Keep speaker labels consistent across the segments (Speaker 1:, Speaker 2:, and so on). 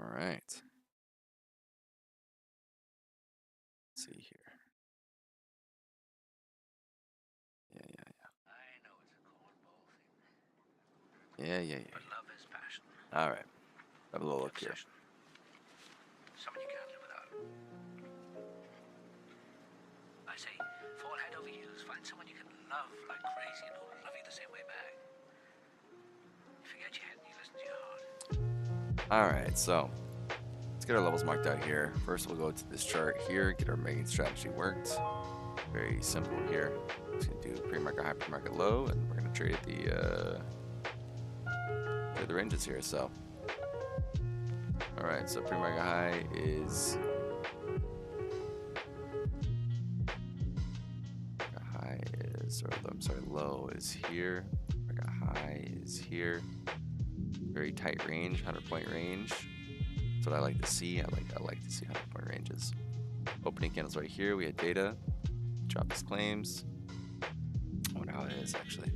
Speaker 1: All right. Let's see here. Yeah.
Speaker 2: But love is passion.
Speaker 1: All right. Have a little look here.
Speaker 2: Obsession. Someone you can't live without. I say, fall head over heels. Find someone you can love like crazy and who'll love you the same way back. You forget your head and you listen to your heart.
Speaker 1: All right. So let's get our levels marked out here. First, we'll go to this chart here, get our main strategy worked. Very simple here. Just gonna do pre-market high, pre-market low, and we're gonna trade the ranges here. So, all right. So pre-market high is low is here. Market high is here. Very tight range, 100-point range. That's what I like to see. I like to see 100-point ranges. Opening candles right here. We had data. Drop his claims. I wonder how it is actually.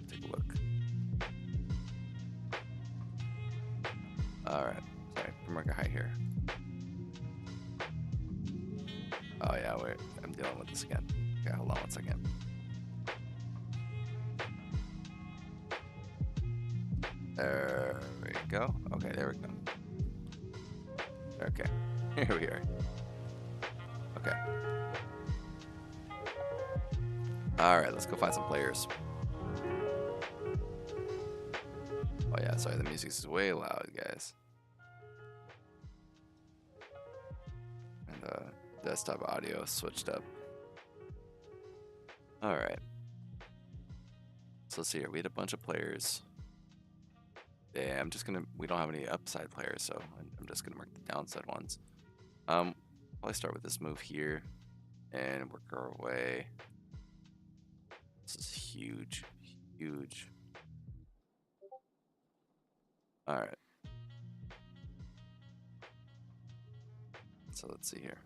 Speaker 1: Take a look. All right. Sorry, pre-market high here. Oh yeah, wait. I'm dealing with this again. Okay, hold on one second. There we go. Okay, there we go. Okay, here we are. Okay. All right, let's go find some players. Oh yeah, sorry, the music is way loud, guys. And the desktop audio switched up. All right. So let's see here. We had a bunch of players. Yeah, we don't have any upside players, so I'm just gonna mark the downside ones. Probably start with this move here and work our way. This is huge, huge. All right. So let's see here.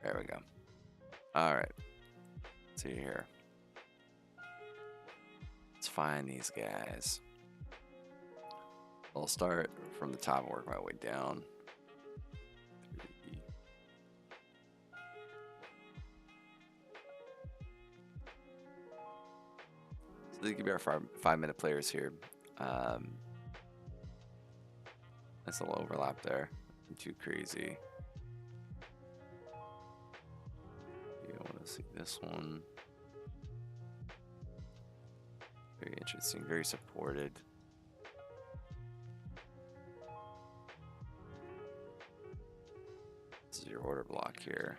Speaker 1: There we go. All right. Let's see here. Let's find these guys. I'll start from the top and work my way down. So these could be our 5-minute players here. Nice little overlap there. Nothing too crazy. You want to see this one. Very interesting, very supported. This is your order block here.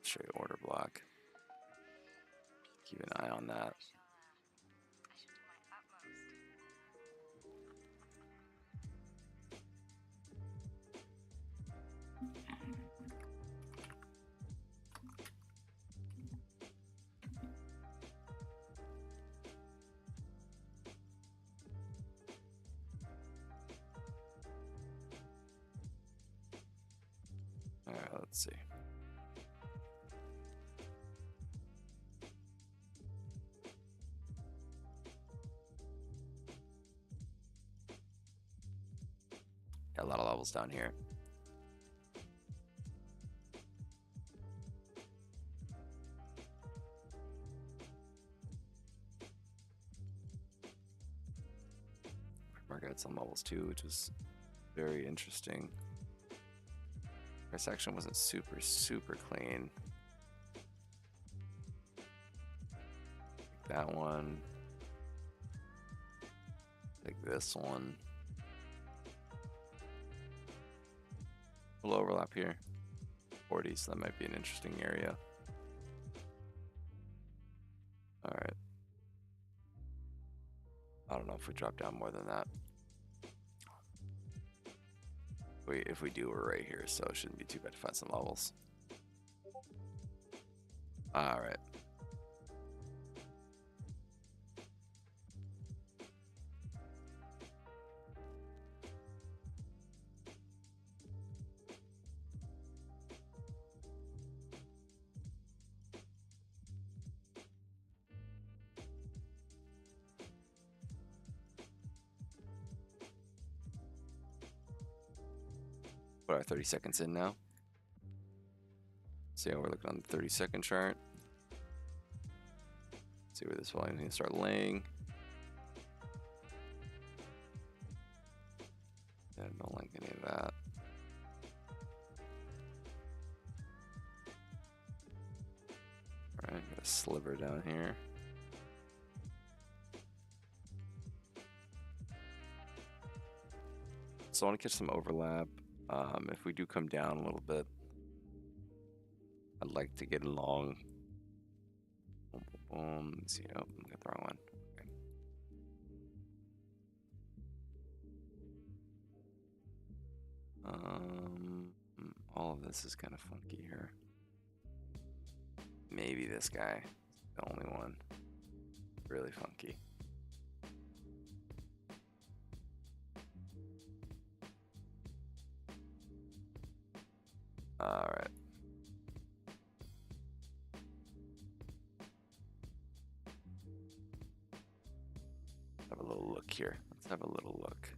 Speaker 1: Show you order block. Keep an eye on that. All right, let's see. Got a lot of levels down here. Market had some levels too, which was very interesting. Price action wasn't super clean. Take that one. Take this one. A little overlap here. 40, so that might be an interesting area. All right. I don't know if we drop down more than that. If we do, we're right here, so it shouldn't be too bad to find some levels. All right. put our 30 seconds in now. See how we're looking on the 30-second chart. See where this volume is going to start laying. Yeah, don't like any of that. Alright, got a sliver down here. So I want to catch some overlap. If we do come down a little bit, I'd like to get along. Boom, boom, boom. Let's see. Oh, I got the wrong one. Okay. All of this is kind of funky here. Maybe this guy, the only one, really funky. All right. Have a little look here. Let's have a little look.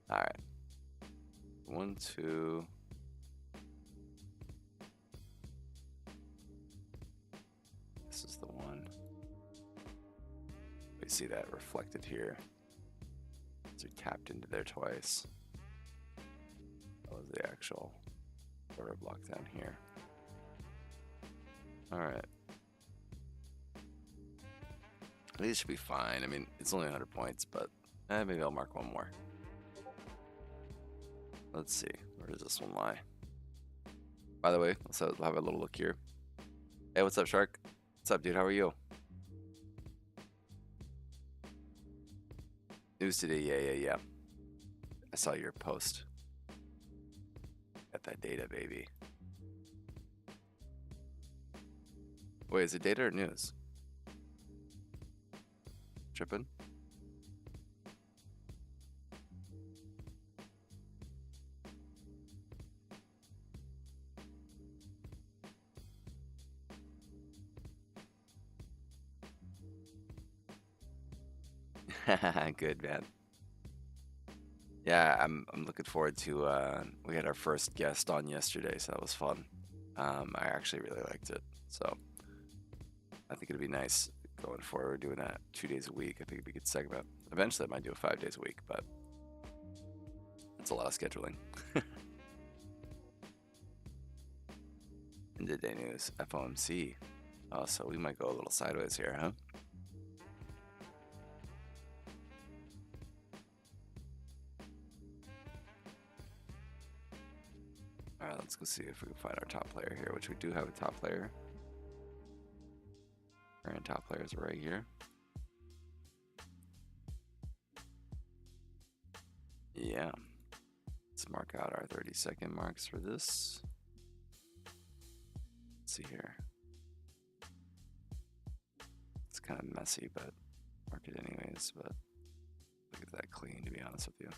Speaker 1: All right. 1, 2. This is the one. We see that reflected here. So we tapped into there twice. That was the actual order block down here. All right. These should be fine. I mean, it's only 100 points, but maybe I'll mark one more. Let's see. Where does this one lie? By the way, let's have a little look here. Hey, what's up, Shark? What's up, dude? How are you? News today. Yeah. I saw your post. Got that data, baby. Wait, is it data or news? Tripping? Good, man. Yeah, I'm looking forward to we had our first guest on yesterday, so that was fun. I actually really liked it. So I think it'd be nice going forward doing that 2 days a week. I think it'd be a good segment. Eventually I might do it 5 days a week, but it's a lot of scheduling. End of day news, FOMC. Oh, so we might go a little sideways here, huh? Alright, let's go see if we can find our top player here, which we do have a top player. Current top players are right here. Yeah. Let's mark out our 30-second marks for this. Let's see here. It's kind of messy, but mark it anyways. But look at that clean, to be honest with you.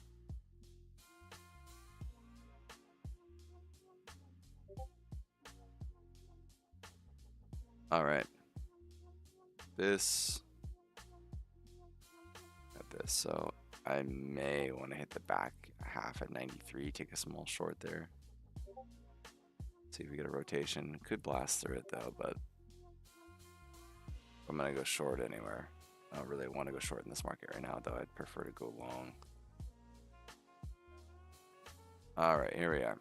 Speaker 1: All right. This. At this. So I may want to hit the back half at 93, take a small short there. See if we get a rotation. Could blast through it though, but I'm gonna go short anywhere. I don't really want to go short in this market right now, though. I'd prefer to go long. All right, here we are.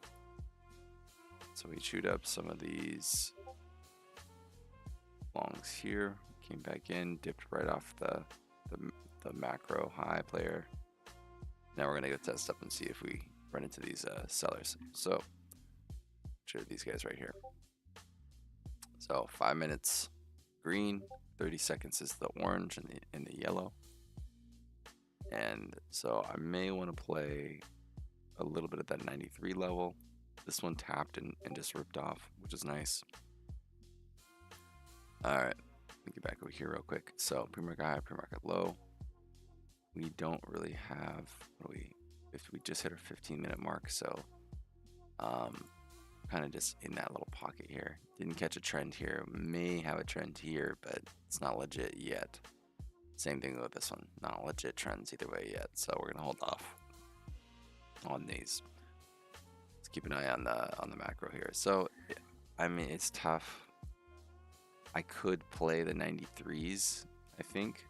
Speaker 1: So we chewed up some of these longs here, came back in, dipped right off the macro high player. Now we're gonna go test up and see if we run into these sellers. So, these guys right here. So 5 minutes green, 30 seconds is the orange and the yellow. And so I may want to play a little bit at that 93 level. This one tapped and just ripped off, which is nice. All right, let me get back over here real quick. So pre-market high, pre-market low. We don't really have, if we just hit our 15-minute mark, so kind of just in that little pocket here. Didn't catch a trend here. May have a trend here, but it's not legit yet. Same thing with this one. Not legit trends either way yet. So we're gonna hold off on these. Let's keep an eye on the macro here. So I mean, it's tough. I could play the 93s, I think,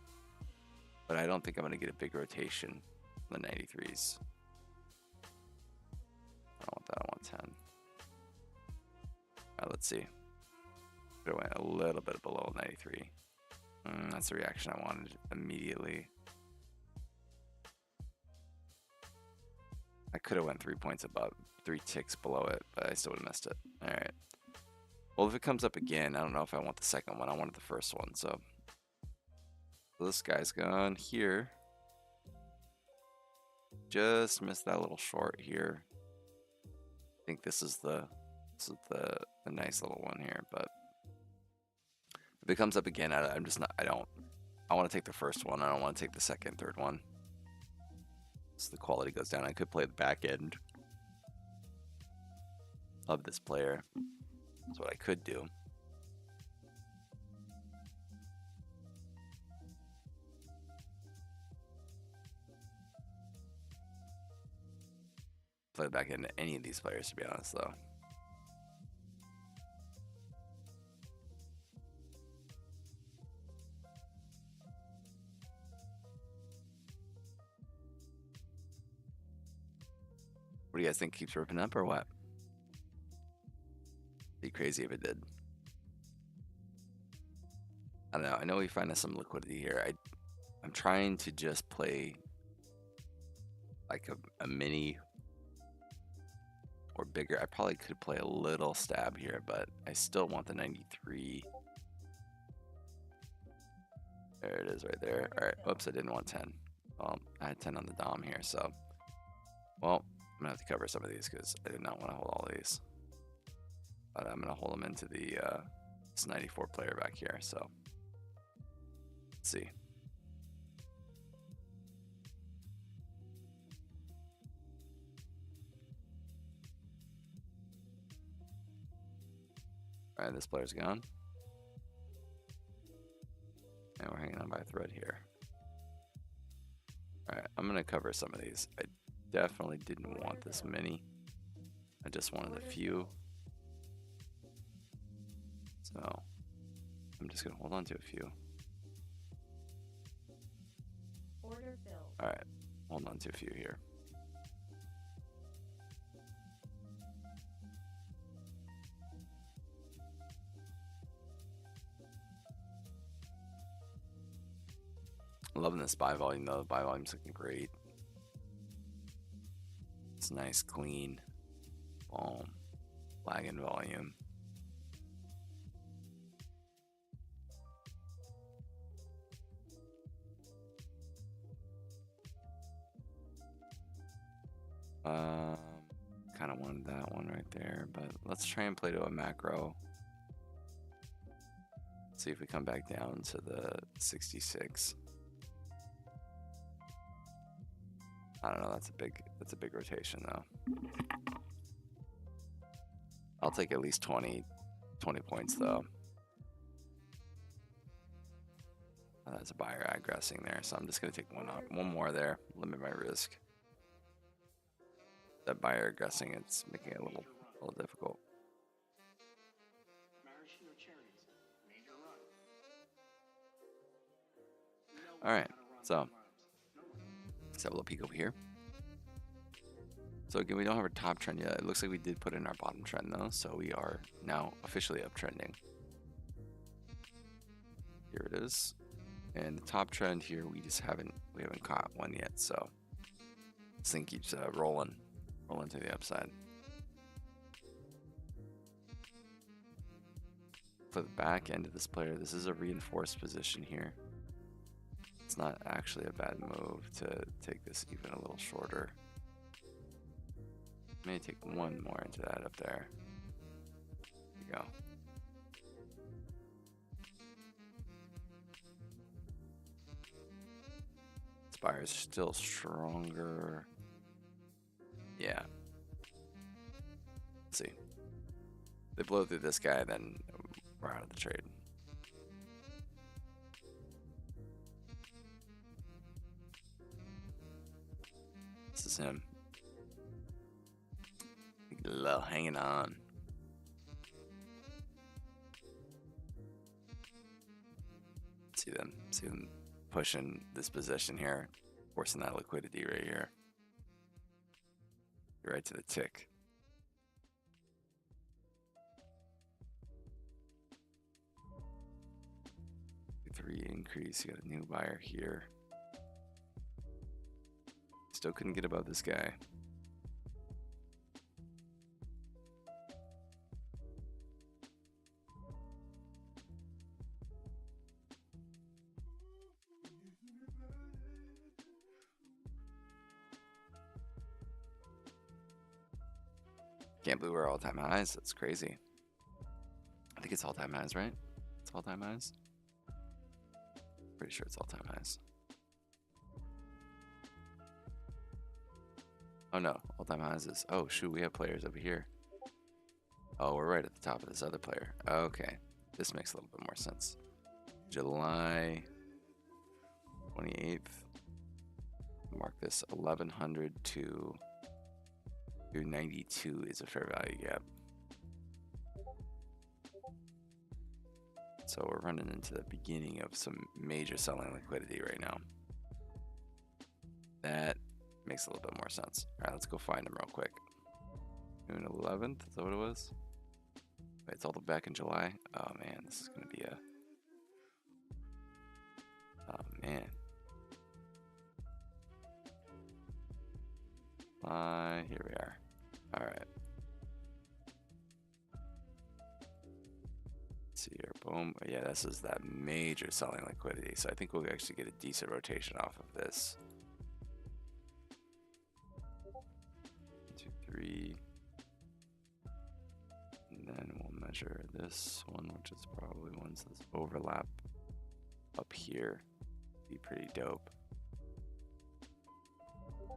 Speaker 1: but I don't think I'm gonna get a big rotation on the 93s. I don't want that. I want 10. All right, let's see. It went a little bit below 93. That's the reaction I wanted immediately. I could have went 3 points above, 3 ticks below it, but I still would have missed it. All right. Well, if it comes up again, I don't know if I want the second one. I wanted the first one, so this guy's gone here. Just missed that little short here. I think this is the nice little one here, but if it comes up again, I'm just not. I want to take the first one. I don't want to take the second, third one. So the quality goes down. I could play the back end of this player. That's what I could do. Play the back end of any of these players, to be honest, though. What do you guys think? Keeps ripping up or what? Be crazy if it did. I don't know. I know we find us some liquidity here. I'm trying to just play like a mini or bigger. I probably could play a little stab here, but I still want the 93. There it is right there. All right. Oops, I didn't want 10. Well, I had 10 on the Dom here, so. Well, I'm going to have to cover some of these because I did not want to hold all these. But I'm going to hold them into the this 94 player back here, so. Let's see. All right, this player's gone. And we're hanging on by a thread here. All right, I'm going to cover some of these. I definitely didn't want this many. I just wanted a few. So I'm just going to hold on to a few.
Speaker 3: Order filled.
Speaker 1: All right, hold on to a few here. Loving this buy volume though. The buy volume's looking great. It's nice, clean, boom, lagging volume. Kind of wanted that one right there, but let's try and play to a macro. See if we come back down to the 66. I don't know. That's a big rotation though. I'll take at least 20 points though. That's a buyer aggressing there, so I'm just gonna take one more there. Limit my risk. That buyer aggressing, it's making it a little difficult. All right, so let's have a little peek over here. So again, we don't have our top trend yet. It looks like we did put in our bottom trend though, so we are now officially uptrending. Here it is, and the top trend here we haven't caught one yet. So this thing keeps rolling to the upside. For the back end of this player, this is a reinforced position here. It's not actually a bad move to take this even a little shorter. Maybe take one more into that up there. There you go. buyer's still stronger. Yeah. Let's see. They blow through this guy, then we're out of the trade. This is him. A little hanging on. See them pushing this position here, forcing that liquidity right here. Right to the tick. Three increase. You got a new buyer here. Still couldn't get above this guy. Can't believe we're all-time highs. That's crazy. I think it's all-time highs, right? It's all-time highs. Pretty sure it's all-time highs. Oh no, all-time highs is. Oh shoot, we have players over here. Oh, we're right at the top of this other player. Okay, this makes a little bit more sense. July 28th. Mark this 1100 to 92 is a fair value gap. So we're running into the beginning of some major selling liquidity right now. That makes a little bit more sense. All right, let's go find them real quick. June 11th, is that what it was? Wait, it's all the back in July. Oh man, this is gonna be a. Oh man. Here we are. All right. Let's see here. Boom. Yeah, this is that major selling liquidity. So I think we'll actually get a decent rotation off of this. 1, 2, 3. And then we'll measure this one, which is probably one's this overlap up here. Be pretty dope. 1,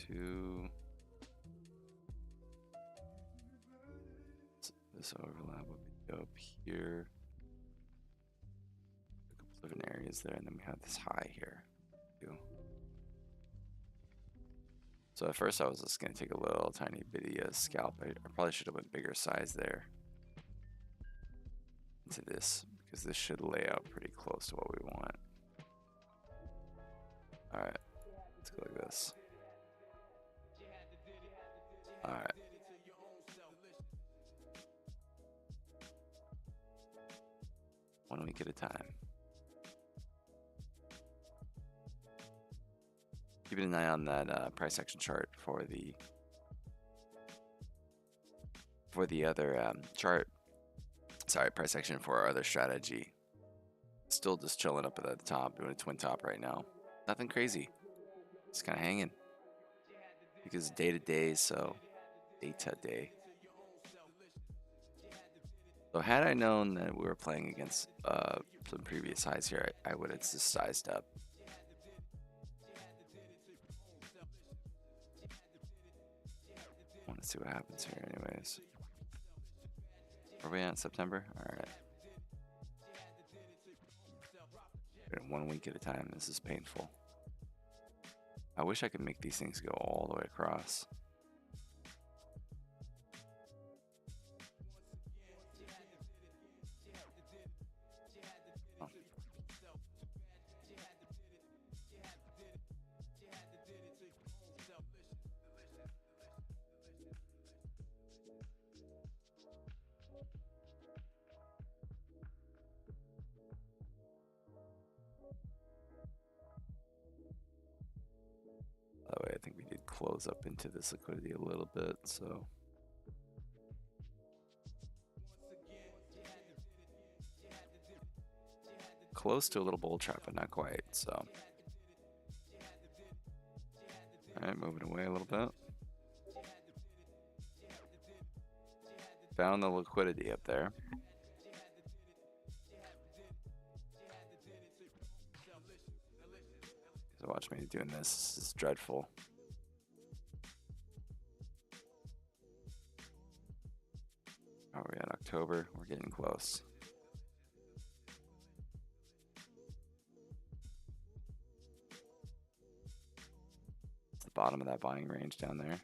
Speaker 1: 2. This overlap would be dope here. A couple different areas there, and then we have this high here too. So at first I was just gonna take a little tiny bitty scalp. I probably should have went bigger size there into this, because this should lay out pretty close to what we want. All right, let's go like this. All right. One week at a time. Keeping an eye on that price action chart for the other chart. Sorry, price action for our other strategy. Still just chilling up at the top, doing a twin top right now. Nothing crazy. Just kind of hanging. Because day to day, so day to day. So had I known that we were playing against some previous highs here, I would have just sized up. I want to see what happens here anyways. Are we at September? Alright. 1 week at a time. This is painful. I wish I could make these things go all the way across. By the way, I think we did close up into this liquidity a little bit, so. Close to a little bull trap, but not quite, so. Alright, moving away a little bit. Found the liquidity up there. to watch me doing this. This is dreadful. Are we in October? We're getting close. It's the bottom of that buying range down there.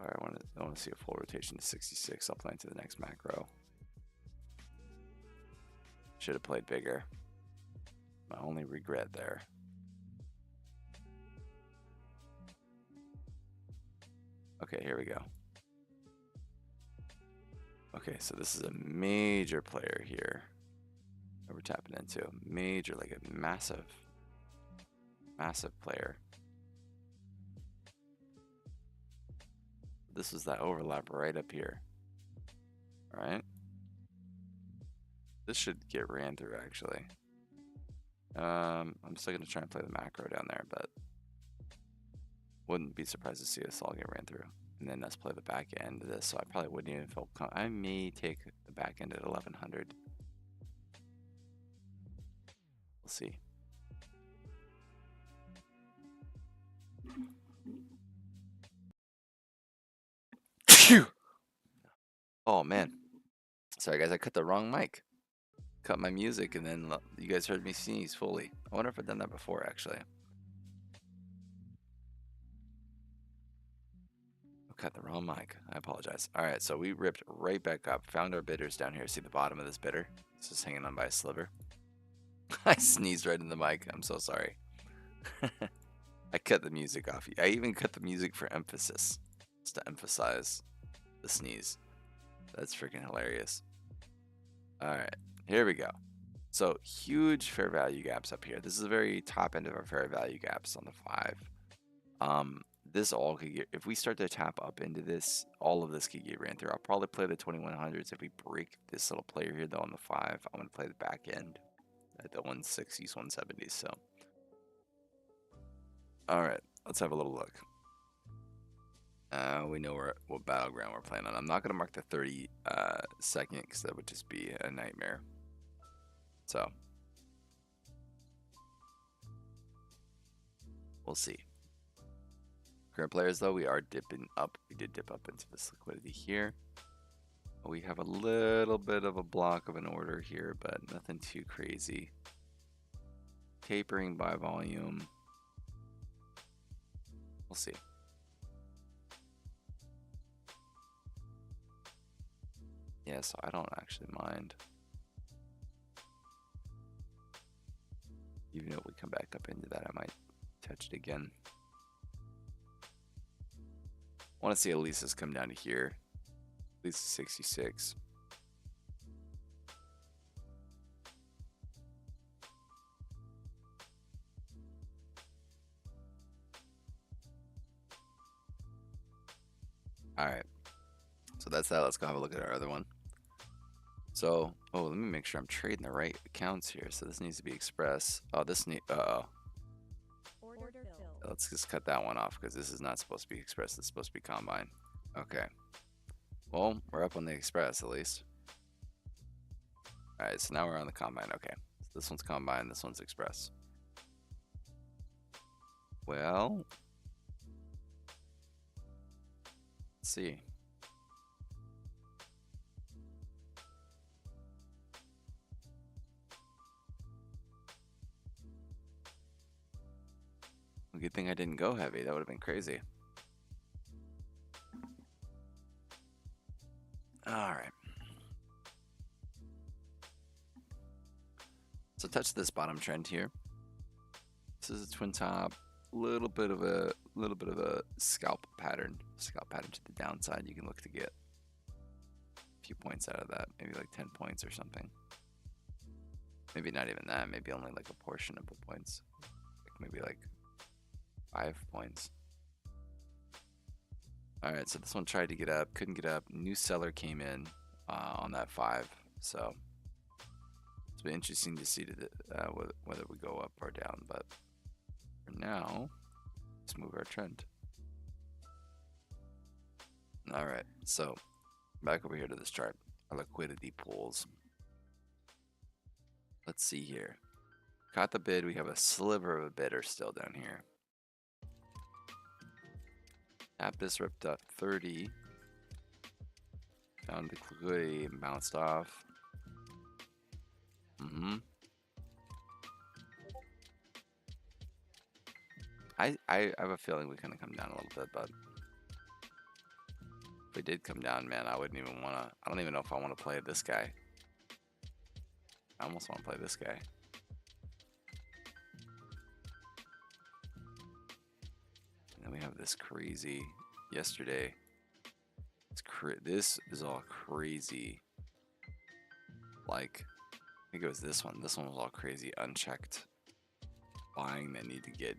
Speaker 1: I want to see a full rotation to 66. I'll play into the next macro. Should have played bigger. My only regret there. Okay, here we go. Okay, so this is a major player here that we're tapping into. Major, like a massive player. This is that overlap right up here. All right. This should get ran through actually. I'm still gonna try and play the macro down there, but wouldn't be surprised to see us all get ran through. And then us play the back end of this, so I probably wouldn't even feel I may take the back end at 1100. We'll see. Phew! Oh man. Sorry guys, I cut the wrong mic. Cut my music and then you guys heard me sneeze fully. I wonder if I've done that before actually. Cut the wrong mic. I apologize. All right, so we ripped right back up. Found our bidders down here. See the bottom of this bidder? It's just hanging on by a sliver. I sneezed right in the mic. I'm so sorry. I cut the music off. I even cut the music for emphasis, just to emphasize the sneeze. That's freaking hilarious. All right, here we go. So huge fair value gaps up here. This is the very top end of our fair value gaps on the 5. This all could get, if we start to tap up into this, all of this could get ran through. I'll probably play the 2100s. If we break this little player here though on the 5, I'm going to play the back end at the 160s, 170s. So, all right, let's have a little look. We know what battleground we're playing on. I'm not going to mark the 30 second because that would just be a nightmare. So, we'll see. Current players, though, we are dipping up. We did dip up into this liquidity here. We have a little bit of a block of an order here, but nothing too crazy. Tapering by volume. We'll see. Yeah, so I don't actually mind. Even if we come back up into that, I might touch it again. I want to see Elisa's come down to here. At least 66. All right. So that's that. Let's go have a look at our other one. So, oh, let me make sure I'm trading the right accounts here. So this needs to be Express. Oh, this need.
Speaker 3: Order filled.
Speaker 1: Let's just cut that one off because this is not supposed to be Express. This is supposed to be Combine. Okay. Well, we're up on the Express at least. All right, so now we're on the Combine. Okay. So this one's Combine. This one's Express. Well, let's see. Good thing I didn't go heavy. That would have been crazy. All right. So touch this bottom trend here. This is a twin top. Little bit of a scalp pattern to the downside. You can look to get a few points out of that, maybe like 10 points or something. Maybe not even that. Maybe only like a portion of the points. Maybe like 5 points. All right, so this one tried to get up, couldn't get up. New seller came in on that 5, so it's been interesting to see whether we go up or down. But for now, let's move our trend. All right, so back over here to this chart, our liquidity pools. Let's see here. Caught the bid. We have a sliver of a bidder still down here. Tap this, ripped up 30. Found the liquidity and bounced off. I have a feeling we kind of come down a little bit, but if we did come down, man, I wouldn't even want to. I don't even know if I want to play this guy. I almost want to play this guy. And then we have this crazy yesterday. This is all crazy. Like, I think it was this one. This one was all crazy, unchecked buying that need to get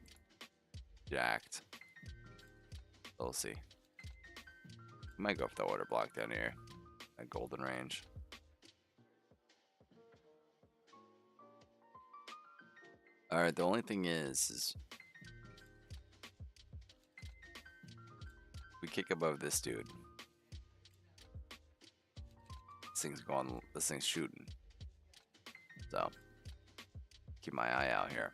Speaker 1: jacked. We'll see. Might go for the order block down here at golden range. All right, the only thing is we kick above this dude. This thing's shooting. So keep my eye out here.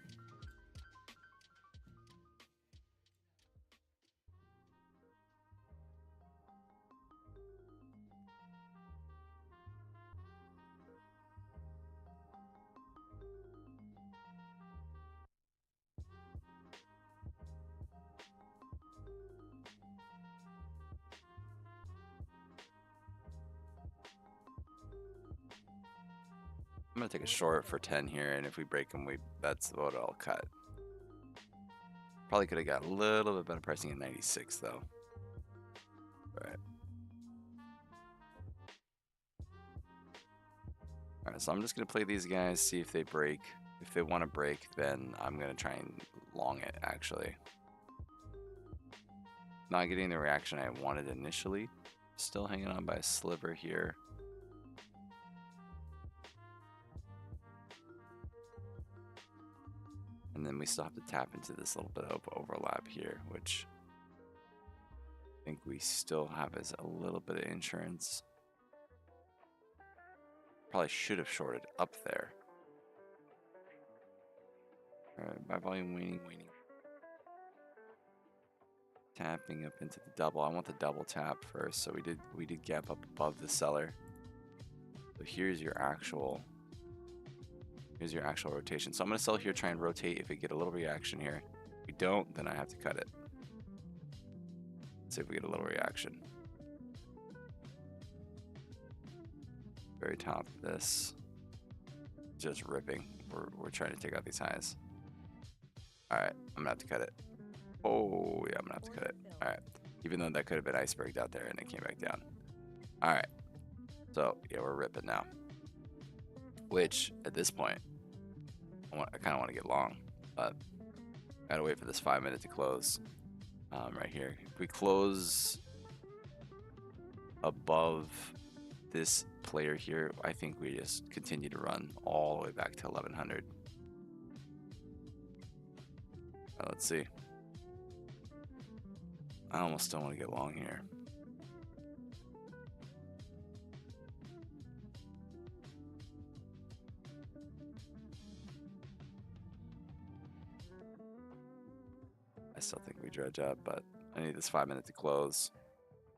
Speaker 1: I'm gonna take a short for 10 here, and if we break them, that's what I'll cut. Probably could have got a little bit better pricing at 96 though. Alright. Alright, so I'm just gonna play these guys, see if they break. If they want to break, then I'm gonna try and long it actually. Not getting the reaction I wanted initially. Still hanging on by a sliver here. And then we still have to tap into this little bit of overlap here, which I think we still have as a little bit of insurance. Probably should have shorted up there. Alright, buy volume waning. Tapping up into the double. I want the double tap first, so we did gap up above the seller. So here's your actual rotation. So I'm going to sell here, try and rotate if we get a little reaction here. If we don't, then I have to cut it. Let's see if we get a little reaction. Very top of this. Just ripping. We're trying to take out these highs. Alright, I'm going to have to cut it. Oh, yeah, I'm going to have to cut it. Alright. Even though that could have been iceberged out there and it came back down. Alright. So, yeah, we're ripping now. Which, at this point, I kind of want to get long, but I gotta wait for this 5 minute to close. Right here. If we close above this player here, I think we just continue to run all the way back to 1100. Let's see. I almost don't want to get long here. I still think we dredge up, but I need this 5 minute to close.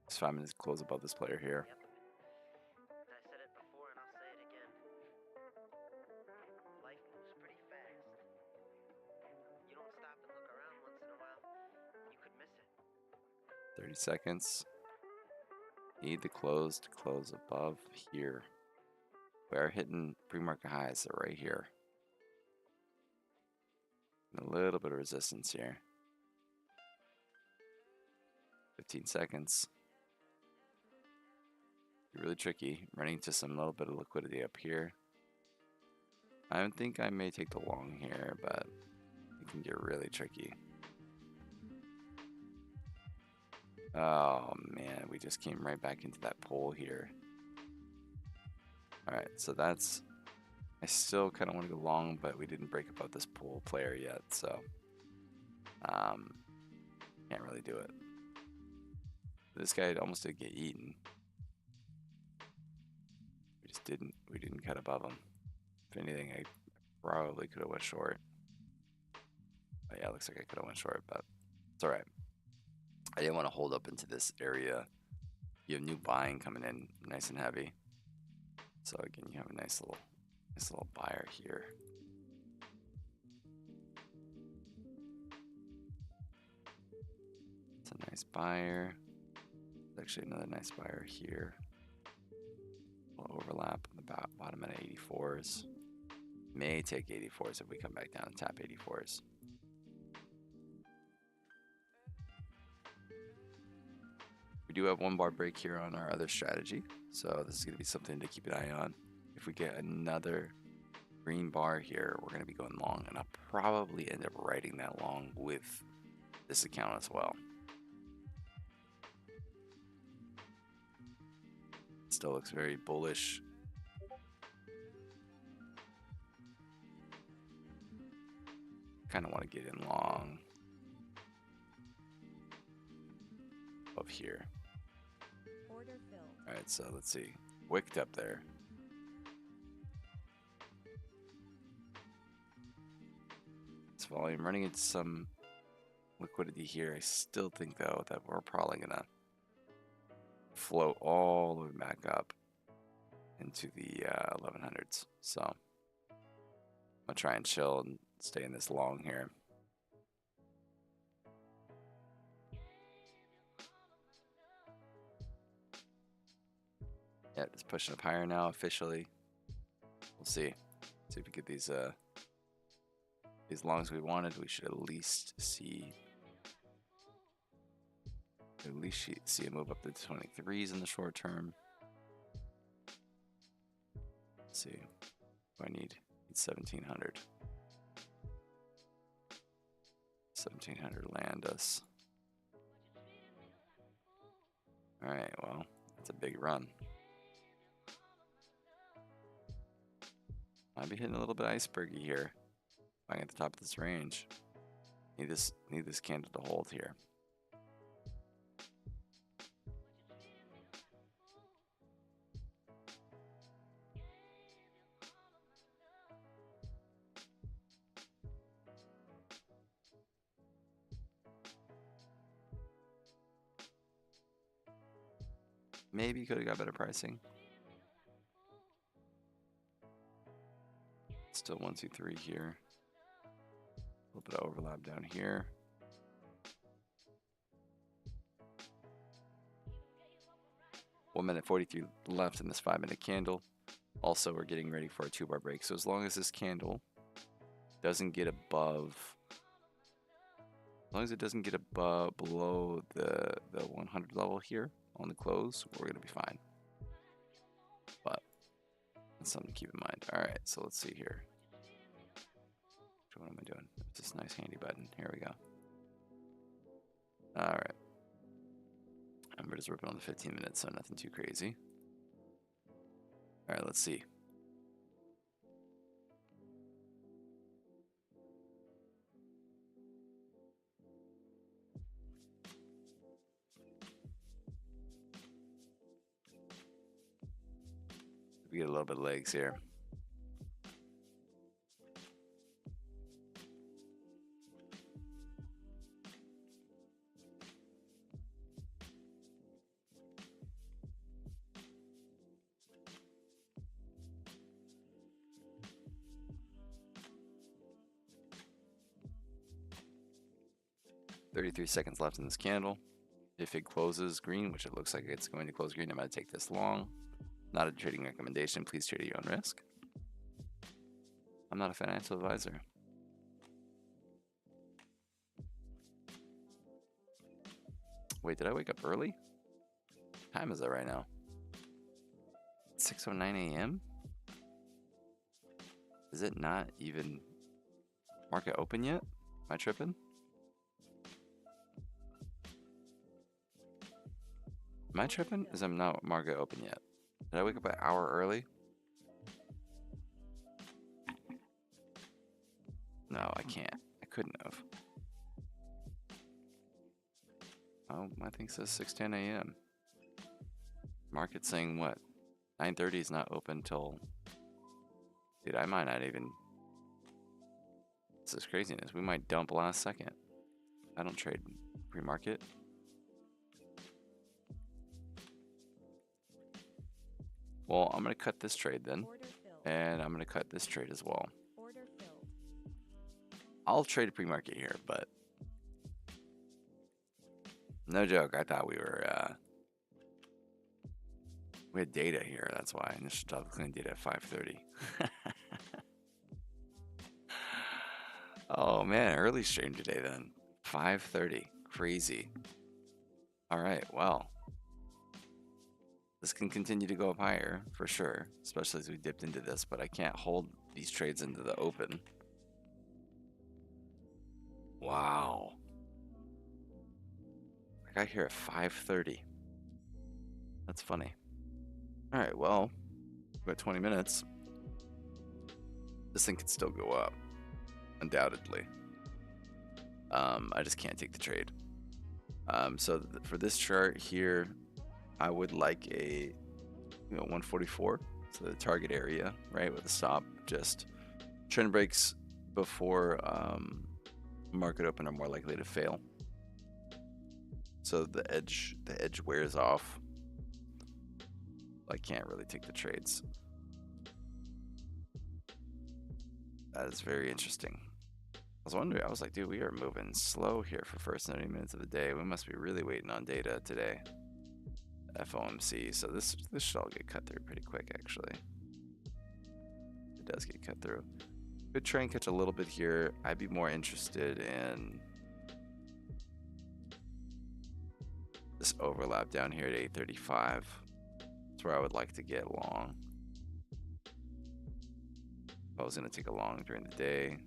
Speaker 1: This 5 minutes to close above this player here.
Speaker 4: Yep. I said it before and I'll say it again. Life moves pretty fast. You don't stop and look around once in a while, you could miss it.
Speaker 1: 30 seconds. Need the close to close above here. We are hitting pre-market highs, so right here. And a little bit of resistance here. 15 seconds. Really tricky. Running to some little bit of liquidity up here. I don't think I may take the long here, but it can get really tricky. Oh man, we just came right back into that pole here. Alright, so that's... I still kind of want to go long, but we didn't break above this pole player yet, so... can't really do it. This guy almost did get eaten. We just didn't cut above him. If anything, probably could have went short. Oh, yeah, looks like I could have went short, but it's all right. I didn't want to hold up into this area. You have new buying coming in, nice and heavy. So again, you have a nice little buyer here. It's a nice buyer. There's actually another nice buyer here. We'll overlap on the bottom at 84s. May take 84s if we come back down and tap 84s. We do have 1 bar break here on our other strategy, so this is going to be something to keep an eye on. If we get another green bar here, we're going to be going long, and I'll probably end up writing that long with this account as well. Still looks very bullish. Kind of want to get in long up here.
Speaker 3: Order filled.
Speaker 1: All right, so let's see. Wicked up there. This volume running into some liquidity here. I still think though that we're probably gonna float all the way back up into the 1100s. So I'm gonna try and chill and stay in this long here. Yeah, just pushing up higher now officially. We'll see. See if we get these longs we wanted. We should at least see a move up to 23s in the short term. Let's see. What do I need? 1700. 1700 land us. All right, well, that's a big run. Might be hitting a little bit icebergy here. Buying at the top of this range. Need this candle to hold here. Maybe could have got better pricing. Still 1, 2, 3 here. A little bit of overlap down here. One minute 43 left in this 5-minute candle. Also, we're getting ready for a 2-bar break. So as long as this candle doesn't get above, as long as it doesn't get above below the 100 level here on the close, we're gonna be fine. But that's something to keep in mind. All right, so let's see here. What am I doing? It's this nice handy button. Here we go. All right. And we're just ripping on the 15 minutes, so nothing too crazy. All right, let's see. We get a little bit of legs here. .33 seconds left in this candle. If it closes green, which it looks like it's going to close green, I'm going to take this long. Not a trading recommendation. Please trade at your own risk. I'm not a financial advisor. Wait, did I wake up early? What time is it right now? 6:09 a.m.? Is it not even market open yet? Am I tripping? Am I tripping? Is I'm not market open yet? Did I wake up an hour early? No, I can't. I couldn't have. Oh, my thing says 6:10 a.m. Market saying what? 9:30 is not open till. Dude, I might not even This is craziness. We might dump last second. I don't trade pre-market. Well, I'm going to cut this trade then.
Speaker 3: Order filled.
Speaker 1: And I'm going to cut this trade as well.
Speaker 3: Order filled.
Speaker 1: I'll trade pre-market here, but no joke. I thought we had data here. That's why initial job clean data at 5:30. Oh man, early stream today then. 5:30. Crazy. All right, well. This can continue to go up higher for sure, especially as we dipped into this, but I can't hold these trades into the open. Wow. I got here at 5:30. That's funny. All right, well, about 20 minutes. This thing could still go up, undoubtedly. I just can't take the trade. So for this chart here, I would like a 144, so the target area, right, with a stop. Just trend breaks before market open are more likely to fail. So the edge wears off. I can't really take the trades. That is very interesting. I was wondering, I was like, dude, we are moving slow here for first 90 minutes of the day. We must be really waiting on data today. FOMC, so this should all get cut through pretty quick, actually. It does get cut through. Could try and catch a little bit here. I'd be more interested in this overlap down here at 835. That's where I would like to get long. If I was going to take a long during the day.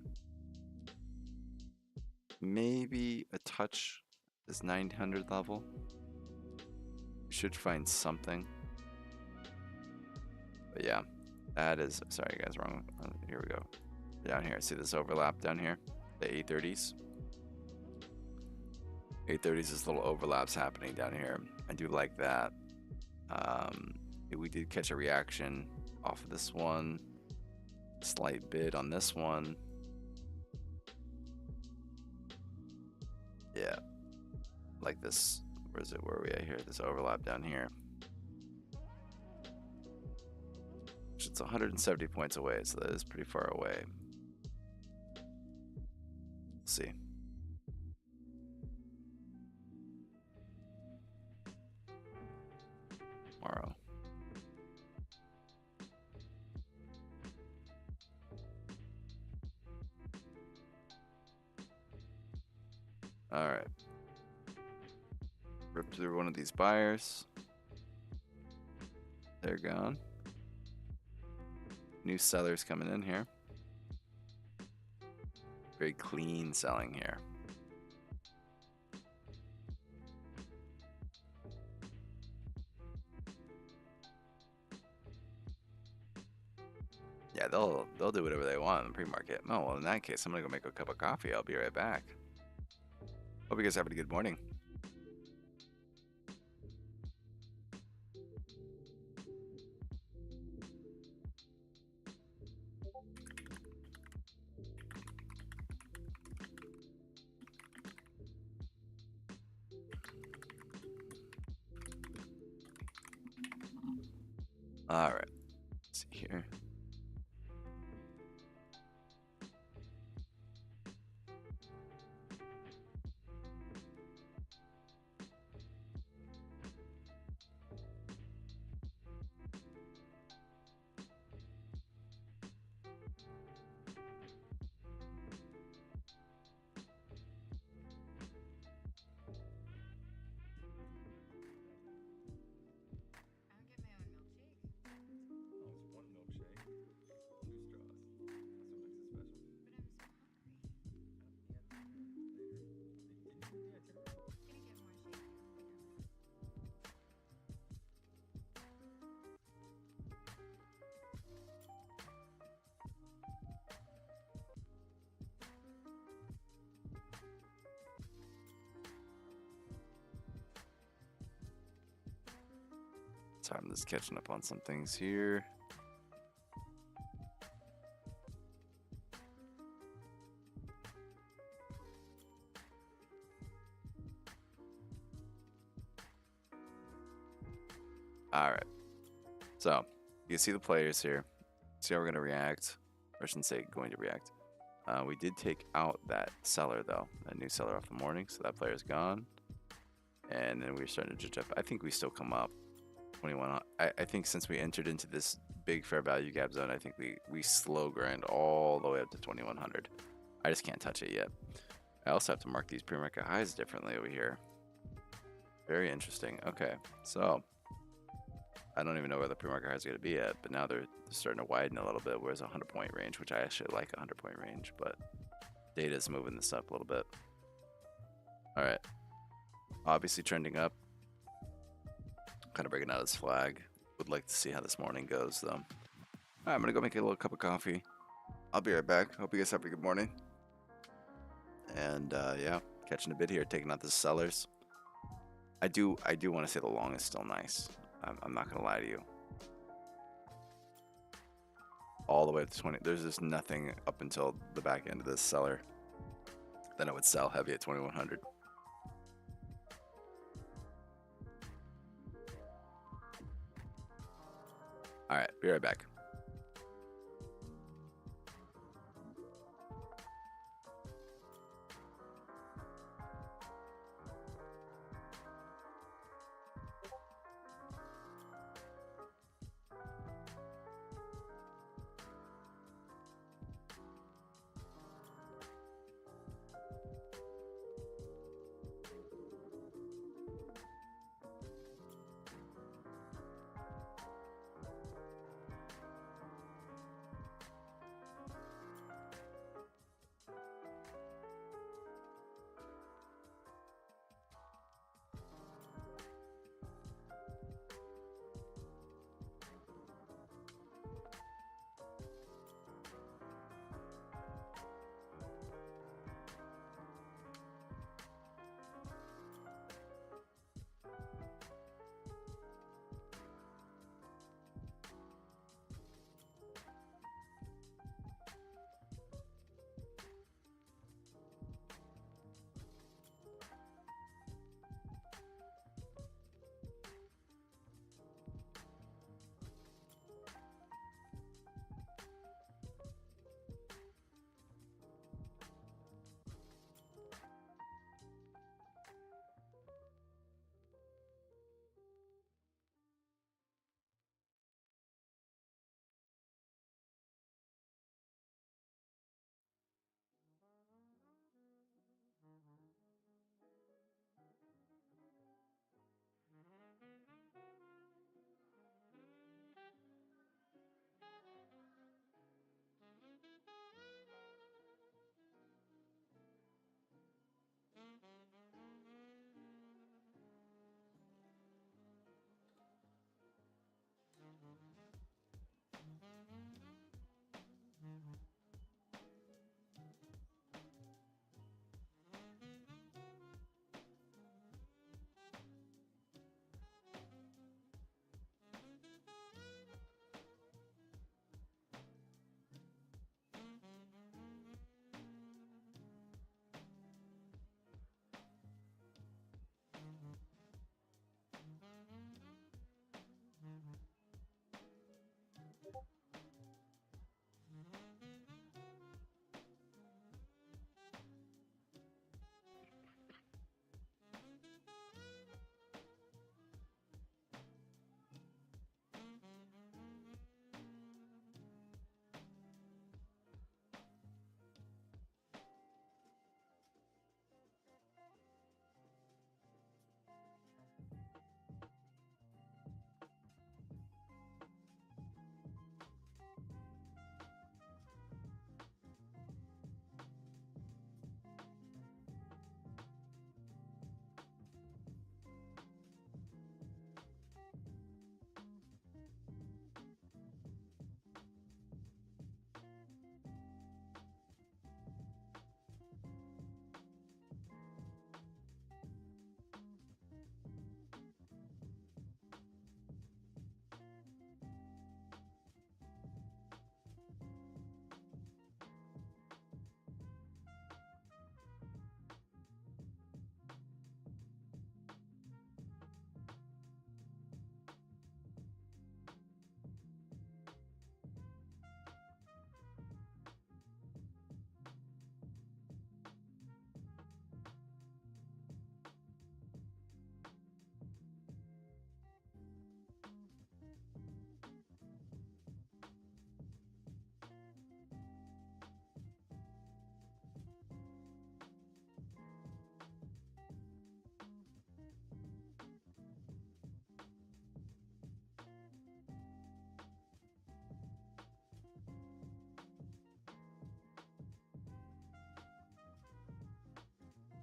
Speaker 1: Maybe a touch this 900 level. We should find something. But yeah, that is, sorry guys, wrong. Here we go. Down here, see this overlap down here? The 830s. 830s is little overlaps happening down here. I do like that. We did catch a reaction off of this one. Slight bid on this one. Yeah, like this. Where is it? Where are we at here? This overlap down here. It's 170 points away, so that is pretty far away. Let's see. Tomorrow. All right. Rip through one of these buyers. They're gone. New sellers coming in here. Very clean selling here. Yeah, they'll do whatever they want in the pre-market. Oh, well, in that case, I'm gonna go make a cup of coffee. I'll be right back. Hope you guys have a good morning. All right, let's see here. Sorry, I'm just catching up on some things here. All right. So you can see the players here. See how we're gonna react, or I shouldn't say going to react. We did take out that seller though, that new seller off the morning, so that player's gone. And then we're starting to judge up. I think we still come up 21. I think since we entered into this big fair value gap zone, I think we slow grind all the way up to 2100. I just can't touch it yet. I also have to mark these pre-market highs differently over here. Very interesting. Okay, so I don't even know where the pre-market highs are going to be at, but now they're starting to widen a little bit, whereas a 100-point range, which I actually like a 100-point range, but data is moving this up a little bit. All right, obviously trending up. Kind of breaking out his flag. Would like to see how this morning goes, though. All right, I'm going to go make a little cup of coffee. I'll be right back. Hope you guys have a good morning. And yeah, catching a bid here, taking out the sellers. I do want to say the long is still nice. I'm not gonna lie to you. All the way up to 20. There's just nothing up until the back end of this seller. Then it would sell heavy at 2100. All right, be right back.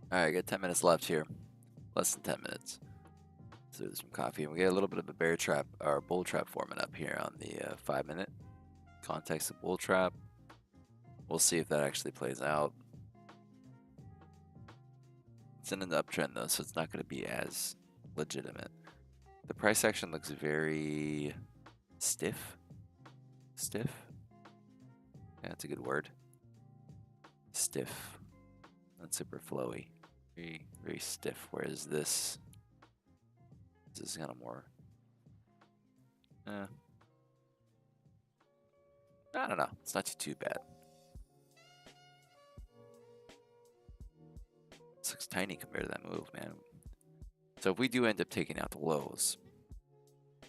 Speaker 1: All right, got 10 minutes left here. Less than 10 minutes. So there's some coffee, and we get a little bit of a bear trap or bull trap forming up here on the 5-minute. Context of bull trap. We'll see if that actually plays out. It's in an uptrend though, so it's not going to be as legitimate. The price action looks very stiff. Stiff? Yeah, that's a good word. Stiff. Not super flowy. Very, very stiff. Whereas this is kind of more. I don't know. It's not too bad. This looks tiny compared to that move, man. So if we do end up taking out the lows,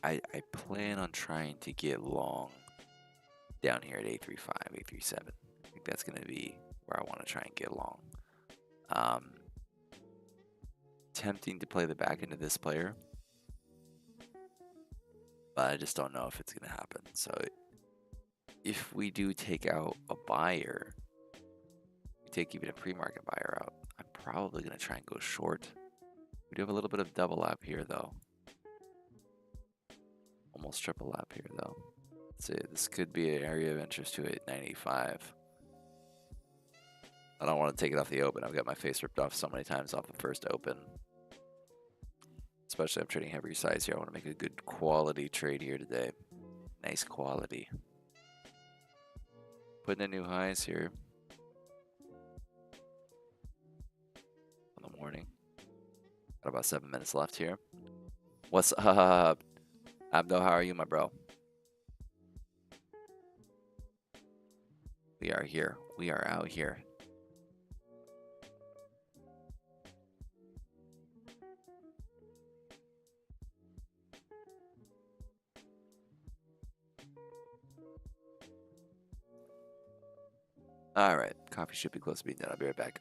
Speaker 1: I plan on trying to get long down here at 835, 837. I think that's going to be where I want to try and get long. Tempting to play the back end of this player, but I just don't know if it's going to happen. So if we do take out a buyer, we take even a pre-market buyer out, I'm probably going to try and go short. We do have a little bit of double lap here though. Almost triple lap here though. Let's see, this could be an area of interest to it, 985. I don't want to take it off the open. I've got my face ripped off so many times off the first open. Especially I'm trading heavier size here. I want to make a good quality trade here today. Nice quality. Putting in new highs here. On the morning. Got about 7 minutes left here. What's up? Abdo, how are you, my bro? We are here. We are out here. All right. Coffee should be close to being done. I'll be right back.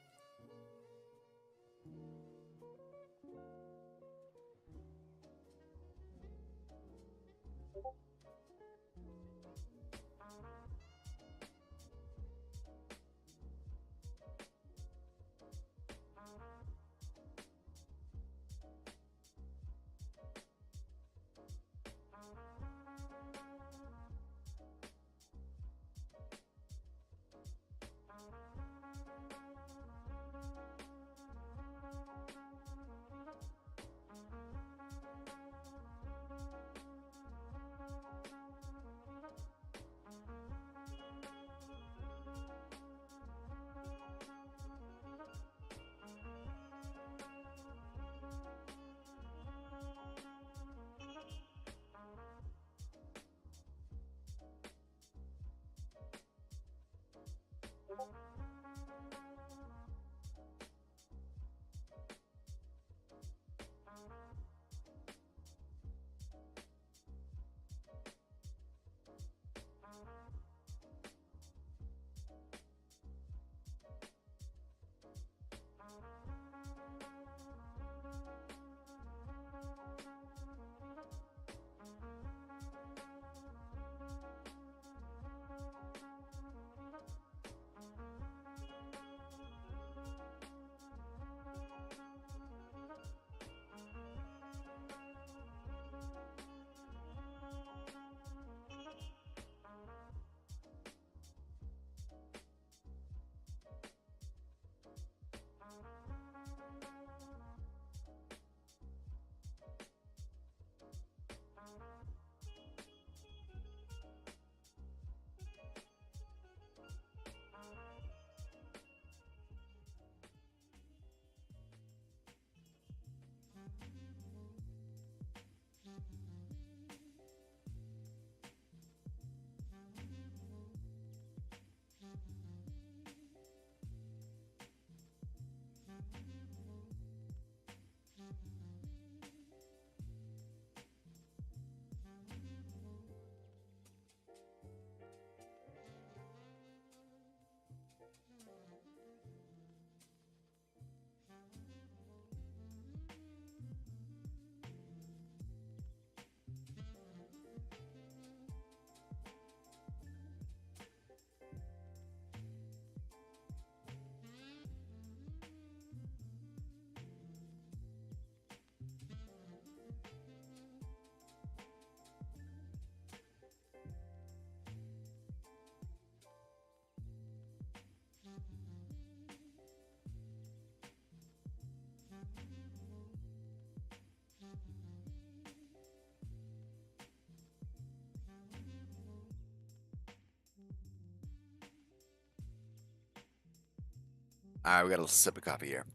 Speaker 1: Alright, we got a little sip of coffee here.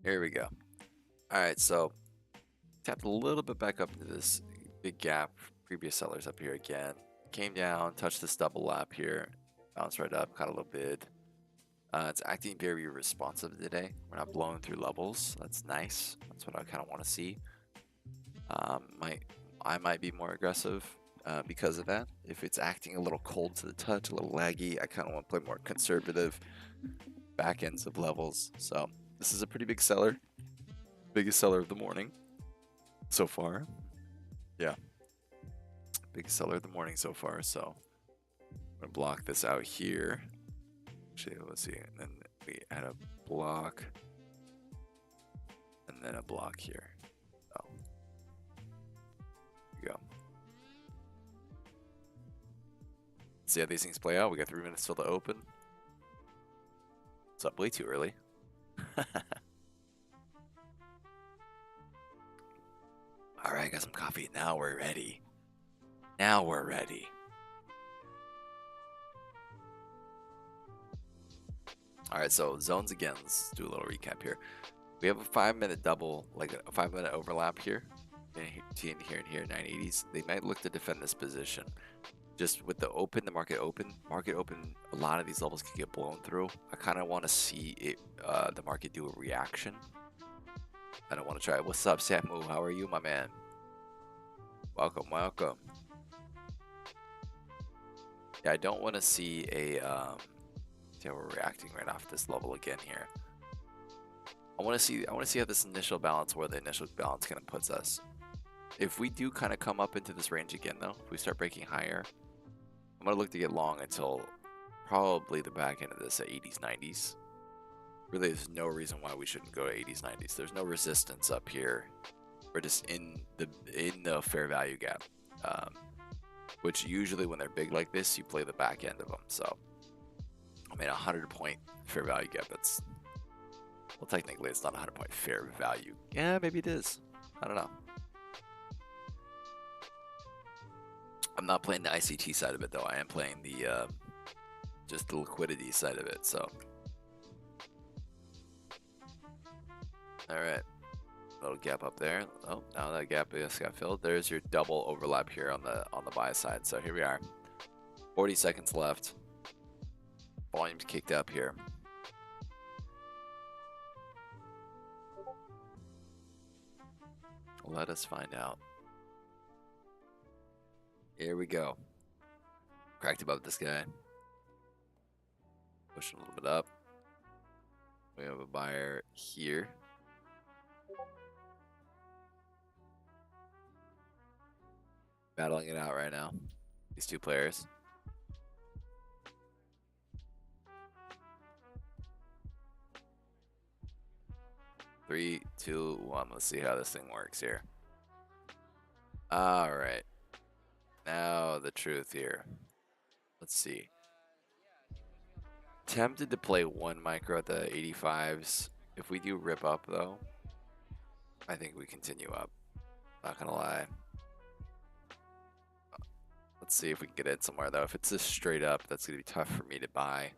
Speaker 1: Here we go. Alright, so tapped a little bit back up into this big gap. Previous sellers up here again. Came down, touched this double lap here. Bounced right up, caught a little bid. It's acting very responsive today. We're not blowing through levels. That's nice. That's what I kind of want to see. I might be more aggressive because of that. If it's acting a little cold to the touch, a little laggy, I kind of want to play more conservative back ends of levels. So this is a pretty big seller. Biggest seller of the morning so far. Yeah. Biggest seller of the morning so far. So I'm going to block this out here. Actually, let's see. And then we had a block. And then a block here. Oh. Here we go. See how these things play out. We got 3 minutes till the open. It's up way too early. Alright, got some coffee. Now we're ready. Now we're ready. Alright, so zones again. Let's do a little recap here. We have a 5-minute double, like a 5-minute overlap here. In here and here, 980s. They might look to defend this position. Just with the open, the market open, a lot of these levels can get blown through. I kind of want to see it, the market do a reaction. I don't want to try it. What's up, Samu? How are you, my man? Welcome, welcome. Yeah, I don't want to see a, yeah, we're reacting right off this level again here. I want to see how this initial balance, where the initial balance kind of puts us. If we do kind of come up into this range again, though, if we start breaking higher, I'm going to look to get long until probably the back end of this at 80s, 90s. Really, there's no reason why we shouldn't go to 80s, 90s. There's no resistance up here. We're just in the fair value gap, which usually when they're big like this, you play the back end of them. So, I mean, 100-point fair value gap. That's, well, technically, it's not 100-point fair value. Yeah, maybe it is. I don't know. I'm not playing the ICT side of it though. I am playing the just the liquidity side of it. So, all right, little gap up there. Oh, now that gap just got filled. There's your double overlap here on the buy side. So here we are. 40 seconds left. Volume's kicked up here. Let us find out. Here we go. Cracked above this guy. Pushing a little bit up. We have a buyer here. Battling it out right now. These two players. Three, two, one. Let's see how this thing works here. All right. Now the truth here. Let's see. Tempted to play one micro at the 85s. If we do rip up though, I think we continue up. Not gonna lie. Let's see if we can get in somewhere though. If it's just straight up, that's gonna be tough for me to buy.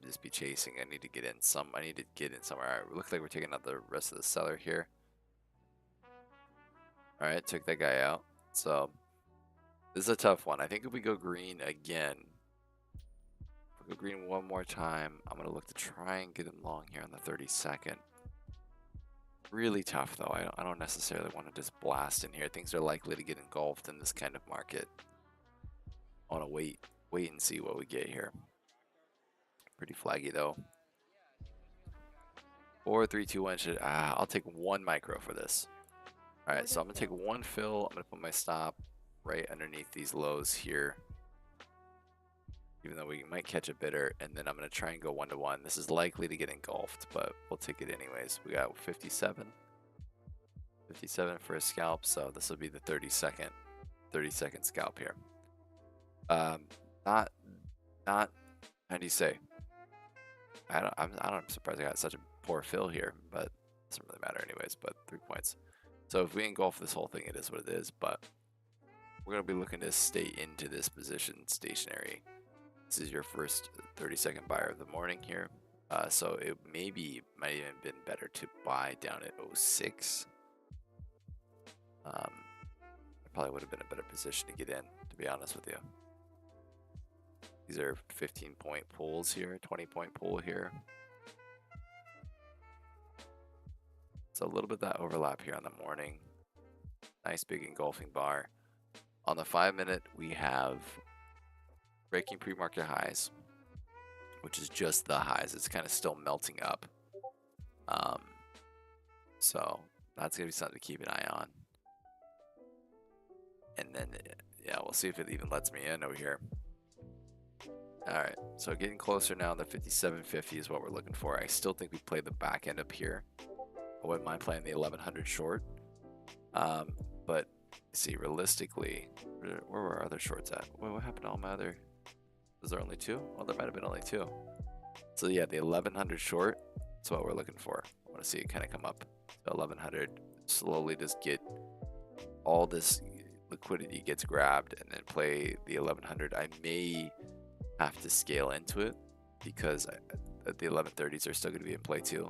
Speaker 1: Just be chasing. I need to get in I need to get in somewhere. All right, it looks like we're taking out the rest of the seller here. All right, took that guy out. So this is a tough one. I think if we go green again, if we go green one more time, I'm gonna look to try and get him long here on the 32nd. Really tough though. I don't necessarily want to just blast in here. Things are likely to get engulfed in this kind of market. I want to wait and see what we get here. Pretty flaggy though. 4, 3, 2, 1 should. I'll take one micro for this. All right, so I'm gonna take one fill. I'm gonna put my stop right underneath these lows here. Even though we might catch a bidder, and then I'm gonna try and go 1-to-1. This is likely to get engulfed, but we'll take it anyways. We got 57 for a scalp, so this will be the 30-second scalp here. Not. How do you say? I'm surprised I got such a poor fill here, but it doesn't really matter anyways. But 3 points. So if we engulf this whole thing, it is what it is. But we're gonna be looking to stay into this position stationary. This is your first 30-second buyer of the morning here. So it might even been better to buy down at 06. I probably would have been in a better position to get in, to be honest with you. These are 15-point pools here, 20-point pool here. So a little bit of that overlap here on the morning. Nice big engulfing bar. On the 5-minute, we have breaking pre-market highs, which is just the highs. It's kind of still melting up. So that's going to be something to keep an eye on. And then, yeah, we'll see if it even lets me in over here. All right, so getting closer now. The 57.50 is what we're looking for. I still think we play the back end up here. I wouldn't mind playing the 1100 short. But see, realistically, where were our other shorts at? What happened to all my other? Was there only two? Well, there might have been only two. So yeah, the 1100 short. That's what we're looking for. I want to see it kind of come up to 1100. Slowly just get all this liquidity gets grabbed and then play the 1100. I may have to scale into it because the 1130s are still going to be in play too.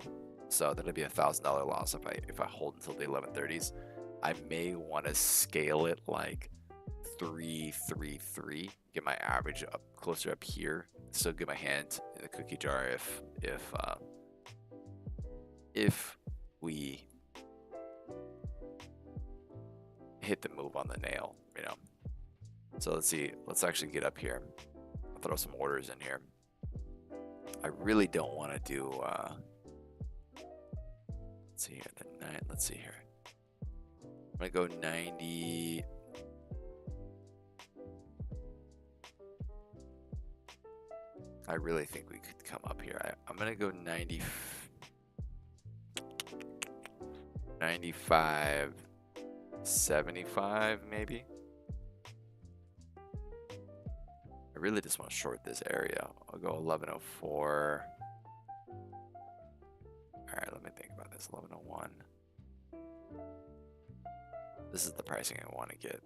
Speaker 1: So that'll be $1,000 loss if I hold until the 1130s. I may want to scale it like 333, get my average up closer up here. Still get my hand in the cookie jar if we hit the move on the nail, you know. So let's see. Let's actually get up here. I'll throw some orders in here. I really don't want to do. Let's see here. The 9. Let's see here. I'm gonna go 90. I really think we could come up here. I'm gonna go 90. 95. 75 maybe. I really just want to short this area. I'll go 1104. Alright, let me think about this. 1101. This is the pricing I want to get.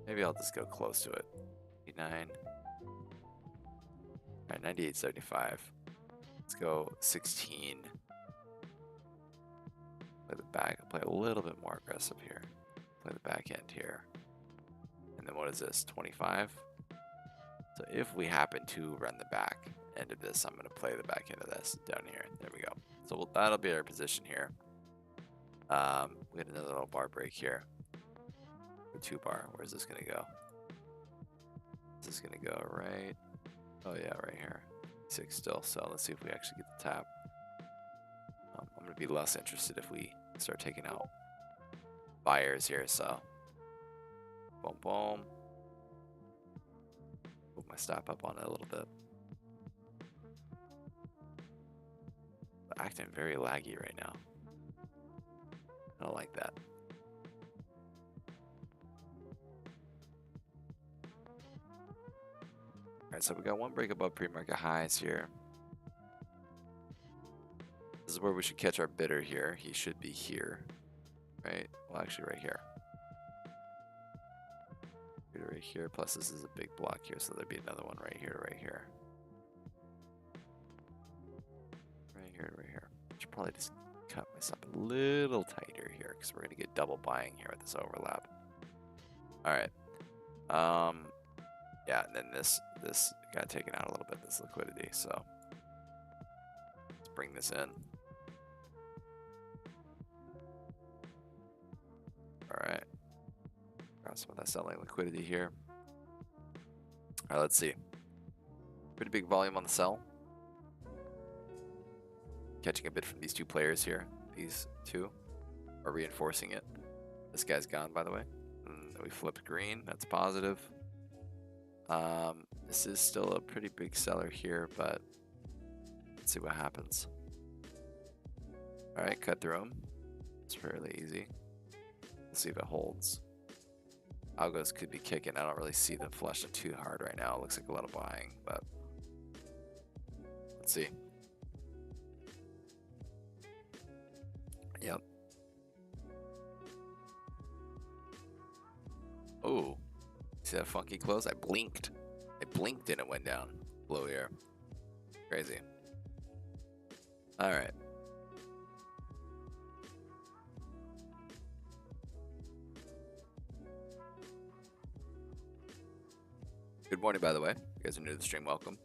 Speaker 1: Maybe I'll just go close to it. 89. Alright, 98.75. Let's go 16. Play the back. I'll play a little bit more aggressive here. Play the back end here. And then what is this? 25? So if we happen to run the back end of this, I'm going to play the back end of this down here. There we go. So that'll be our position here. We had another little bar break here. A 2-bar. Where's this going to go? Is this going to go right? Oh yeah, right here. 6 still. So let's see if we actually get the tap. I'm going to be less interested if we start taking out buyers here. So boom, boom. Put my stop up on it a little bit. But acting very laggy right now. I don't like that. Alright, so we got one break above pre-market highs here. This is where we should catch our bidder here. He should be here. Right? Well, actually right here. Right here, plus this is a big block here, so there'd be another one right here, right here. Right here, right here. I should probably just cut myself a little tighter here, because we're going to get double buying here with this overlap. Alright. Yeah, and then this got taken out a little bit, this liquidity, so let's bring this in. Alright. Got some of that selling liquidity here. Alright, let's see. Pretty big volume on the sell. Catching a bit from these two players here. These two are reinforcing it. This guy's gone, by the way. And we flipped green. That's positive. This is still a pretty big seller here, but let's see what happens. Alright, cut through them. It's fairly easy. Let's see if it holds. Algos could be kicking. I don't really see them flushing too hard right now. It looks like a lot of buying, but let's see. Yep. Oh, see that funky close? I blinked and it went down. Low air. Crazy. All right. Good morning, by the way. You guys are new to the stream. Welcome.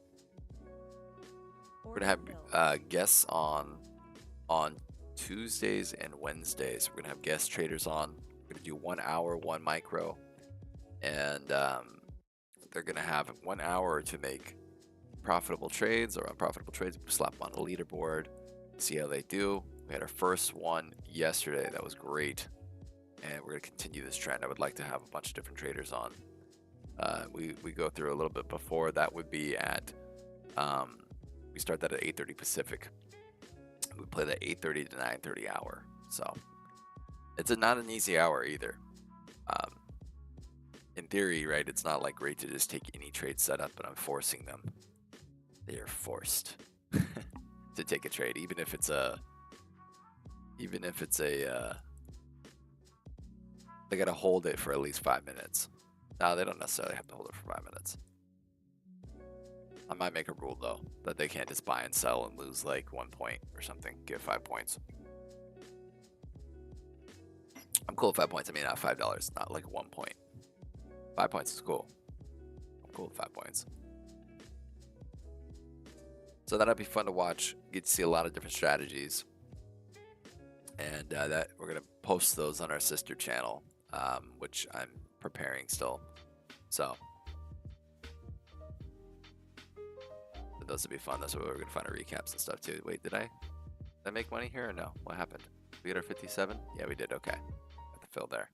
Speaker 1: We're
Speaker 3: Order
Speaker 1: gonna have
Speaker 3: filled.
Speaker 1: guests on Tuesdays and Wednesdays. We're gonna have guest traders on. We're gonna do 1 hour, one micro, and they're gonna have 1 hour to make profitable trades or unprofitable trades. Slap them on the leaderboard, see how they do. We had our first one yesterday. That was great, and we're gonna continue this trend. I would like to have a bunch of different traders on. We go through a little bit before. That would be at we start that at 8:30 Pacific. We play that 8:30 to 9:30 hour. So it's not an easy hour either. In theory, right? It's not like great to just take any trade setup, but I'm forcing them. They are forced to take a trade, even if it's a they gotta hold it for at least 5 minutes. No, they don't necessarily have to hold it for 5 minutes. I might make a rule though that they can't just buy and sell and lose like 1 point or something. Get 5 points. I'm cool with 5 points. I mean, not $5, not like 1 point. 5 points is cool. I'm cool with 5 points. So that'll be fun to watch. Get to see a lot of different strategies, and that we're gonna post those on our sister channel, which I'm preparing still. So those would be fun. That's where we're gonna find our recaps and stuff too. Wait, did I make money here or no? What happened? We got our 57? Yeah, we did. Okay, got the fill there.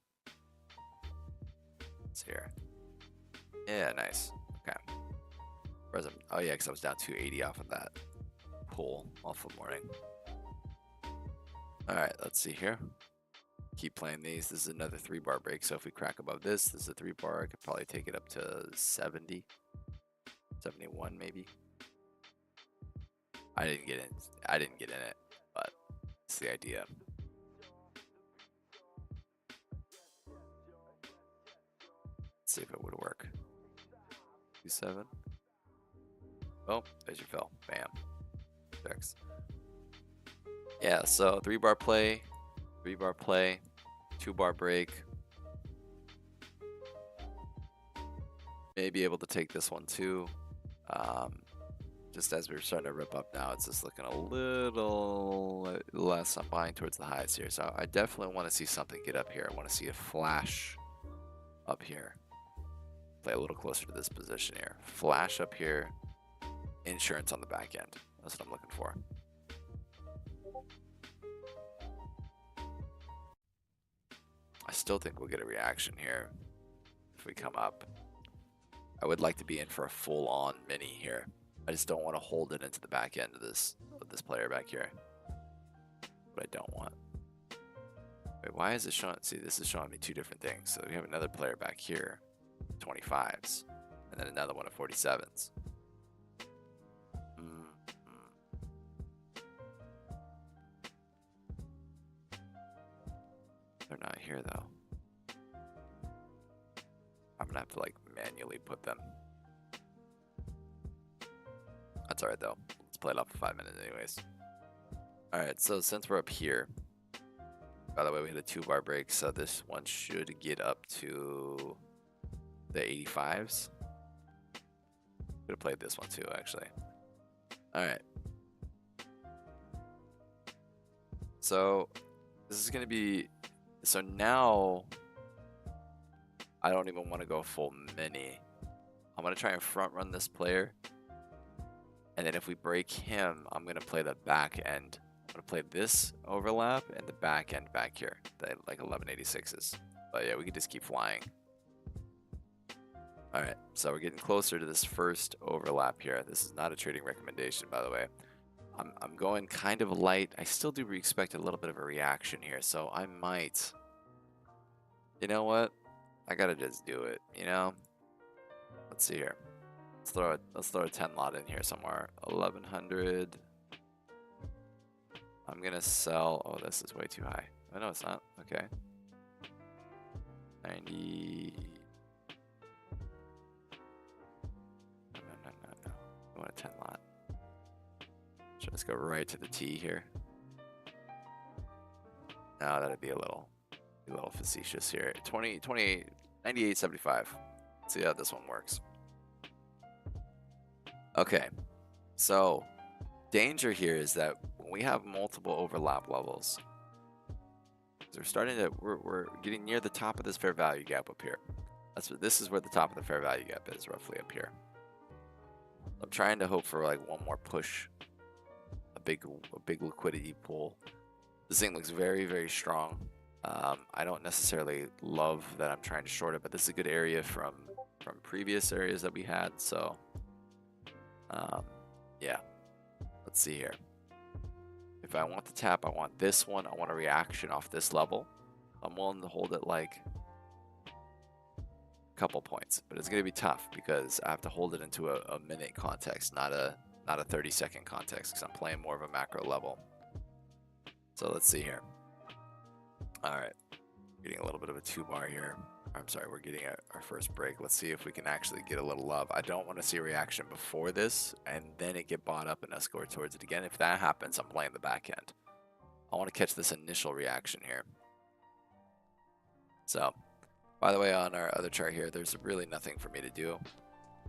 Speaker 1: It's here. Yeah, nice. Okay. Present. Oh yeah, because I was down 280 off of that pull off of morning. All right, let's see here. Keep playing these. This is another 3-bar break. So if we crack above this is a 3-bar. I could probably take it up to 70, 71 maybe. I didn't get in it, but it's the idea. Let's see if it would work. 27. Oh, there's your fill. Bam. Checks. Yeah, so 3-bar play, 3-bar play, 2-bar break. May be able to take this one too. Just as we're starting to rip up now, it's just looking a little less. I'm buying towards the highs here. So I definitely want to see something get up here. I want to see a flash up here. Play a little closer to this position here. Flash up here. Insurance on the back end. That's what I'm looking for. I still think we'll get a reaction here if we come up. I would like to be in for a full-on mini here. I just don't want to hold it into the back end of this player back here. But I don't want. Wait, why is it showing? See, this is showing me two different things. So we have another player back here, 25s, and then another one of 47s. They're not here though. I'm gonna have to like manually put them. That's alright though. Let's play it off for 5 minutes anyways. Alright, so since we're up here, by the way, we hit a 2-bar break, so this one should get up to the 85s. Could have played this one too, actually. Alright. So this is gonna be, so now I don't even want to go full mini. I'm gonna try and front run this player. And then if we break him, I'm gonna play the back end. I'm gonna play this overlap and the back end back here, the like 1186s. But yeah, we can just keep flying. All right, so we're getting closer to this first overlap here. This is not a trading recommendation, by the way. I'm going kind of light. I still do expect a little bit of a reaction here, so I might. You know what? I gotta just do it. You know. Let's see here. Let's throw a 10 lot in here somewhere. 1100. I'm gonna sell. Oh, this is way too high. Oh no, it's not. Okay. 90. No. I want a 10 lot. Should I just go right to the T here? No, that'd be a little facetious here. 28, 98, 75. Let's see how this one works. Okay, so danger here is that when we have multiple overlap levels, we're getting near the top of this fair value gap up here. This is where the top of the fair value gap is, roughly up here. I'm trying to hope for like one more push, a big liquidity pool. This thing looks very, very strong. I don't necessarily love that I'm trying to short it, but this is a good area from previous areas that we had. So, yeah, let's see here. If I want the tap, I want this one. I want a reaction off this level. I'm willing to hold it like a couple points, but it's going to be tough because I have to hold it into a minute context, not a 30-second context, because I'm playing more of a macro level. So let's see here. All right, getting a little bit of a 2-bar here. I'm sorry, we're getting our first break. Let's see if we can actually get a little love. I don't want to see a reaction before this and then it get bought up and us go towards it again. If that happens, I'm playing the back end. I want to catch this initial reaction here. So, by the way, on our other chart here, there's really nothing for me to do.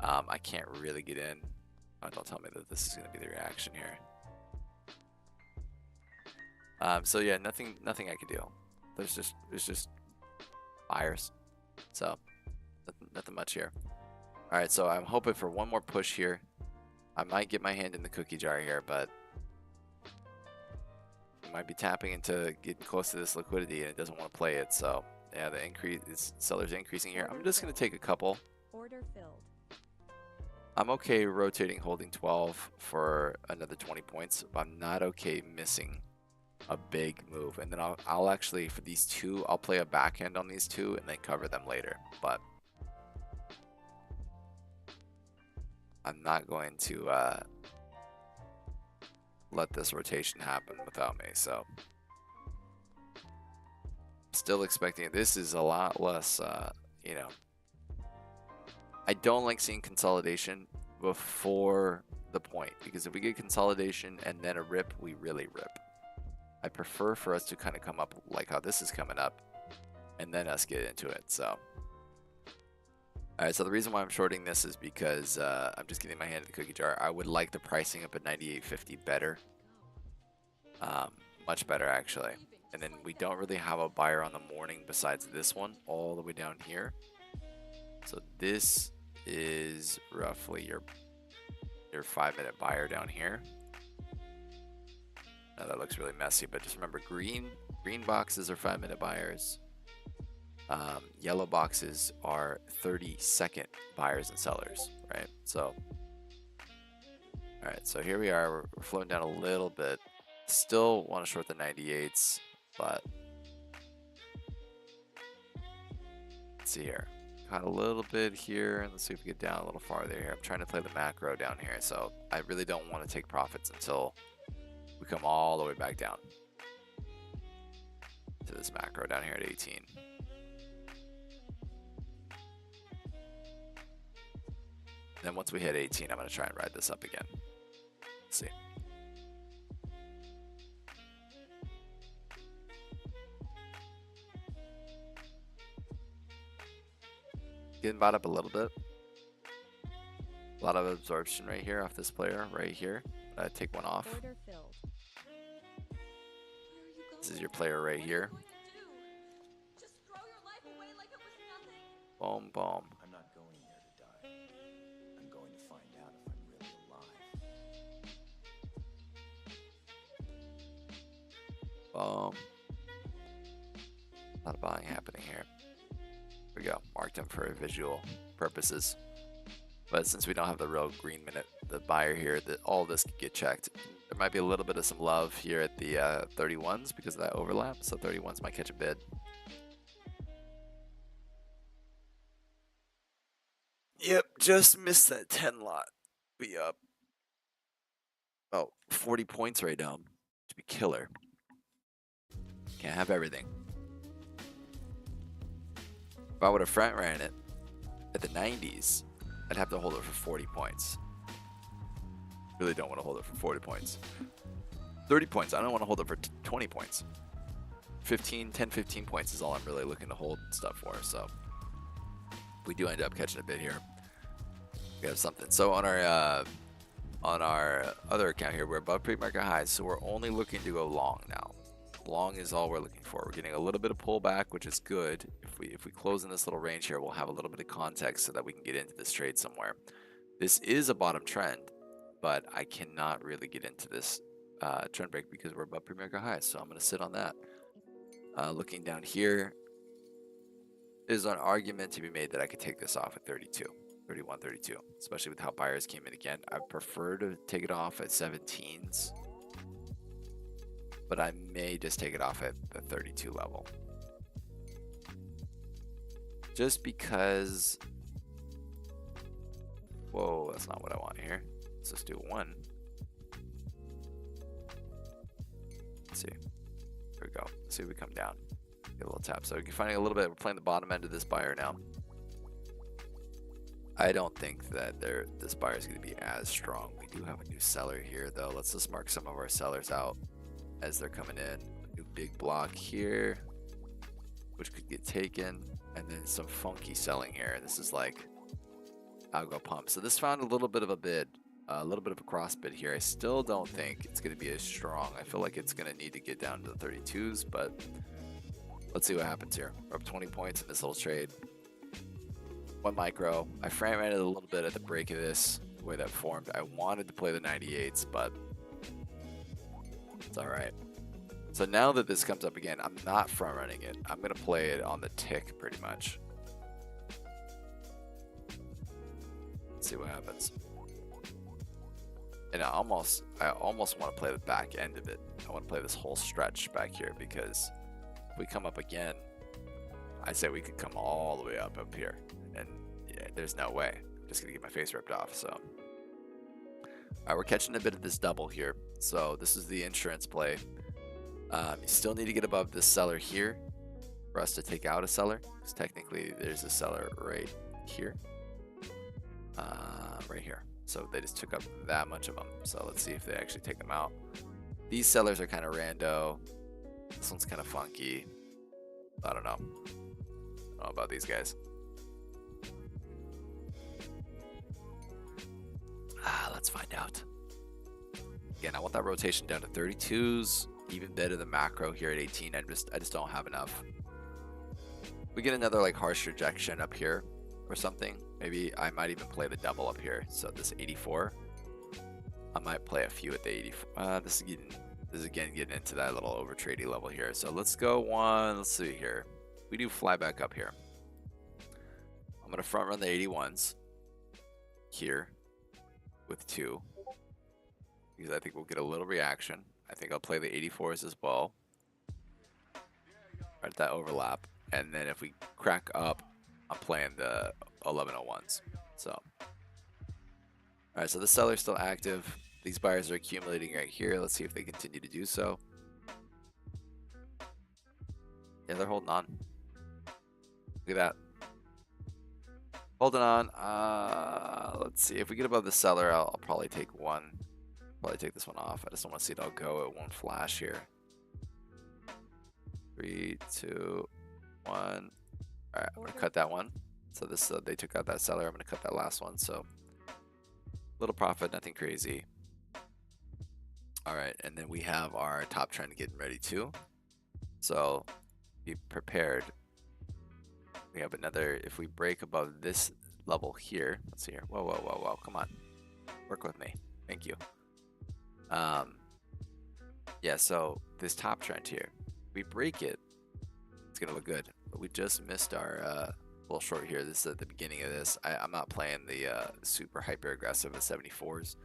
Speaker 1: I can't really get in. Oh, don't tell me that this is going to be the reaction here. So yeah, nothing I can do. There's just buyers. So nothing much here. All right, so I'm hoping for one more push here. I might get my hand in the cookie jar here, but I might be tapping into getting close to this liquidity and it doesn't want to play it. So yeah, the seller's increasing here. I'm just gonna take a couple.
Speaker 3: Order filled.
Speaker 1: I'm okay rotating holding 12 for another 20 points, but I'm not okay missing a big move. And then I'll actually, for these two, I'll play a backhand on these two and then cover them later. But I'm not going to let this rotation happen without me. So still expecting it. This is a lot less, you know, I don't like seeing consolidation before the point, because if we get consolidation and then a rip, we really rip. I prefer for us to kind of come up like how this is coming up and then us get into it. So, all right, so the reason why I'm shorting this is because I'm just getting my hand in the cookie jar. I would like the pricing up at 98.50 better, much better actually. And then we don't really have a buyer on the morning besides this one all the way down here. So this is roughly your 5-minute buyer down here. Now that looks really messy, but just remember green boxes are 5-minute buyers. Yellow boxes are 30-second buyers and sellers, right? So, all right, so here we are. We're floating down a little bit. Still want to short the 98s, but let's see here. Got a little bit here, and let's see if we get down a little farther here. I'm trying to play the macro down here, so I really don't want to take profits until we come all the way back down to this macro down here at 18. Then once we hit 18, I'm going to try and ride this up again. Let's see. Getting bought up a little bit. A lot of absorption right here off this player right here. Take one off.
Speaker 3: Order filled.
Speaker 1: This is your player right here. Boom, boom.
Speaker 5: I'm not going there to die. I'm going to find out if I'm really alive.
Speaker 1: Boom. A lot of buying happening here. Here we go. Marked them for visual purposes. But since we don't have the real green minute, the buyer here, all this could get checked. There might be a little bit of some love here at the 31s because of that overlap. So 31s might catch a bid. Yep, just missed that 10 lot. Be up about 40 points right now. To be killer. Can't have everything. If I would have front ran it at the 90s, I'd have to hold it for 40 points. Really don't want to hold it for 40 points. 30 points. I don't want to hold it for 20 points. 10, 15 points is all I'm really looking to hold stuff for. So we do end up catching a bid here. We have something. So on our other account here, we're above pre-market highs, so we're only looking to go long now. Long is all we're looking for. We're getting a little bit of pullback, which is good. If we close in this little range here, we'll have a little bit of context so that we can get into this trade somewhere. This is a bottom trend, but I cannot really get into this trend break because we're above pre-market highs, so I'm going to sit on that. Looking down here, there's an argument to be made that I could take this off at 32. 31, 32, especially with how buyers came in again. I prefer to take it off at 17s, but I may just take it off at the 32 level. Just because, whoa, that's not what I want here. Let's just do 1. Let's see. There we go. Let's see if we come down. Get a little tap. So you're finding a little bit, we're playing the bottom end of this buyer now. I don't think that this buyer is going to be as strong. We do have a new seller here, though. Let's just mark some of our sellers out as they're coming in. A new big block here, which could get taken, and then some funky selling here. This is like algo pump. So this found a little bit of a bid, a little bit of a cross bid here. I still don't think it's going to be as strong. I feel like it's going to need to get down to the 32s, but let's see what happens here. We're up 20 points in this little trade. 1 micro. I frame it a little bit at the break of this, the way that formed. I wanted to play the 98s, but it's all right. So now that this comes up again, I'm not front running it. I'm going to play it on the tick pretty much. Let's see what happens. And I almost want to play the back end of it. I want to play this whole stretch back here because if we come up again, I say we could come all the way up here. And yeah, there's no way. I'm just gonna get my face ripped off. So, all right, we're catching a bit of this double here. So this is the insurance play. You still need to get above this seller here for us to take out a seller. Because technically, there's a seller right here, right here. So they just took up that much of them. So let's see if they actually take them out. These sellers are kind of rando. This one's kind of funky. I don't know. I don't know about these guys. Let's find out. Again, I want that rotation down to 32s, even better than macro here at 18. I just don't have enough. We get another like harsh rejection up here or something. Maybe I might even play the double up here. So this 84, I might play a few at the 84. This is again getting into that little over trading level here. So let's go 1. Let's see here. We do fly back up here. I'm gonna front run the 81s here with 2 because I think we'll get a little reaction. I think I'll play the 84s as well. Right at that overlap, and then if we crack up, I'm playing the 1101s. So, all right. So the seller's still active. These buyers are accumulating right here. Let's see if they continue to do so. Yeah, they're holding on. Look at that. Holding on. Let's see. If we get above the seller, I'll probably take 1. Probably take this one off. I just don't want to see it all go at one flash here. 3, 2, 1. All right, I'm going to cut that one. So this they took out that seller. I'm going to cut that last one. So little profit, nothing crazy. All right, and then we have our top trend getting ready too. So be prepared. We have another, if we break above this level here, let's see here. Whoa, whoa, whoa, whoa, come on. Work with me. Thank you. Yeah, so this top trend here, we break it, it's gonna look good. But we just missed our little short here. This is at the beginning of this. I'm not playing the super hyper aggressive at 74s.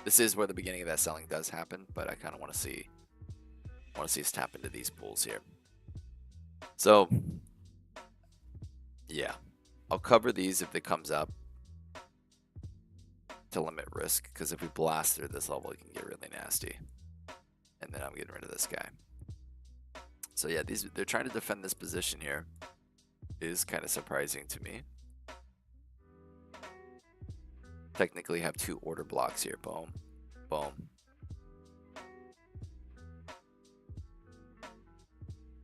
Speaker 1: This is where the beginning of that selling does happen, but I kind of want to see us tap into these pools here. So yeah, I'll cover these if it comes up to limit risk, because if we blast through this level, it can get really nasty. And then I'm getting rid of this guy. So yeah, they're trying to defend this position here. It is kind of surprising to me. Technically have 2 order blocks here, boom. Boom.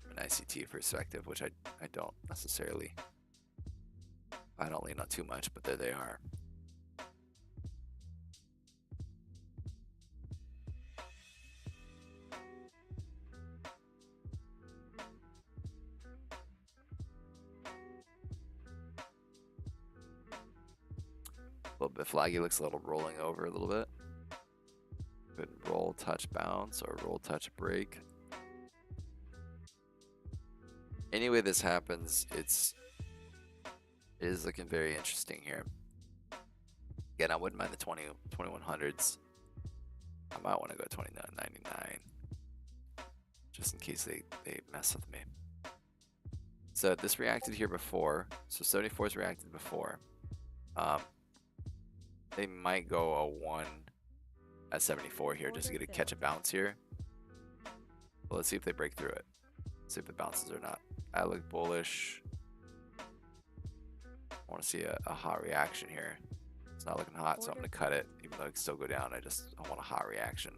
Speaker 1: From an ICT perspective, which I don't necessarily, I don't lean on too much, but there they are. A little bit flaggy, looks a little rolling over a little bit. Good roll, touch, bounce, or roll, touch, break. Anyway this happens, it is looking very interesting here. Again, I wouldn't mind the 2100s. I might want to go 29.99 just in case they mess with me. So this reacted here before. So 74's reacted before. They might go a 1 at 74 here just to get a catch a bounce here. Well, let's see if they break through it. See if it bounces or not. I look bullish. I want to see a hot reaction here. It's not looking hot, so I'm going to cut it. Even though it can still go down, I want a hot reaction.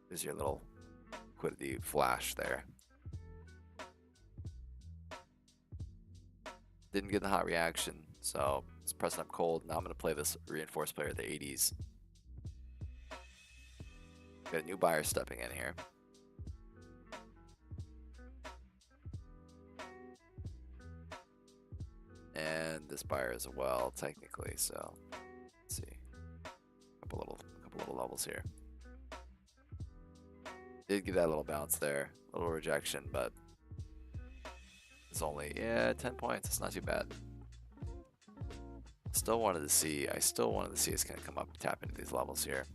Speaker 1: There's your little liquidity flash there. Didn't get the hot reaction, so it's pressing up cold. Now I'm going to play this reinforced player, the 80s. Got a new buyer stepping in here. And this buyer as well, technically. So let's see, a couple little levels here. Did get that little bounce there, a little rejection, but it's only 10 points. It's not too bad. I still wanted to see it's gonna come up and tap into these levels here.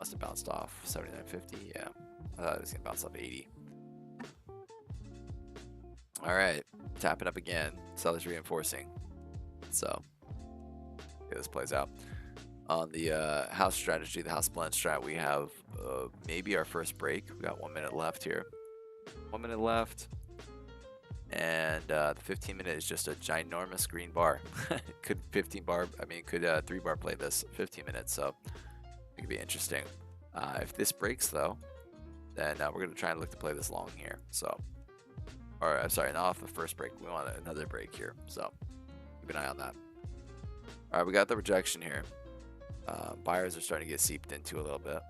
Speaker 1: Must have bounced off 79.50. Yeah, I thought it was gonna bounce off 80. All right, tapping up again. Seller's reinforcing. So, yeah, this plays out. On the house strategy, the house blend strat, we have maybe our first break. We got 1 minute left here. 1 minute left. And the 15 minute is just a ginormous green bar. Could 3 bar play this 15 minutes, so it could be interesting. If this breaks though, then we're gonna try and look to play this long here. So, or I'm sorry, not off the first break. We want another break here, so keep an eye on that. All right, we got the rejection here. Buyers are starting to get seeped into a little bit.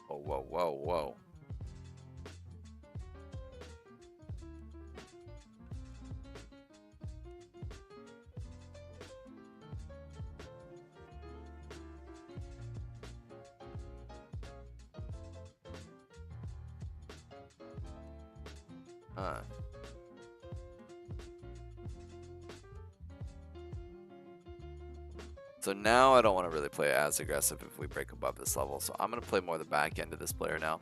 Speaker 1: Oh, whoa, whoa, whoa. So now I don't want to really play as aggressive if we break above this level. So I'm going to play more the back end of this player now.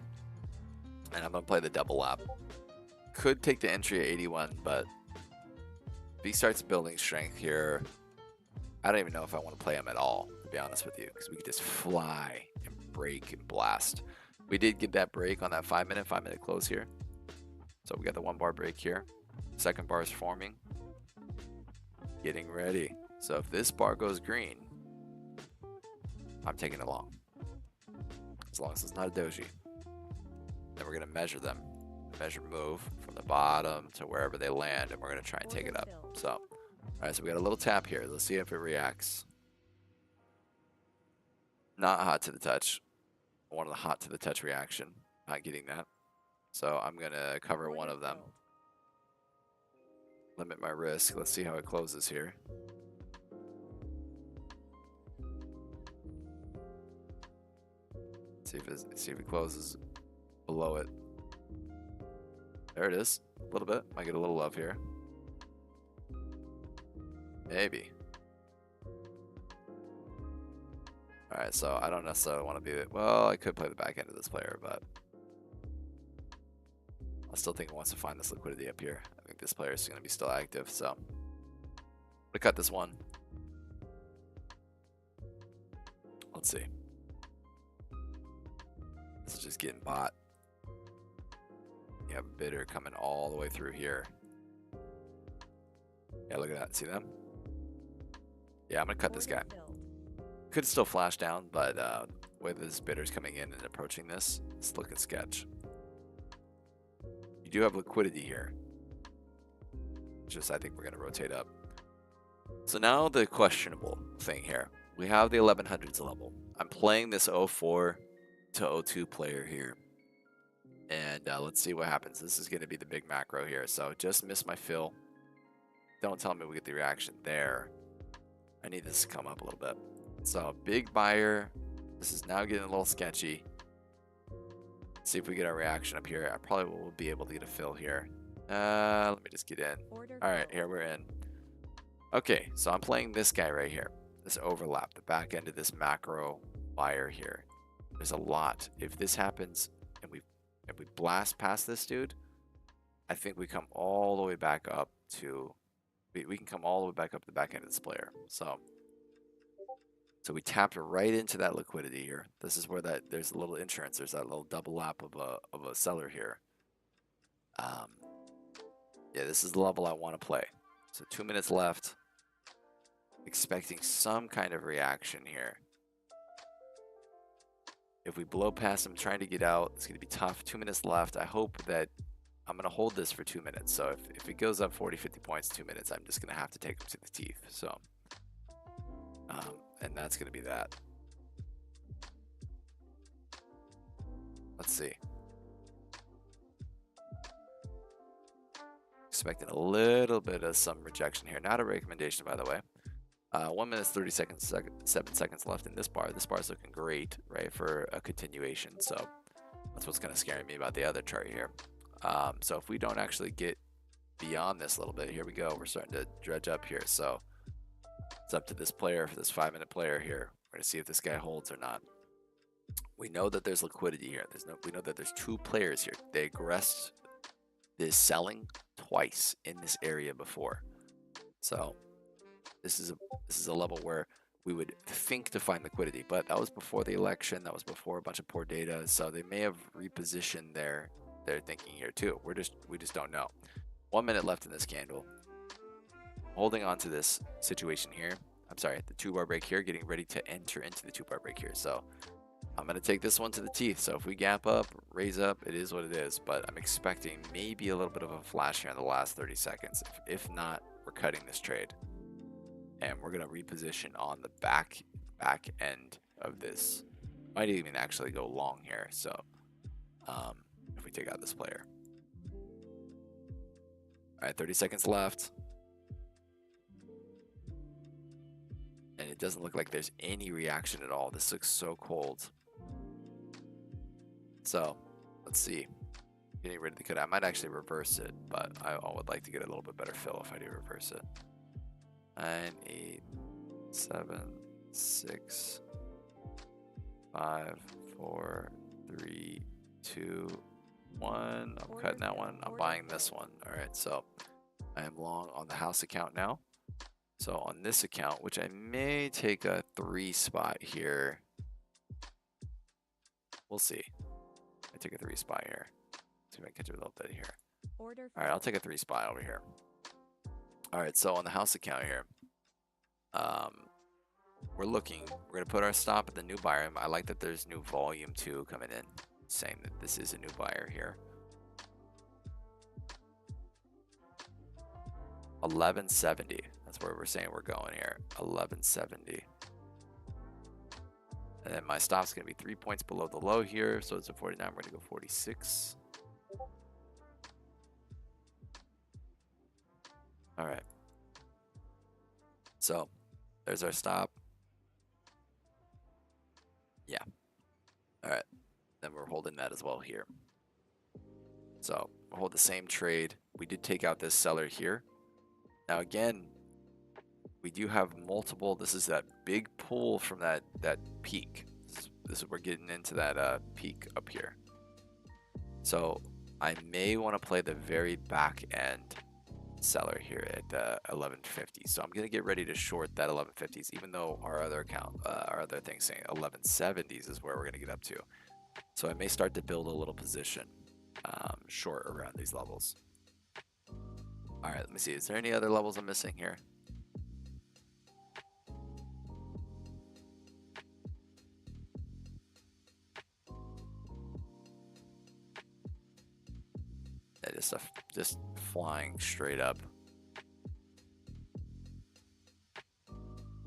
Speaker 1: And I'm going to play the double lap. Could take the entry at 81, but if he starts building strength here, I don't even know if I want to play him at all, to be honest with you. Because we could just fly and break and blast. We did get that break on that 5 minute close here. So we got the 1 bar break here. Second bar is forming. Getting ready. So if this bar goes green, I'm taking it long. As long as it's not a doji. Then we're going to measure them. Measure move from the bottom to wherever they land, and we're going to try and take it up. So, all right, so we got a little tap here. Let's see if it reacts. Not hot to the touch. I wanted a hot to the touch reaction. Not getting that. So I'm going to cover one of them. Limit my risk. Let's see how it closes here. See if it closes below it. There it is. A little bit. Might get a little love here. Maybe. Alright, so I don't necessarily want to be it. Well, I could play the back end of this player, but I still think it wants to find this liquidity up here. I think this player is going to be still active, so I'm going to cut this one. Let's see. This is just getting bought. You have a bidder coming all the way through here. Yeah, look at that. See them? Yeah, I'm gonna cut this guy.
Speaker 3: Order filled.
Speaker 1: Could still flash down, but with this bidder's coming in and approaching this, it's looking sketch. You do have liquidity here. Just I think we're gonna rotate up. So now the questionable thing here. We have the 1100s level. I'm playing this 04 to 02 player here. And let's see what happens. This is going to be the big macro here. So just missed my fill. Don't tell me we get the reaction there. I need this to come up a little bit. So big buyer. This is now getting a little sketchy. See if we get our reaction up here. I probably will be able to get a fill here. Let me just get in.
Speaker 3: Order
Speaker 1: All right,
Speaker 3: filled.
Speaker 1: here we're in. Okay, so I'm playing this guy right here. This overlap, the back end of this macro buyer here. There's a lot. If this happens and we blast past this dude, I think we come all the way back up to we can come all the way back up the back end of this player. So we tapped right into that liquidity here. This is where there's a little insurance. There's that little double lap of a seller here. Yeah, this is the level I want to play. So 2 minutes left. Expecting some kind of reaction here. If we blow past him trying to get out, it's going to be tough. 2 minutes left. I hope that I'm going to hold this for 2 minutes. So if it goes up 40, 50 points, 2 minutes, I'm just going to have to take him to the teeth. So, and that's going to be that. Let's see. Expecting a little bit of some rejection here. Not a recommendation, by the way. 1 minute, 30 seconds, 7 seconds left in this bar. This bar is looking great, right, for a continuation. So that's what's kind of scaring me about the other chart here. So if we don't actually get beyond this a little bit, here we go. We're starting to dredge up here. So it's up to this player, for this 5 minute player here. We're going to see if this guy holds or not. We know that there's liquidity here. We know that there's 2 players here. They aggressed this selling twice in this area before. So this is a level where we would think to find liquidity, but that was before the election. That was before a bunch of poor data. So they may have repositioned their thinking here too. We just don't know. 1 minute left in this candle. Holding on to this situation here. I'm sorry, the 2 bar break here, getting ready to enter into the 2 bar break here. So I'm going to take this one to the teeth. So if we gap up, raise up, it is what it is. But I'm expecting maybe a little bit of a flash here in the last 30 seconds. If not, we're cutting this trade. And we're going to reposition on the back end of this. Might even actually go long here. So if we take out this player. All right, 30 seconds left. And it doesn't look like there's any reaction at all. This looks so cold. So let's see. Getting rid of the cut. I might actually reverse it, but I would like to get a little bit better fill if I do reverse it. 9, 8, 7, 6, 5, 4, 3, 2, 1. I'm cutting that one. I'm buying this one. All right, so I am long on the house account now. So on this account, which I may take a 3 spot here. We'll see. I take a 3 spot here. See if I can catch a little bit here.
Speaker 3: Order
Speaker 1: All right, I'll take a 3 spot over here. All right, so on the house account here, we're going to put our stop at the new buyer. I like that there's new volume too coming in, saying that this is a new buyer here. 1170. That's where we're saying we're going here. 1170. And then my stop's going to be 3 points below the low here. So it's a 49. We're going to go 46. All right. So there's our stop. Yeah. All right. Then we're holding that as well here. So we'll hold the same trade. We did take out this seller here. Now again, we do have multiple. This is that big pull from that peak. This is we're getting into that peak up here. So I may want to play the very back end seller here at 1150. So I'm gonna get ready to short that 1150s, even though our other account, our other thing saying 1170s is where we're gonna get up to. So I may start to build a little position short around these levels. All right, let me see. Is there any other levels I'm missing here? Yeah, just flying straight up.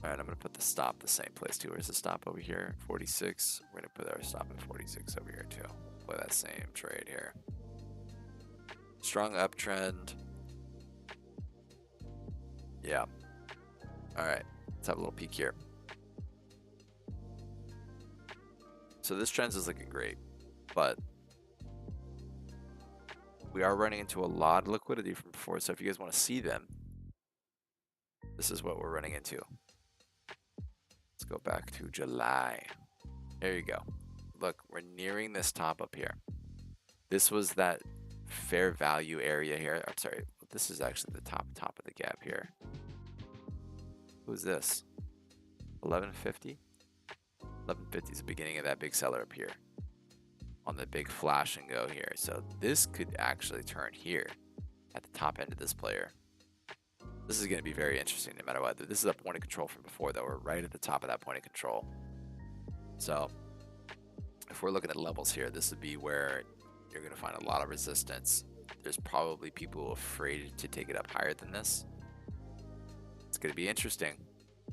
Speaker 1: Alright, I'm gonna put the stop the same place too. Where's the stop over here? 46. We're gonna put our stop at 46 over here too. Play that same trade here. Strong uptrend. Yeah. Alright, let's have a little peek here. So this trend is looking great, but we are running into a lot of liquidity from before. So if you guys want to see them, this is what we're running into. Let's go back to July. There you go. Look, we're nearing this top up here. This was that fair value area here. I'm sorry, this is actually the top of the gap here. Who's this? 1150? 1150 is the beginning of that big seller up here on the big flash and go here. So this could actually turn here at the top end of this player. This is going to be very interesting no matter what. This is a point of control from before though. We're right at the top of that point of control. So if we're looking at levels here, this would be where you're going to find a lot of resistance. There's probably people afraid to take it up higher than this. It's going to be interesting.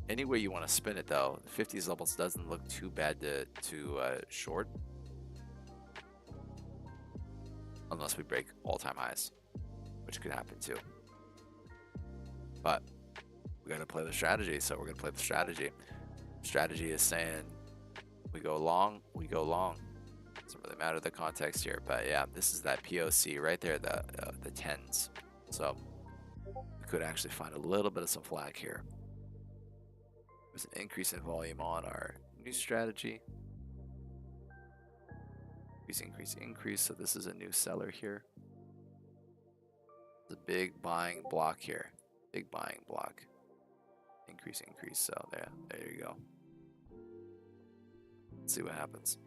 Speaker 1: Any way you want to spin it though, the 50s levels doesn't look too bad to short. Unless we break all-time highs, which could happen too. But we got to play the strategy, so we're going to play the strategy. Strategy is saying we go long, we go long. Doesn't really matter the context here, but yeah, this is that POC right there, the 10s. So we could actually find a little bit of some flag here. There's an increase in volume on our new strategy. Increase. So this is a new seller here. There's a big buying block here. Big buying block. Increase. So there you go. Let's see what happens.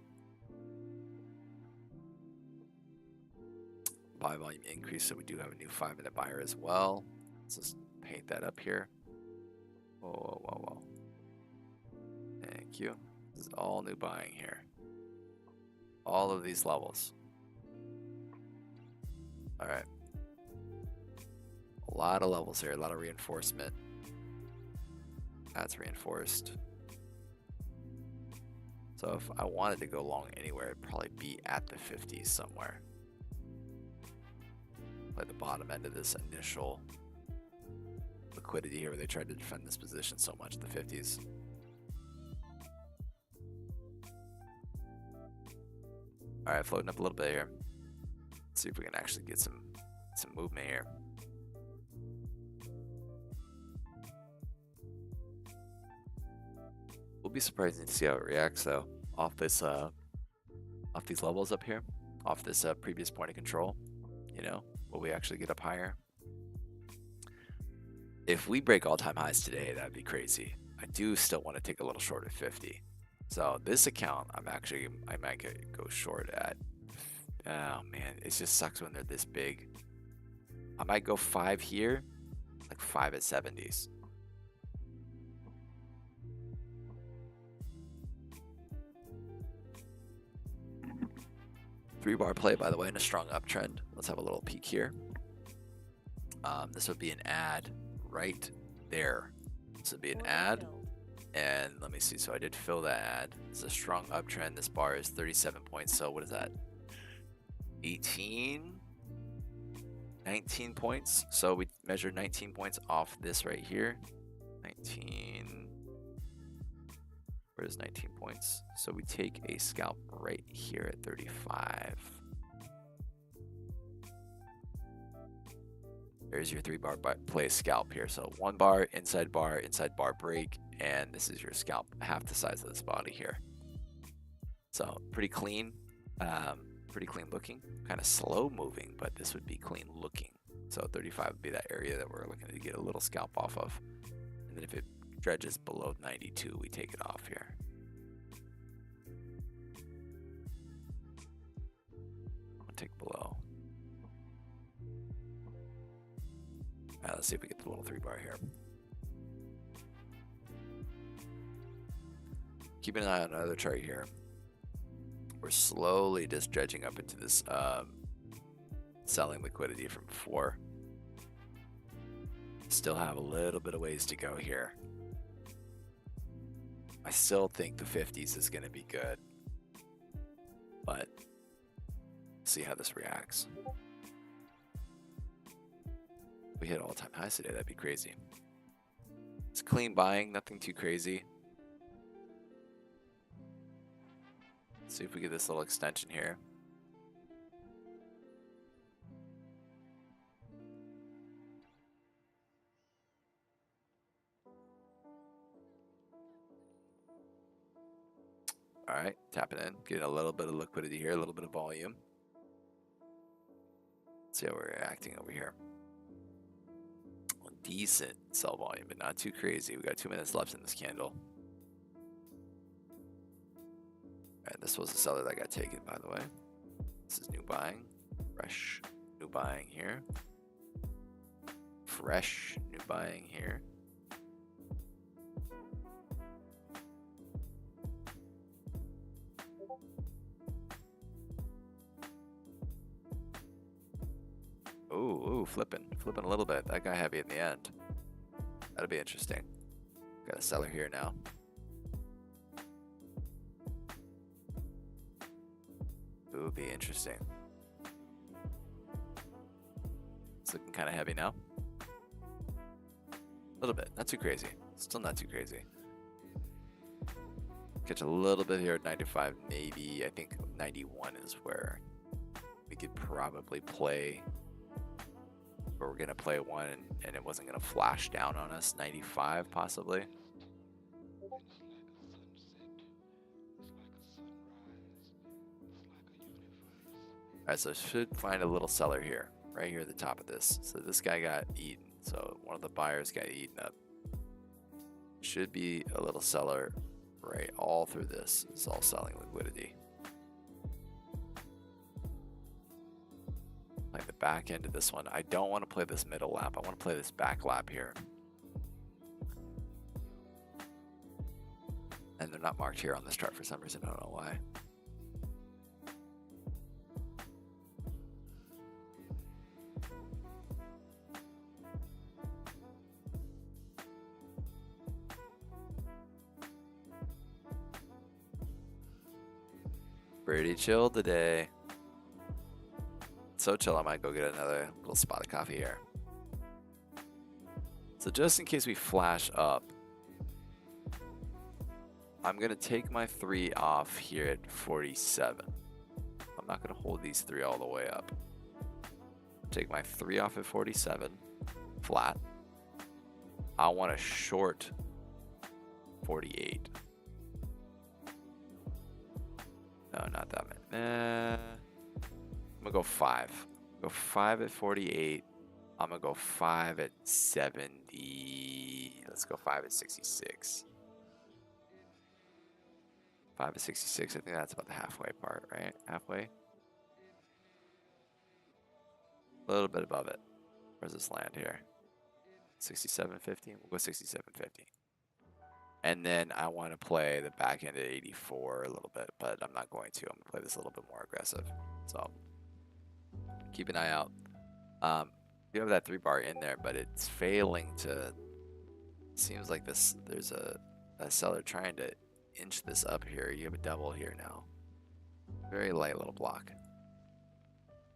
Speaker 1: Buy volume increase. So we do have a new 5-minute buyer as well. Let's just paint that up here. Whoa. Thank you. This is all new buying here. All of these levels. All right. A lot of levels here, a lot of reinforcement. That's reinforced. So if I wanted to go long anywhere, it'd probably be at the 50s somewhere. Play the bottom end of this initial liquidity here where they tried to defend this position so much, the 50s. All right, floating up a little bit here. Let's see if we can actually get some movement here. We'll be surprised to see how it reacts though off this off these levels up here, off this previous point of control. You know, will we actually get up higher? If we break all-time highs today, that'd be crazy. I do still want to take a little short at 50. So this account, I might go short at. Oh man, it just sucks when they're this big. I might go 5 here, like 5 at 70s. Three-bar play, by the way, in a strong uptrend. Let's have a little peek here. This would be an ad right there. This would be an ad. And let me see, so I did fill that ad. It's a strong uptrend. This bar is 37 points. So what is that? 19 points. So we measured 19 points off this right here. 19. Where's 19 points? So we take a scalp right here at 35. There's your 3-bar play scalp here. So 1 bar, inside bar break, and this is your scalp, half the size of this body here. So pretty clean looking, kind of slow moving, but this would be clean looking. So 35 would be that area that we're looking to get a little scalp off of. And then if it dredges below 92, we take it off here. I'll take below. All right, let's see if we get the little 3-bar here. Keep an eye on another chart here. We're slowly just dredging up into this selling liquidity from before. Still have a little bit of ways to go here. I still think the 50s is going to be good, but see how this reacts. If we hit all-time highs today, that'd be crazy. It's clean buying, nothing too crazy. Let's see if we get this little extension here. All right, tapping in, getting a little bit of liquidity here, a little bit of volume. Let's see how we're reacting over here. Decent sell volume, but not too crazy. We got 2 minutes left in this candle. And this was a seller that got taken, by the way. This is new buying, fresh new buying here. Fresh new buying here. Ooh, flipping a little bit. That got heavy in the end. That'll be interesting. Got a seller here now. Ooh, be interesting. It's looking kind of heavy now. A little bit, not too crazy. Still not too crazy. Catch a little bit here at 95, maybe. I think 91 is where we could probably play. Where we're gonna play one and it wasn't gonna flash down on us. 95 possibly. Alright, so should find a little seller here, right here at the top of this. So this guy got eaten. So one of the buyers got eaten up. Should be a little seller right all through this. It's all selling liquidity. Like the back end of this one. I don't want to play this middle lap. I want to play this back lap here. And they're not marked here on this chart for some reason. I don't know why. Pretty chill today. So chill, I might go get another little spot of coffee here. So just in case we flash up, I'm going to take my 3 off here at 47. I'm not going to hold these 3 all the way up. Take my 3 off at 47, flat. I want to short 48. No, not that many. I'm gonna go 5. Go 5 at 48. I'm gonna go 5 at 70. Let's go 5 at 66. 5 at 66. I think that's about the halfway part, right? Halfway. A little bit above it. Where's this land here? 67.50. We'll go 67.50. And then I want to play the back end at 84 a little bit, but I'm not going to. I'm going to play this a little bit more aggressive. So keep an eye out. You have that 3 bar in there, but it's failing to. Seems like this. There's a seller trying to inch this up here. You have a double here now. Very light little block.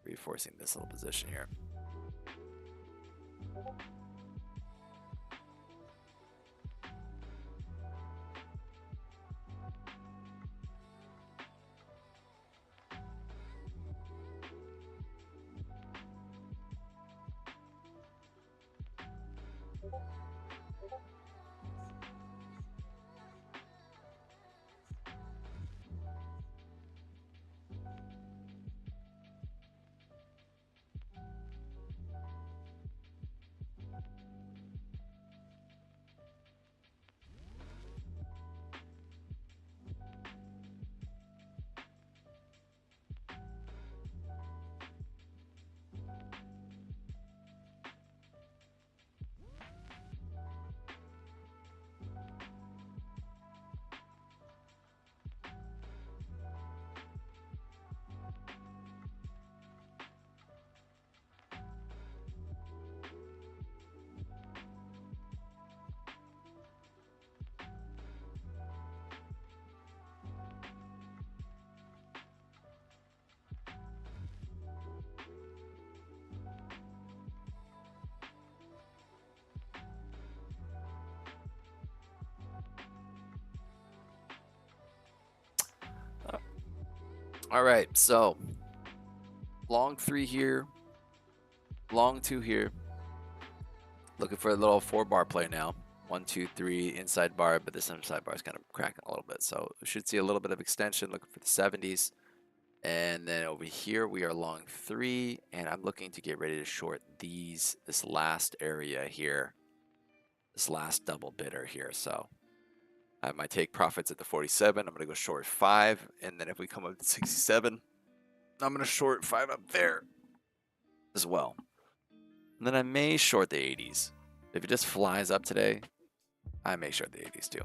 Speaker 1: Reinforcing this little position here. All right, so long 3 here, long 2 here. Looking for a little 4-bar play now. 1, 2, 3 inside bar, but this inside bar is kind of cracking a little bit. So we should see a little bit of extension. Looking for the 70s. And then over here we are long 3, and I'm looking to get ready to short this last area here, this last double bidder here. So I have my take profits at the 47. I'm gonna go short 5, and then if we come up to 67, I'm gonna short 5 up there as well. And then I may short the 80s. If it just flies up today, I may short the 80s too.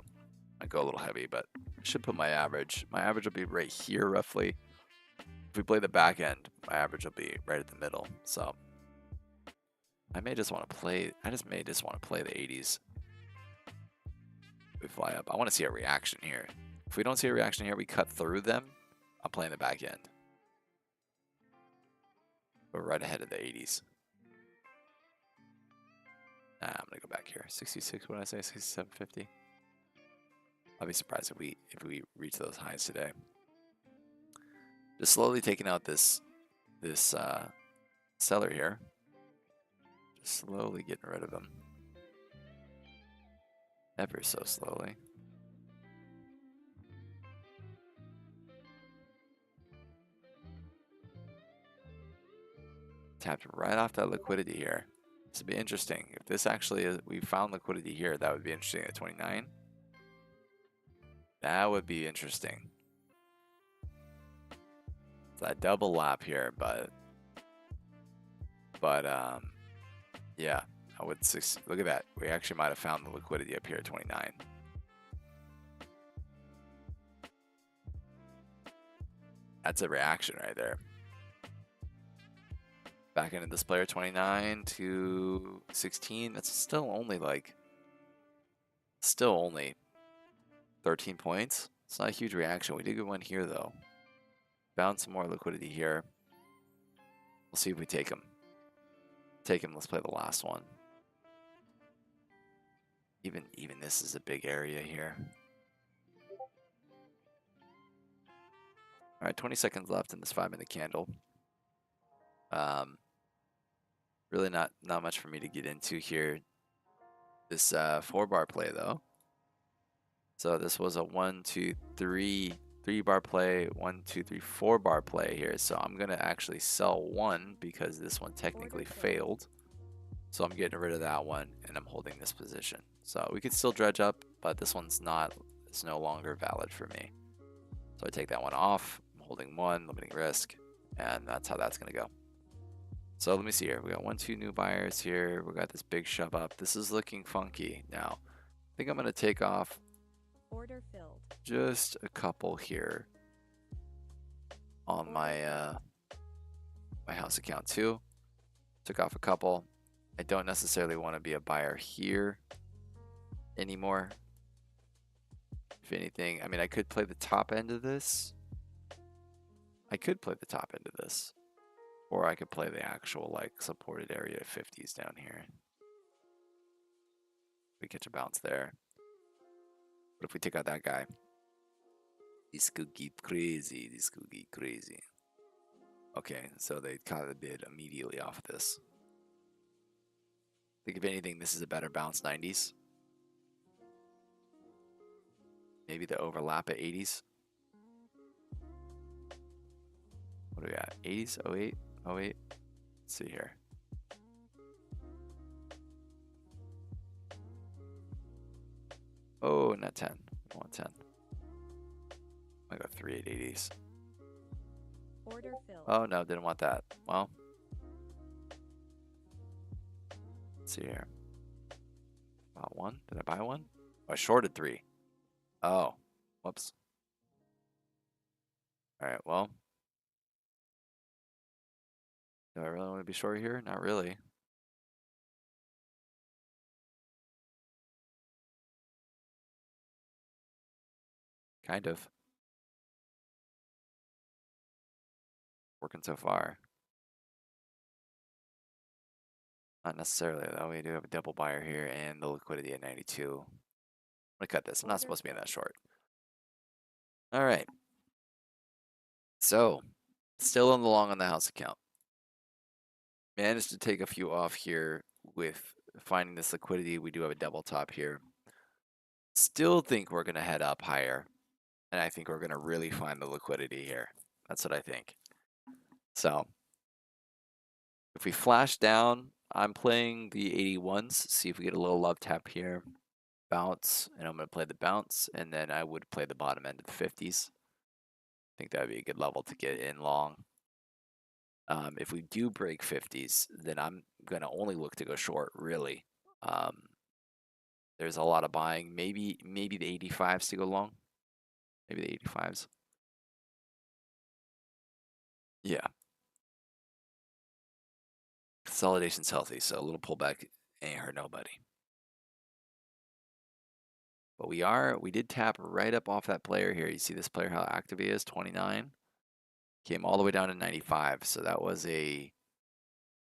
Speaker 1: I go a little heavy, but I should put my average. My average will be right here roughly. If we play the back end, my average will be right at the middle. So I may just want to play. I may just want to play the 80s. We fly up. I want to see a reaction here. If we don't see a reaction here, we cut through them. I'm playing the back end. We're right ahead of the 80s. Nah, I'm gonna go back here. 66. What did I say? 67.50. I'll be surprised if we reach those highs today. Just slowly taking out this seller here. Just slowly getting rid of him. Ever so slowly. Tapped right off that liquidity here. This would be interesting. If this actually is, we found liquidity here, that would be interesting at 29. That would be interesting. That double lap here, but yeah, I would look at that. We actually might have found the liquidity up here at 29. That's a reaction right there. Back into this player, 29 to 16. That's still only 13 points. It's not a huge reaction. We did get one here though. Found some more liquidity here. We'll see if we take him. Take him. Let's play the last one. Even this is a big area here. All right, 20 seconds left in this 5-minute candle. Really not much for me to get into here. This 4-bar play though. So this was a 1, 2, 3. 3-bar play, 1, 2, 3, 4-bar play here. So I'm gonna actually sell one because this one technically failed. So I'm getting rid of that one and I'm holding this position. So we could still dredge up, but this one's not. It's no longer valid for me. So I take that one off. I'm holding one, limiting risk, and that's how that's gonna go. So let me see here. We got 1, 2 new buyers here. We got this big shove up. This is looking funky now. I think I'm gonna take off.
Speaker 3: Order filled.
Speaker 1: Just a couple here on my my house account too. Took off a couple. I don't necessarily want to be a buyer here anymore. If anything, I mean, I could play the top end of this. Or I could play the actual like supported area 50s down here. We catch a bounce there. What if we take out that guy? This could get crazy. Okay, so they caught a bid immediately off of this. I think if anything, this is a better bounce 90s. Maybe the overlap at 80s. What do we got? 80s? 08? 08? Let's see here. Oh, not 10. I want 10. I got 3 880s.
Speaker 3: Order filled.
Speaker 1: Oh no, didn't want that. Well, let's see here. Bought one. Did I buy one? Oh, I shorted 3. Oh, whoops. All right. Well, do I really want to be short here? Not really. Kind of. Working so far. Not necessarily, though. We do have a double buyer here and the liquidity at 92. I'm going to cut this. I'm not supposed to be in that short. All right. So, still on the long on the house account. Managed to take a few off here with finding this liquidity. We do have a double top here. Still think we're going to head up higher. And I think we're going to really find the liquidity here. That's what I think. So, if we flash down, I'm playing the 81s. See if we get a little love tap here. Bounce, and I'm going to play the bounce. And then I would play the bottom end of the 50s. I think that would be a good level to get in long. If we do break 50s, then I'm going to only look to go short, really. There's a lot of buying. Maybe the 85s to go long. Maybe the 85s. Yeah. Consolidation's healthy, so a little pullback ain't hurt nobody. But we did tap right up off that player here. You see this player, how active he is, 29. Came all the way down to 95, so that was a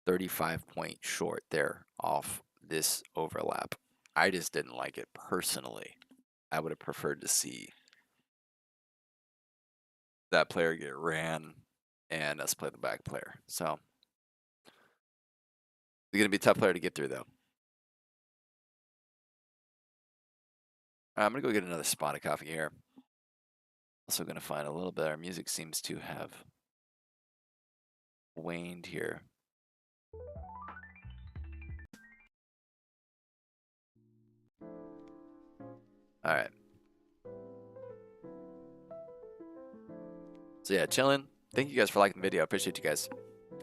Speaker 1: 35-point short there off this overlap. I just didn't like it personally. I would have preferred to see that player get ran and us play the back player. So it's going to be a tough player to get through, though. I'm going to go get another spot of coffee here. Also going to find a little bit. Our music seems to have waned here. All right. So yeah, chilling. Thank you guys for liking the video. I appreciate you guys.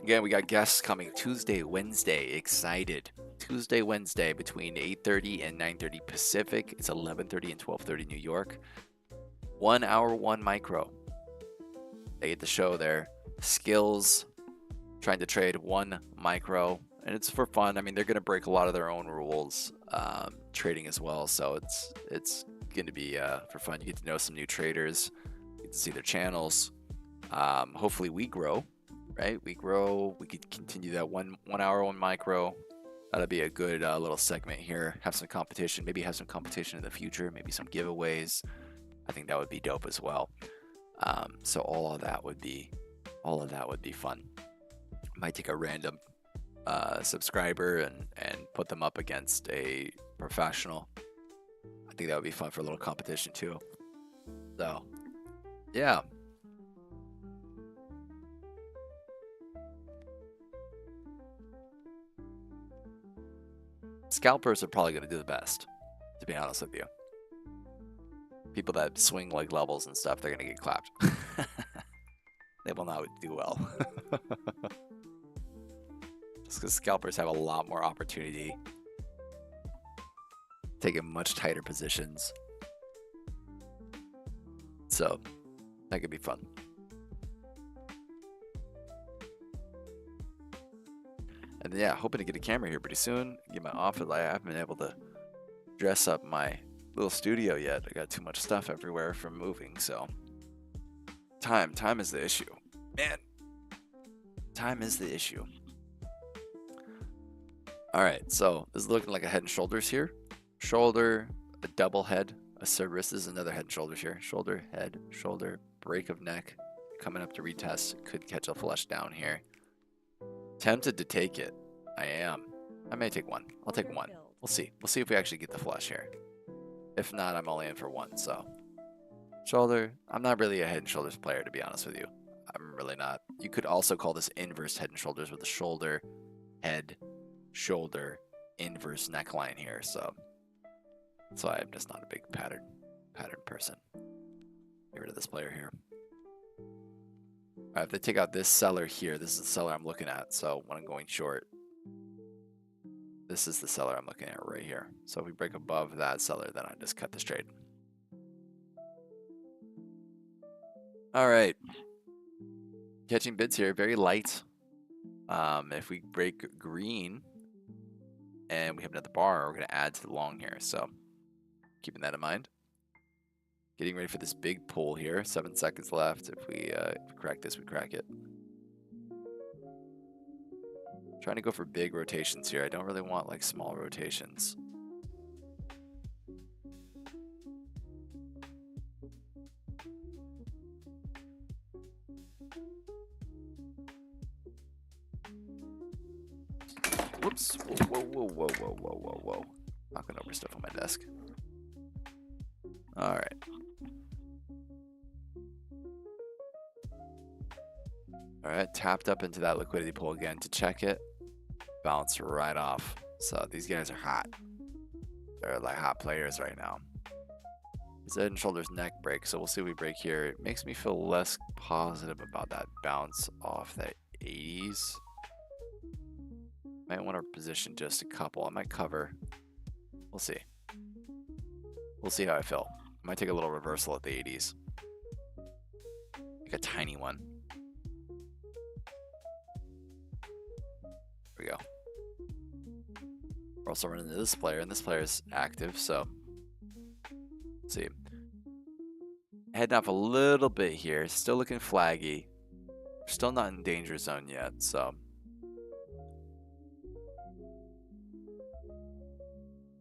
Speaker 1: Again, we got guests coming Tuesday, Wednesday. Excited. Tuesday, Wednesday between 8:30 and 9:30 Pacific. It's 11:30 and 12:30 New York. 1 hour, 1 micro. They get the show there. Skills. Trying to trade 1 micro. And it's for fun. I mean, they're going to break a lot of their own rules. Trading as well. So it's going to be for fun. You get to know some new traders. You get to see their channels. Hopefully we grow. Right? We grow. We could continue that 1 hour, 1 micro. That'll be a good little segment here. Have some competition. Maybe have some competition in the future. Maybe some giveaways. I think that would be dope as well. So all of that would be fun. Might take a random subscriber and put them up against a professional. I think that would be fun for a little competition too. So yeah. Scalpers are probably going to do the best, to be honest with you. People that swing like levels and stuff, they're going to get clapped. They will not do well. Just because scalpers have a lot more opportunity, taking much tighter positions. So that could be fun. And yeah, hoping to get a camera here pretty soon. Get my office. I haven't been able to dress up my little studio yet. I got too much stuff everywhere from moving, so time is the issue. Man, time is the issue. All right, so this is looking like a Head and Shoulders here. Shoulder, a double head, a Cerberus. This is another Head and Shoulders here. Shoulder, head, shoulder, break of neck. Coming up to retest. Could catch a flush down here. Tempted to take it. I am. I may take one. I'll take one. We'll see. We'll see if we actually get the flush here. If not, I'm only in for one. So shoulder. I'm not really a Head and Shoulders player, to be honest with you. I'm really not. You could also call this inverse Head and Shoulders with the shoulder, head, shoulder, inverse neckline here. So I'm just not a big pattern person. Get rid of this player here. All right, if they take out this seller here, this is the seller I'm looking at. So when I'm going short, this is the seller I'm looking at right here. So if we break above that seller, then I just cut this trade. All right. Catching bids here, very light. If we break green and we have another bar, we're going to add to the long here. So keeping that in mind. Getting ready for this big pull here. 7 seconds left. If we crack this, we crack it. Trying to go for big rotations here. I don't really want like small rotations. Whoops. Whoa, whoa, whoa, whoa, whoa, whoa, whoa. Knocking over stuff on my desk. Alright. Alright, tapped up into that liquidity pool again to check it. Bounced right off. So these guys are hot. They're like hot players right now. His head and shoulders neck break, so we'll see if we break here. It makes me feel less positive about that bounce off that 80s. Might want to position just a couple. I might cover. We'll see. We'll see how I feel. I might take a little reversal at the 80s. Like a tiny one. There we go. We're also running into this player, and this player is active, so let's see. Heading off a little bit here. Still looking flaggy. Still not in danger zone yet, so.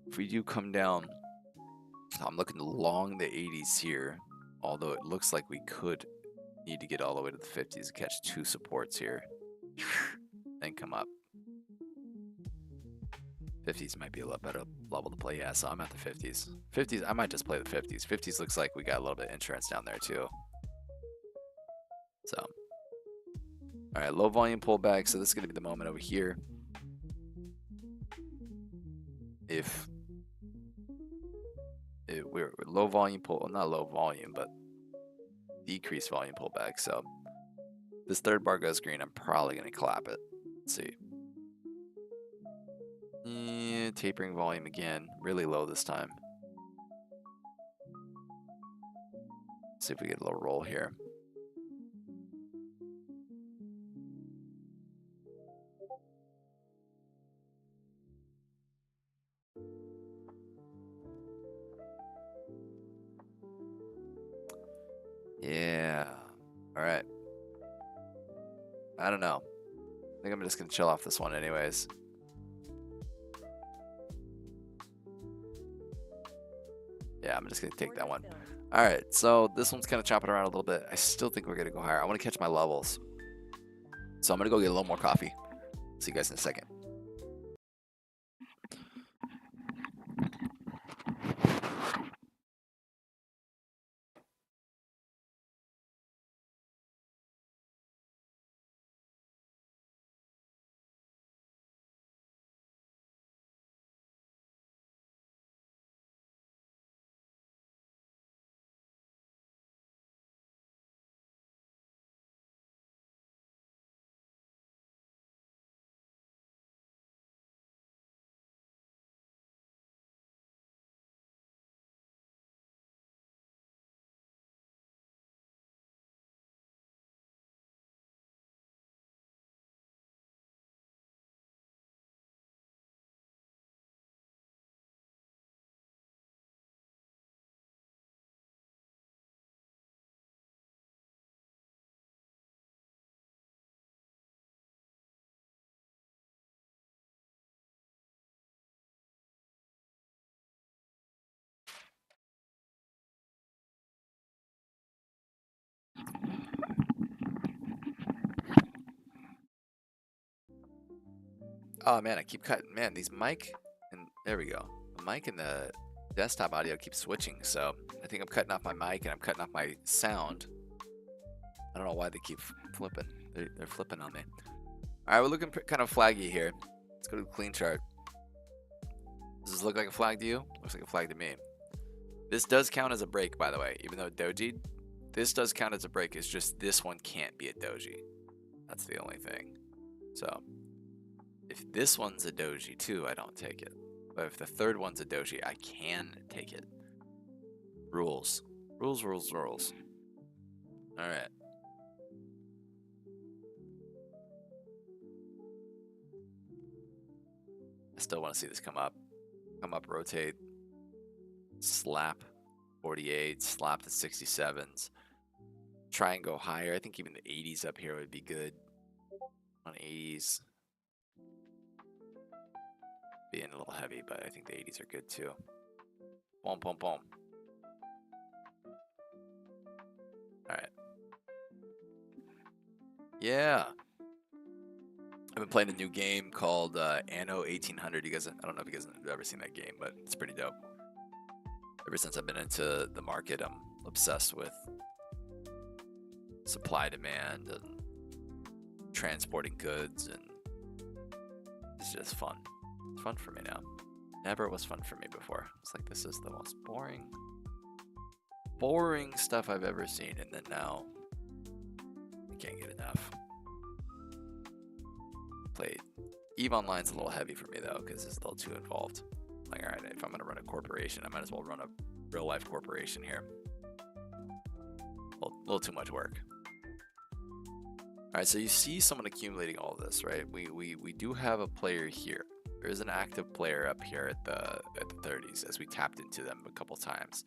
Speaker 1: If we do come down, I'm looking along the 80s here, although it looks like we could need to get all the way to the 50s to catch two supports here, then come up. 50s might be a lot better level to play. Yeah, so I'm at the 50s. 50s, I might just play the 50s. 50s looks like we got a little bit of insurance down there too. So, all right, low volume pullback. So this is going to be the moment over here. If we're low volume pull, well, not low volume, but decreased volume pullback. So this third bar goes green. I'm probably going to clap it. Let's see. Yeah, tapering volume again, really low this time. See if we get a little roll here. Yeah. All right. I don't know. I think I'm just going to chill off this one anyways. Yeah, I'm just going to take that one. All right, so this one's kind of chopping around a little bit. I still think we're going to go higher. I want to catch my levels. So I'm going to go get a little more coffee. See you guys in a second. Oh man, I keep cutting. Man, these mic and there we go. The mic and the desktop audio keep switching, so I think I'm cutting off my mic and I'm cutting off my sound. I don't know why they keep flipping. They're flipping on me. All right, we're looking kind of flaggy here. Let's go to the clean chart. Does this look like a flag to you? Looks like a flag to me. This does count as a break, by the way, even though doji. This does count as a break. It's just this one can't be a doji. That's the only thing. So if this one's a doji too, I don't take it. But if the third one's a doji, I can take it. Rules. Rules, rules, rules. All right. I still want to see this come up. Come up, rotate. Slap 48, slap the 67s. Try and go higher. I think even the 80s up here would be good. On 80s. Being a little heavy, but I think the 80s are good too. Boom, boom, boom. All right. Yeah. I've been playing a new game called Anno 1800. You guys, I don't know if you guys have ever seen that game, but it's pretty dope. Ever since I've been into the market, I'm obsessed with supply demand and transporting goods, and it's just fun. It's fun for me now. Never was fun for me before. It's like, this is the most boring stuff I've ever seen, and then now I can't get enough. Played EVE Online's a little heavy for me though, because it's a little too involved. Like, all right, if I'm gonna run a corporation, I might as well run a real life corporation here. A little too much work. All right, so you see someone accumulating all this, right? We do have a player here. There is an active player up here at the 30s, as we tapped into them a couple times.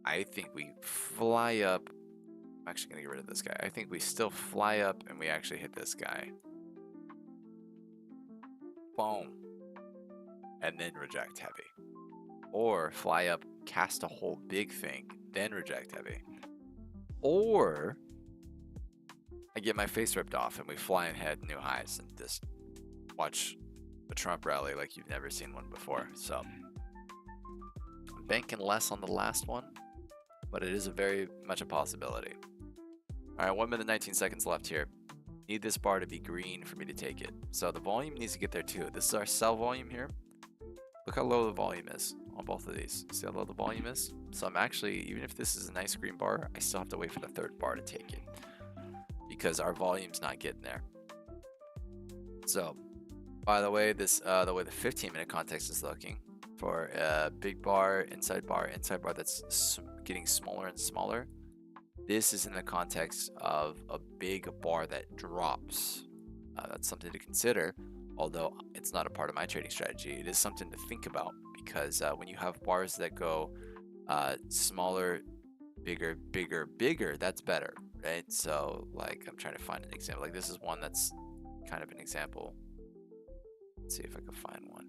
Speaker 1: I think we fly up. I'm actually gonna get rid of this guy. I think we still fly up and we actually hit this guy. Boom. And then reject heavy. Or fly up, cast a whole big thing, then reject heavy. Or I get my face ripped off and we fly and head new highs and just watch a Trump rally like you've never seen one before. So I'm banking less on the last one, but it is a very much a possibility. All right, 1 minute 19 seconds left here. Need this bar to be green for me to take it. So the volume needs to get there too. This is our sell volume here. Look how low the volume is on both of these. See how low the volume is? So I'm actually, even if this is a nice green bar, I still have to wait for the third bar to take it, because our volume's not getting there. So, by the way, this the way the 15-minute context is looking for a big bar, inside bar that's getting smaller and smaller. This is in the context of a big bar that drops. That's something to consider, although it's not a part of my trading strategy. It is something to think about, because when you have bars that go smaller, bigger, bigger, bigger, that's better, right? So, like, I'm trying to find an example. Like, this is one that's kind of an example. Let's see if I can find one.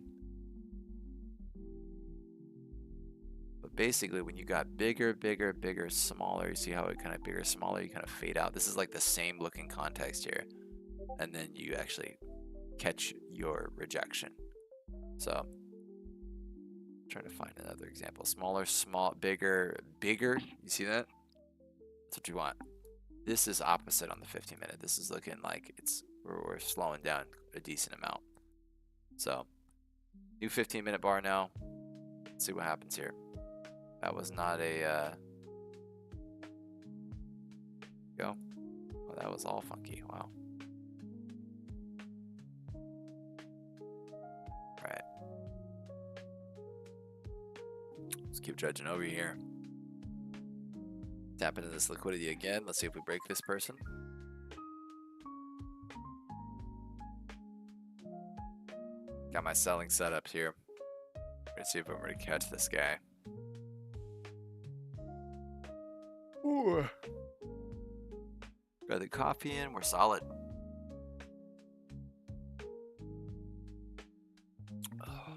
Speaker 1: But basically, when you got bigger, bigger, bigger, smaller, you see how it kind of bigger, smaller, you kind of fade out. This is like the same looking context here. And then you actually catch your rejection. So, I'm trying to find another example. Smaller, small, bigger, bigger. You see that? That's what you want. This is opposite on the 15-minute. This is looking like we're slowing down a decent amount. So, new 15-minute bar now. Let's see what happens here. That was not a go. Oh, that was all funky. Wow. All right. Let's keep dredging over here. Tap into this liquidity again. Let's see if we break this person. Got my selling setup here. Let's see if I'm going to catch this guy. Ooh. Got the coffee in. We're solid. Oh.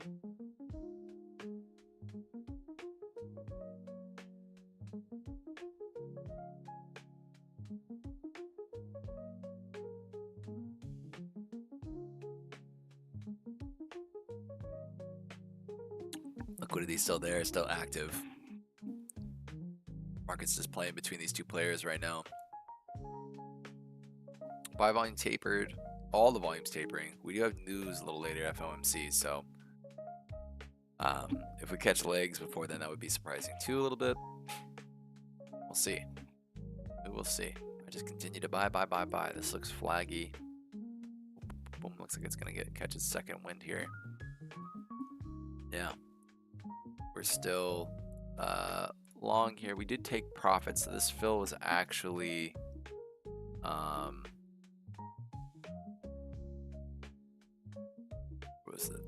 Speaker 1: Liquidity's still there, still active. Market's just playing between these two players right now. Buy volume tapered. All the volume's tapering. We do have news a little later, FOMC, so if we catch legs before then, that would be surprising too a little bit. We'll see. We will see. I just continue to buy. This looks flaggy. Boom, looks like it's gonna catch its second wind here. Yeah. We're still long here. We did take profits. So this fill was actually what was it?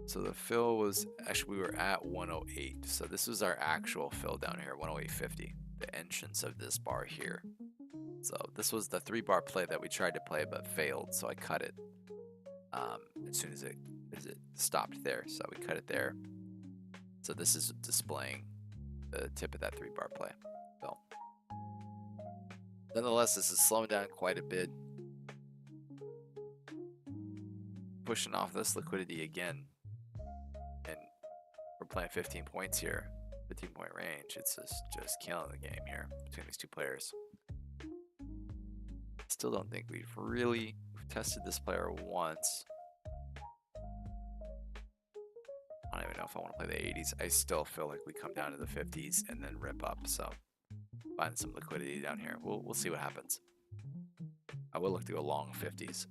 Speaker 1: So the fill was actually, we were at 108. So this was our actual fill down here, 108.50. The entrance of this bar here. So this was the 3-bar play that we tried to play but failed. So I cut it as soon as it stopped there. So we cut it there. So this is displaying the tip of that 3-bar play. So, nonetheless, this is slowing down quite a bit. pushing off this liquidity again. And we're playing 15 points here. 15-point range. It's just killing the game here between these two players. Still don't think we've tested this player once. I don't even know if I want to play the 80s. I still feel like we come down to the 50s and then rip up. So find some liquidity down here. We'll see what happens. I will look to go long 50s.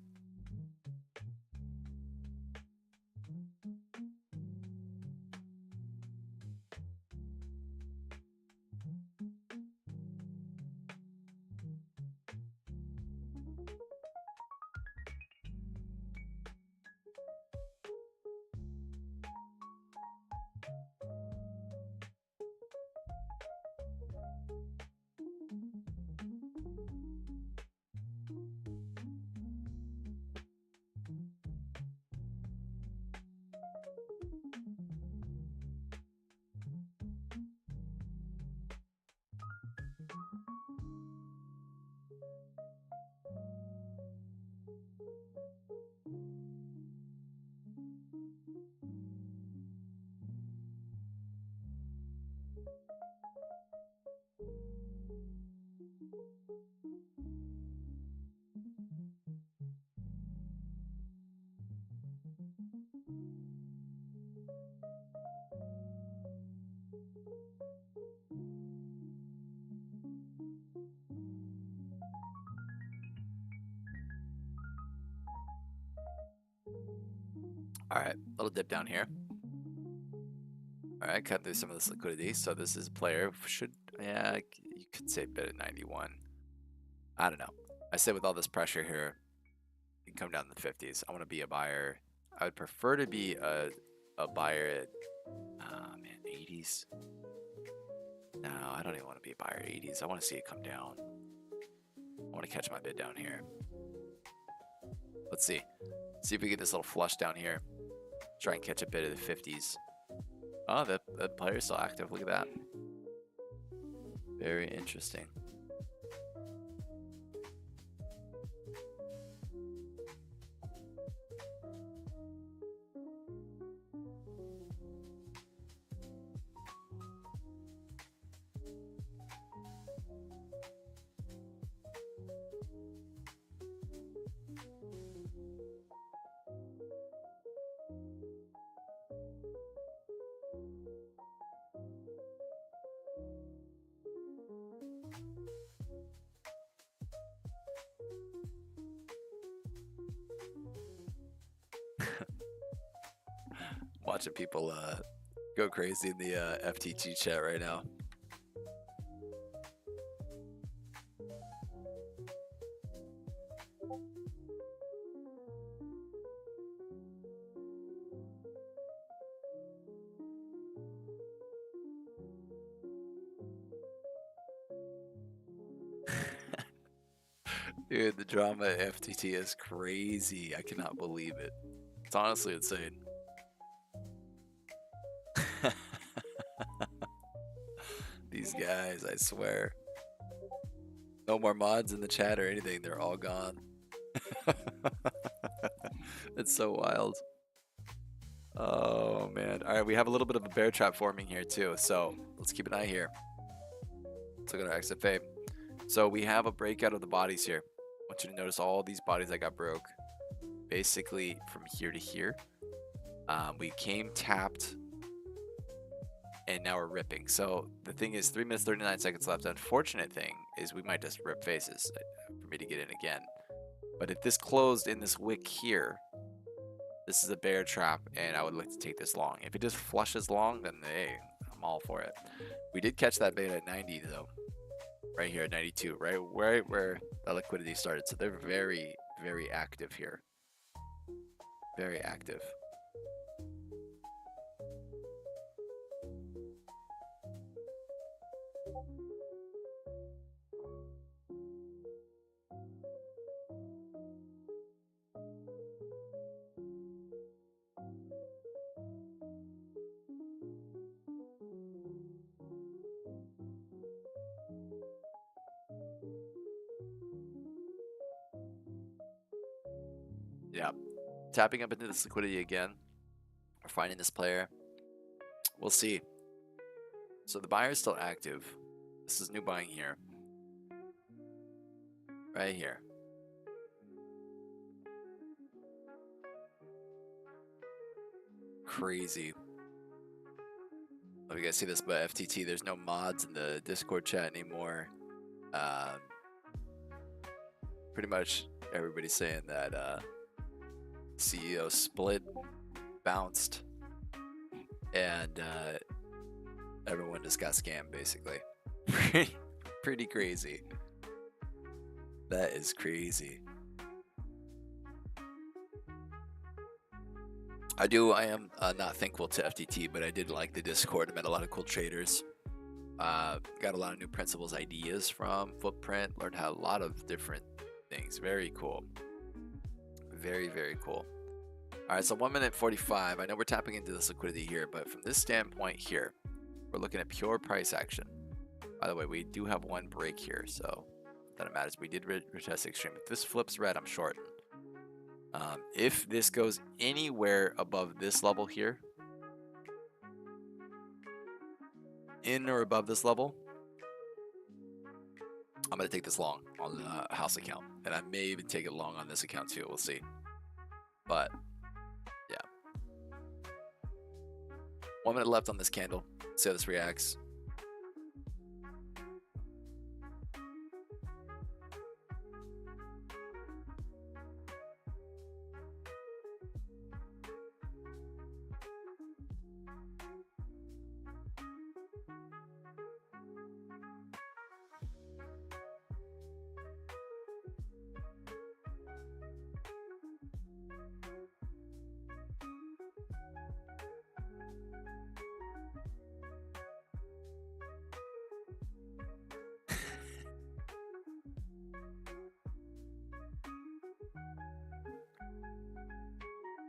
Speaker 1: All right, little dip down here. All right, cut through some of this liquidity. So this is a player yeah, you could say bid at 91. I don't know. I say with all this pressure here, you can come down to the 50s. I want to be a buyer. I would prefer to be a buyer at, man, 80s. No, I don't even want to be a buyer at 80s. I want to see it come down. I want to catch my bid down here. Let's see. See if we get this little flush down here. Try and catch a bid of the 50s. Oh, the player's still active. Look at that. Very interesting. Watching people go crazy in the FTG chat right now. Dude, the drama at FTT is crazy. I cannot believe it. It's honestly insane. These guys, I swear. No more mods in the chat or anything. They're all gone. It's so wild. Oh, man. All right, we have a little bit of a bear trap forming here, too. So let's keep an eye here. Let's look at our XFA. So we have a breakout of the bodies here. I want you to notice all these bodies that got broke. Basically, from here to here. We came tapped. And now we're ripping. So the thing is 3 minutes 39 seconds left. The unfortunate thing is we might just rip faces for me to get in again. But if this closed in this wick here, this is a bear trap and I would like to take this long. If it just flushes long, then hey, I'm all for it. We did catch that beta at 90 though. Right here at 92, right where the liquidity started. So they're very, very active here. Very active. Yeah, tapping up into this liquidity again. We're finding this player. We'll see. So the buyer is still active. This is new buying here. Right here. Crazy. Let you guys see this, but FTT, there's no mods in the Discord chat anymore. Pretty much everybody's saying that CEO split, bounced, and everyone just got scammed, basically. Pretty crazy. That is crazy. I am not thankful to FTT, but I did like the Discord. I met a lot of cool traders. Got a lot of new principles, ideas from Footprint. Learned how a lot of different things. Very cool. Very, very cool. All right, so 1 minute 45. I know we're tapping into this liquidity here, but from this standpoint here, we're looking at pure price action. By the way, we do have one break here, so that it matters. We did retest extreme. If this flips red, I'm short. If this goes anywhere above this level here, in or above this level, I'm going to take this long on the house account. And I may even take it long on this account too. We'll see. But, yeah. 1 minute left on this candle. See how this reacts.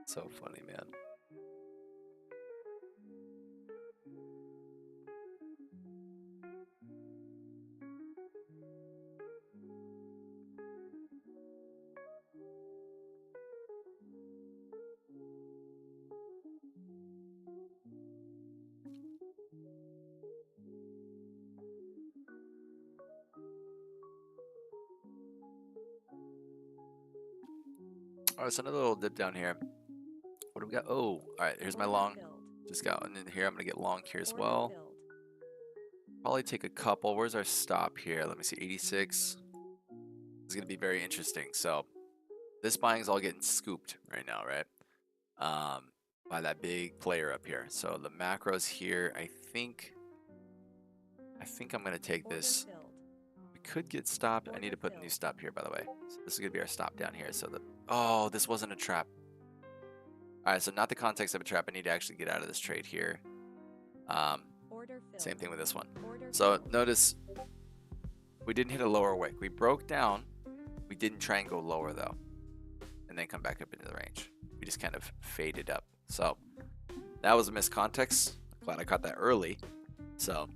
Speaker 1: So funny, man. All right, so another little dip down here. What do we got? Oh, all right, here's my
Speaker 3: Order
Speaker 1: long.
Speaker 3: filled.
Speaker 1: Just got one in here. I'm going to get long here as
Speaker 3: Order
Speaker 1: well.
Speaker 3: filled.
Speaker 1: Probably take a couple. Where's our stop here? Let me see. 86. This is going to be very interesting. So this buying is all getting scooped right now, right? By that big player up here. So the macros here, I think I'm going to take
Speaker 3: Order
Speaker 1: this.
Speaker 3: filled.
Speaker 1: We could get stopped. I need to put a new stop here, by the way. So this is going to be our stop down here. So oh, this wasn't a trap. All right, so not the context of a trap. I need to actually get out of this trade here.
Speaker 3: Order filled.
Speaker 1: Same thing with this one.
Speaker 3: Order
Speaker 1: So
Speaker 3: filled.
Speaker 1: notice we didn't hit a lower wick. We broke down. We didn't try and go lower though, and then come back up into the range. We just kind of faded up. So that was a missed context. Glad I caught that early. So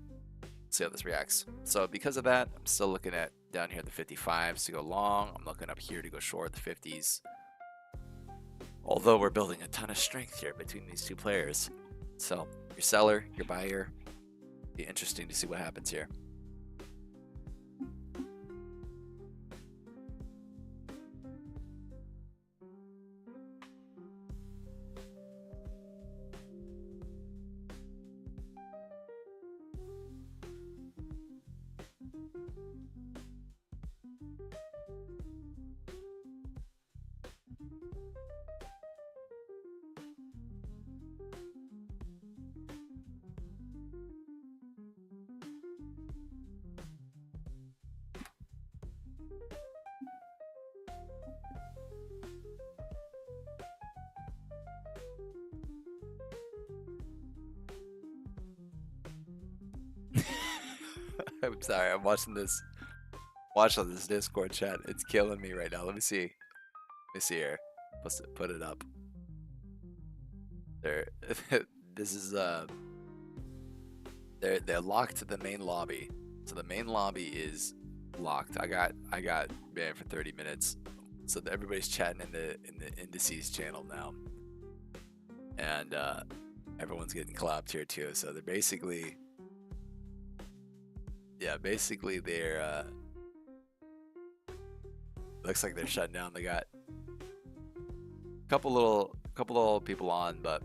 Speaker 1: let's see how this reacts. So because of that, I'm still looking at down here the 55s to go long. I'm looking up here to go short the 50s. Although we're building a ton of strength here between these two players. So your seller, your buyer, be interesting to see what happens here. I'm sorry, I'm watching this Discord chat. It's killing me right now. Let me see. Let me see here. Put it up. There. This is they're locked to the main lobby. So the main lobby is locked. I got banned for 30 minutes. So everybody's chatting in the indices channel now, and everyone's getting clapped here too. So they're basically, yeah, basically they're looks like they're shutting down. They got a couple little people on, but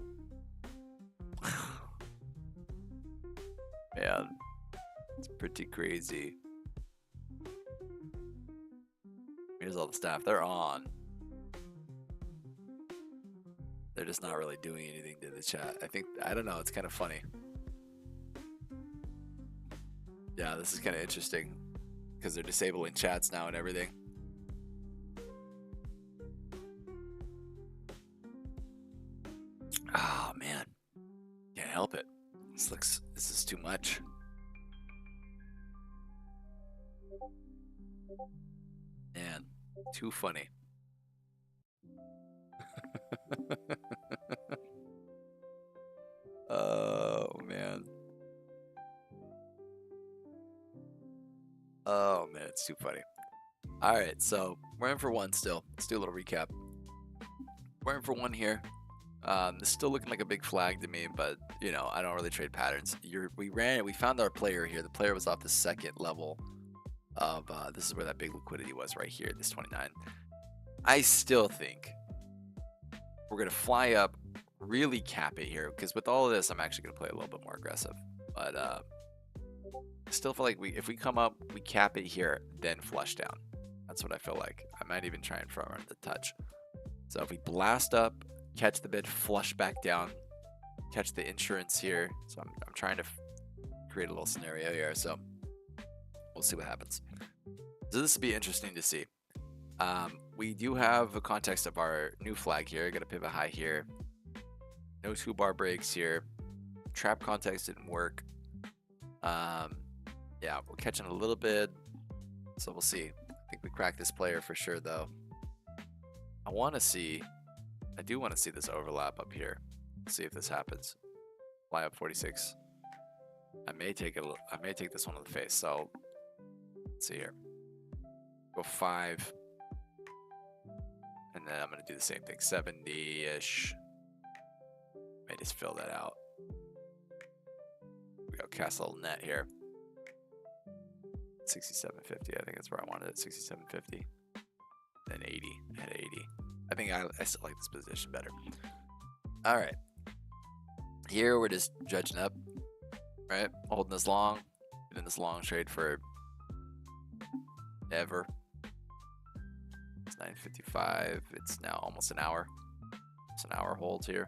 Speaker 1: man, it's pretty crazy. Here's all the staff. They're on. They're just not really doing anything to the chat. I don't know. It's kind of funny. Yeah, this is kind of interesting because they're disabling chats now and everything. Oh man, can't help it. This is too much. Man, too funny. Oh man. Oh man, it's too funny. All right, so we're in for one still. Let's do a little recap. We're in for one here. This is still looking like a big flag to me, but you know, I don't really trade patterns. We found our player here. The player was off the second level of this is where that big liquidity was, right here, this 29. I still think we're gonna fly up, really cap it here, because with all of this, I'm actually gonna play a little bit more aggressive. But I still feel like if we come up, we cap it here, then flush down. That's what I feel like. I might even try and front run the touch. So if we blast up, catch the bid, flush back down, catch the insurance here. So I'm trying to create a little scenario here. So we'll see what happens. So this will be interesting to see. We do have a context of our new flag here. Got a pivot high here. No 2-bar breaks here. Trap context didn't work. Yeah, we're catching a little bit. So we'll see. I think we cracked this player for sure, though. I do want to see this overlap up here. See if this happens. Fly up 46. I may take this one on the face. So let's see here. Go 5. And then I'm going to do the same thing. 70-ish. May just fill that out. We go cast a little net here. 67.50. I think that's where I wanted it. 67.50. Then 80. At 80. I think I still like this position better. All right. Here we're just judging up, right? Holding this long. Been in this long trade for ever. It's 9:55. It's now almost an hour. It's an hour hold here.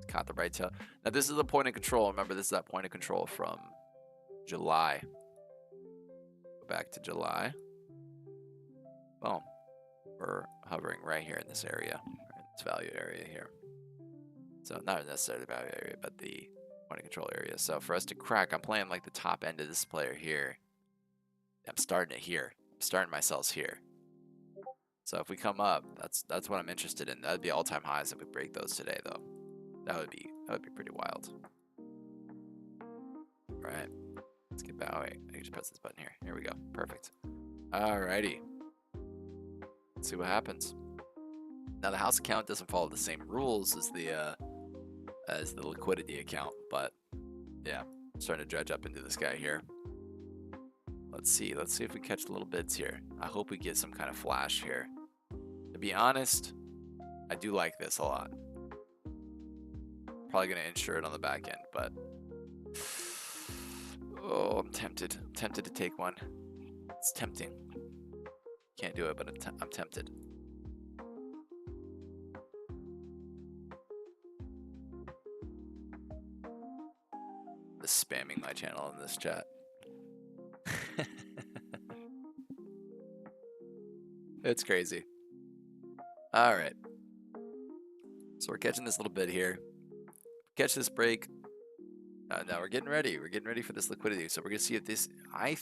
Speaker 1: Caught the right tail. Now this is the point of control. Remember, this is that point of control from July. Go back to July. Boom. We're hovering right here in this area, in this value area here. So not necessarily the value area, but the point of control area. So for us to crack, I'm playing like the top end of this player here. I'm starting it here. I'm starting my cells here. So if we come up, that's what I'm interested in. That'd be all-time highs if we break those today, though. That would be pretty wild. All right, let's get back. Oh, wait, I can just press this button here. Here we go. Perfect. Alrighty. Let's see what happens. Now the house account doesn't follow the same rules as the liquidity account, but yeah, I'm starting to dredge up into this guy here. Let's see if we catch little bids here. I hope we get some kind of flash here. To be honest, I do like this a lot. Probably gonna insure it on the back end, but oh, I'm tempted. I'm tempted to take one. It's tempting. Can't do it, but I'm tempted. Just spamming my channel in this chat. It's crazy. All right. So we're catching this little bit here. Catch this break. Now we're getting ready. We're getting ready for this liquidity. So we're going to see if this, I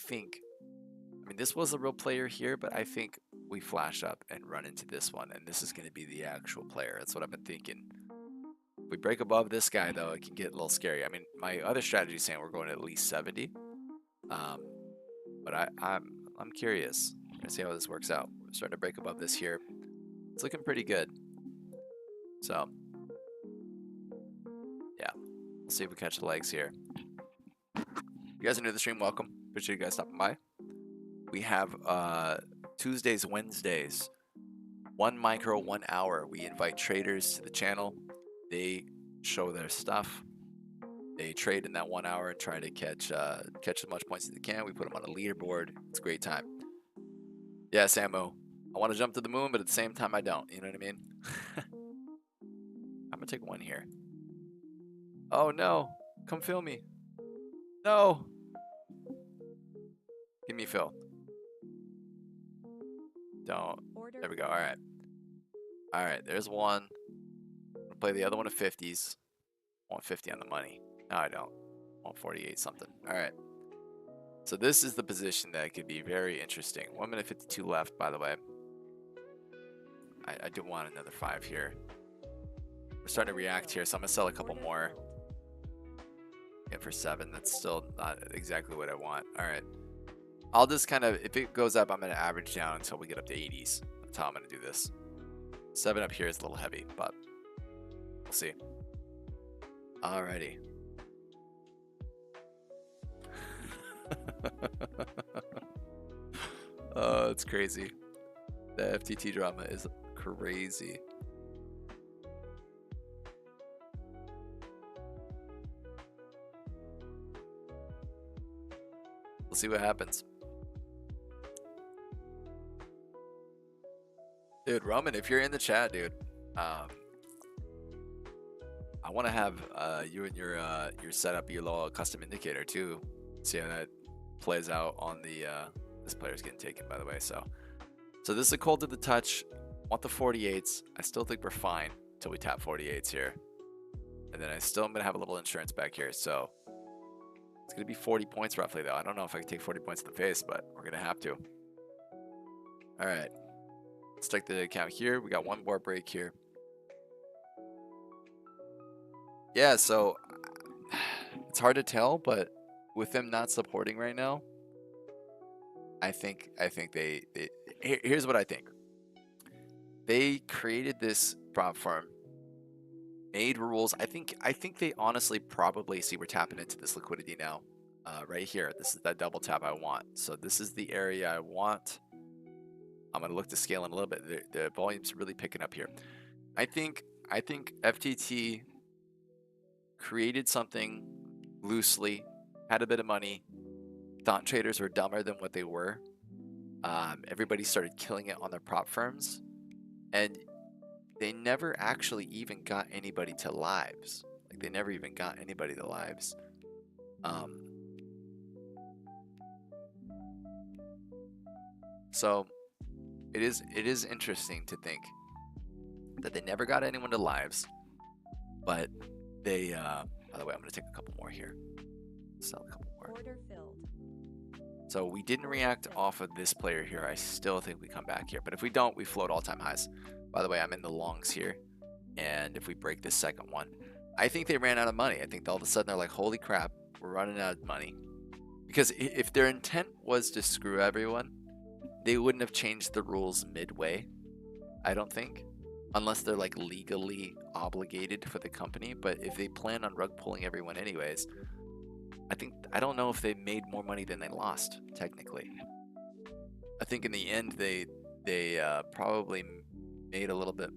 Speaker 1: mean, this was a real player here, but I think we flash up and run into this one. And this is going to be the actual player. That's what I've been thinking. If we break above this guy, though, it can get a little scary. I mean, my other strategy is saying we're going to at least 70. But I'm curious. We're going to see how this works out. We're starting to break above this here. It's looking pretty good. So, yeah. We'll see if we catch the legs here. You guys are new to the stream, welcome. Appreciate you guys stopping by. We have Tuesdays, Wednesdays, 1 micro, 1 hour. We invite traders to the channel. They show their stuff. They trade in that 1 hour and try to catch as much points as they can. We put them on a leaderboard. It's a great time. Yeah, Samu. I want to jump to the moon, but at the same time, I don't. You know what I mean? I'm gonna take one here. Oh no! Come fill me. No. Give me fill. Don't.
Speaker 3: Order
Speaker 1: There we go. All right. All right. There's one. I'll play the other one of 50s. 150 on the money. No, I don't. 148 something. All right. So this is the position that could be very interesting. 1 minute 52 left, by the way. I do want another 5 here. We're starting to react here, so I'm going to sell a couple more. Yeah, for 7. That's still not exactly what I want. All right. I'll just kind of, if it goes up, I'm going to average down until we get up to 80s. That's how I'm going to do this. 7 up here is a little heavy, but we'll see. Alrighty. Oh, it's crazy. The FTT drama is crazy. We'll see what happens. Dude, Roman, if you're in the chat, dude, I want to have you and your setup, your little custom indicator too. See how that plays out on the this player's getting taken, by the way. So this is a cold to the touch. Want the 48s. I still think we're fine until we tap 48s here, and then I still am gonna have a little insurance back here. So it's gonna be 40 points roughly, though. I don't know if I can take 40 points to the face, but we're gonna have to. All right, let's check the account here. We got one more break here. Yeah, so it's hard to tell, but with them not supporting right now, I think they here's what I think. They created this prop firm, made rules. I think they honestly probably see we're tapping into this liquidity now. Right here. This is that double tap I want. So this is the area I want. I'm gonna look to scale in a little bit. The volume's really picking up here. I think FTT created something loosely, had a bit of money, thought traders were dumber than what they were. Everybody started killing it on their prop firms, and they never actually even got anybody to lives. Like, they never even got anybody to lives. So it is interesting to think that they never got anyone to lives, but they by the way, I'm gonna take a couple more here. Sell a couple more.
Speaker 3: Order filled.
Speaker 1: So we didn't react off of this player here. I still think we come back here, but if we don't, we float all-time highs. By the way, I'm in the longs here, and if we break this second one, I think they ran out of money. I think all of a sudden they're like, holy crap, we're running out of money. Because if their intent was to screw everyone, they wouldn't have changed the rules midway, I don't think. Unless they're like legally obligated for the company. But if they plan on rug pulling everyone anyways, I don't know if they made more money than they lost, technically. I think in the end they probably made a little bit.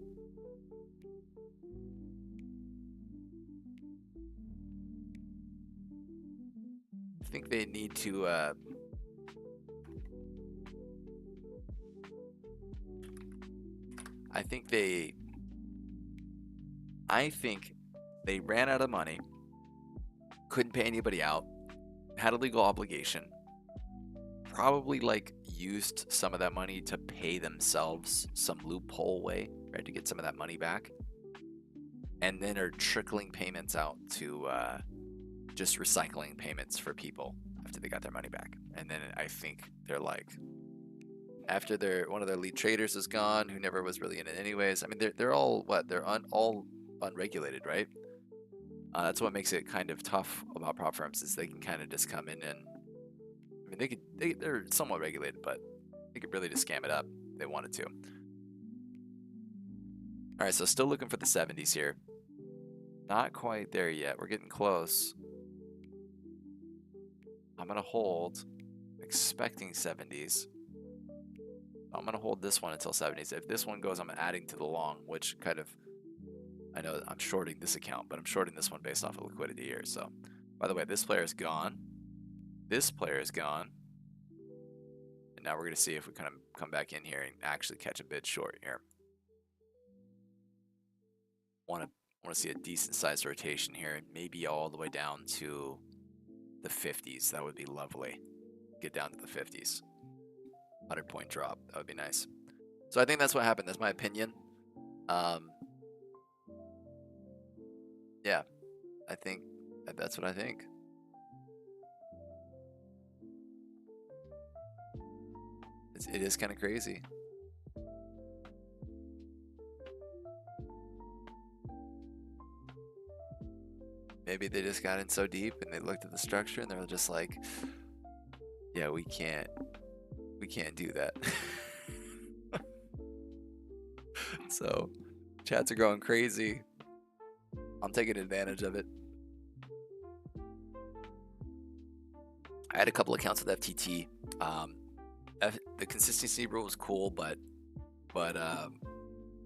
Speaker 1: I think they need to I think they ran out of money, couldn't pay anybody out, had a legal obligation, probably like used some of that money to pay themselves some loophole way, right, to get some of that money back, and then are trickling payments out to just recycling payments for people after they got their money back. And then I think they're like, after one of their lead traders is gone, who never was really in it anyways. I mean, they're all what? They're all unregulated, right? That's what makes it kind of tough about prop firms, is they can kind of just come in and, I mean, they're somewhat regulated, but they could really just scam it up if they wanted to. All right, so still looking for the 70s here. Not quite there yet. We're getting close. I'm going to hold, expecting 70s. I'm going to hold this one until 70s. If this one goes, I'm adding to the long, which kind of, I know I'm shorting this account, but I'm shorting this one based off of liquidity here. So, by the way, this player is gone. This player is gone. And now we're going to see if we kind of come back in here and actually catch a bid short here. Want to see a decent sized rotation here, and maybe all the way down to the 50s. That would be lovely. Get down to the 50s. 100-point drop. That would be nice. So I think that's what happened. That's my opinion. Yeah, I think that's what I think. It is kind of crazy. Maybe they just got in so deep and they looked at the structure and they were just like, yeah, we can't do that. So chats are going crazy. I'm taking advantage of it. I had a couple accounts with FTT. The consistency rule was cool, but I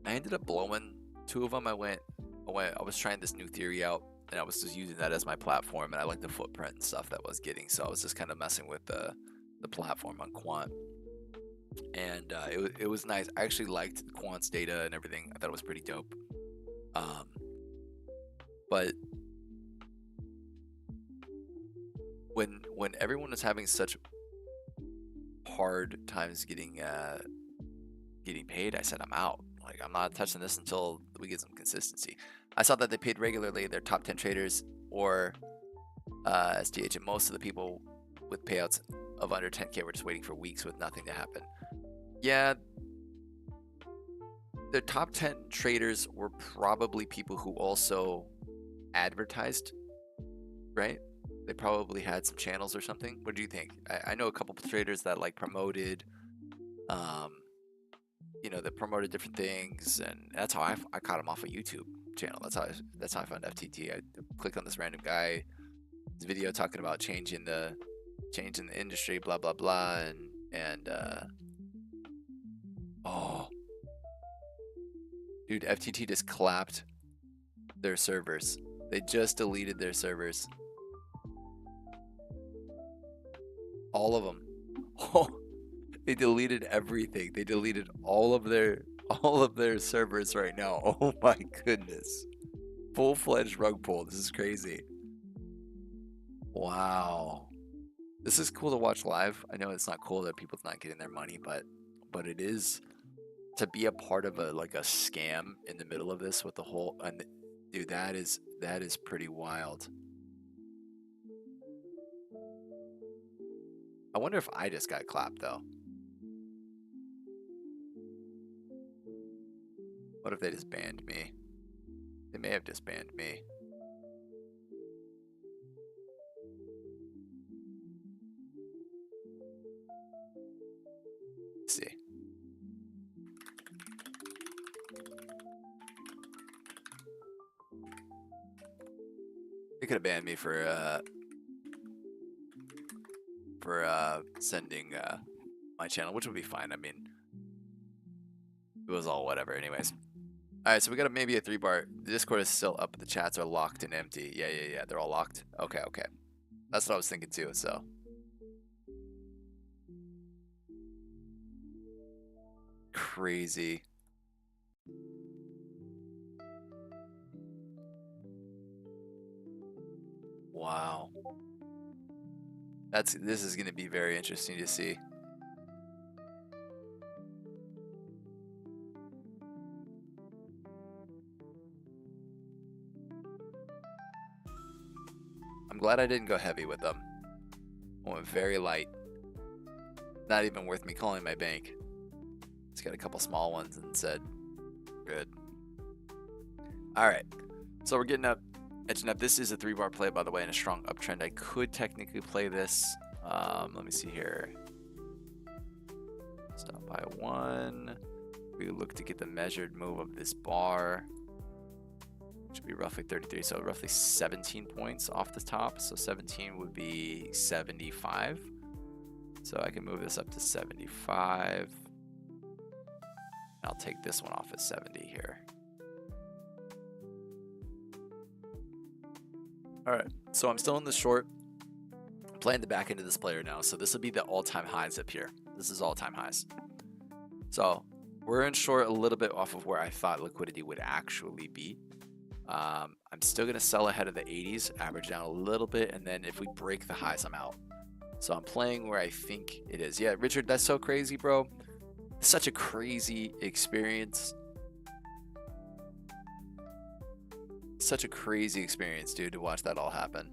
Speaker 1: ended up blowing 2 of them. I was trying this new theory out, and I was just using that as my platform, and I liked the footprint and stuff that I was getting, so I was just kind of messing with the platform on Quant, and it was nice. I actually liked Quant's data and everything. I thought it was pretty dope. But when everyone was having such hard times getting paid, I said I'm out. Like, I'm not touching this until we get some consistency. I saw that they paid regularly. Their top 10 traders or SDH, and most of the people with payouts of under 10K were just waiting for weeks with nothing to happen. Yeah, the top 10 traders were probably people who also advertised, right? They probably had some channels or something. What do you think? I know a couple of traders that like promoted, that promoted different things, and that's how I caught them off a YouTube channel. That's how I found FTT. I clicked on this random guy, his video talking about changing the industry, blah blah blah, and oh, dude, FTT just clapped their servers. They just deleted their servers. All of them. Oh, they deleted everything. They deleted all of their servers right now. Oh my goodness. Full-fledged rug pull. This is crazy. Wow. This is cool to watch live. I know it's not cool that people's not getting their money, but it is to be a part of a scam in the middle of this with the whole, and dude, that is pretty wild. I wonder if I just got clapped though. What if they just banned me? They may have just banned me. Let's see. They could have banned me for sending my channel, which would be fine. I mean, it was all whatever anyways. All right, so we got maybe a 3-bar. The Discord is still up, but the chats are locked and empty. Yeah, they're all locked. Okay. That's what I was thinking too, so. Crazy. Wow. This is going to be very interesting to see. I'm glad I didn't go heavy with them. I went very light. Not even worth me calling my bank. Just got a couple small ones and said, good. All right. So we're getting up, edging up. This is a 3-bar play, by the way, in a strong uptrend. I could technically play this. Let me see here. Stop by 1. We look to get the measured move of this bar. Should be roughly 33, so roughly 17 points off the top. So 17 would be 75. So I can move this up to 75. I'll take this one off at 70 here. All right, so I'm still in the short. I'm playing the back end of this player now, so this will be the all-time highs up here. This is all-time highs. So we're in short a little bit off of where I thought liquidity would actually be. I'm still going to sell ahead of the 80s, average down a little bit, and then if we break the highs, I'm out. So I'm playing where I think it is. Yeah, Richard, that's so crazy, bro. Such a crazy experience. Such a crazy experience, dude, to watch that all happen.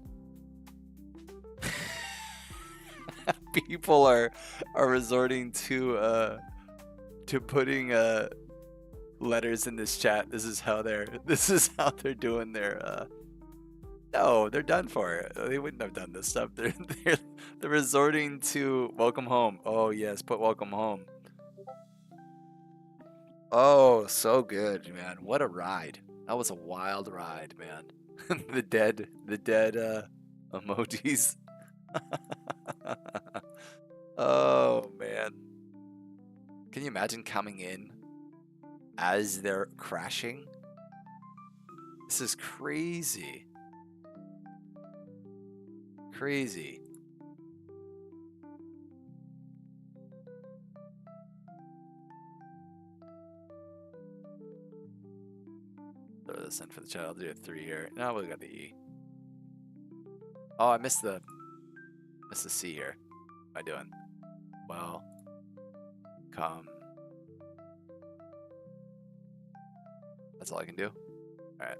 Speaker 1: People are resorting to putting letters in this chat. This is how they're doing their no, they're done for it. They wouldn't have done this stuff. They're resorting to welcome home. Oh yes, put welcome home. Oh, so good, man. What a ride. That was a wild ride, man. the dead emojis. Oh man. Can you imagine coming in as they're crashing? This is crazy. Crazy. Throw this in for the chat. I'll do a 3 here. No, we got the E. Oh, I missed the C here. What am I doing? Well, come. That's all I can do. All right.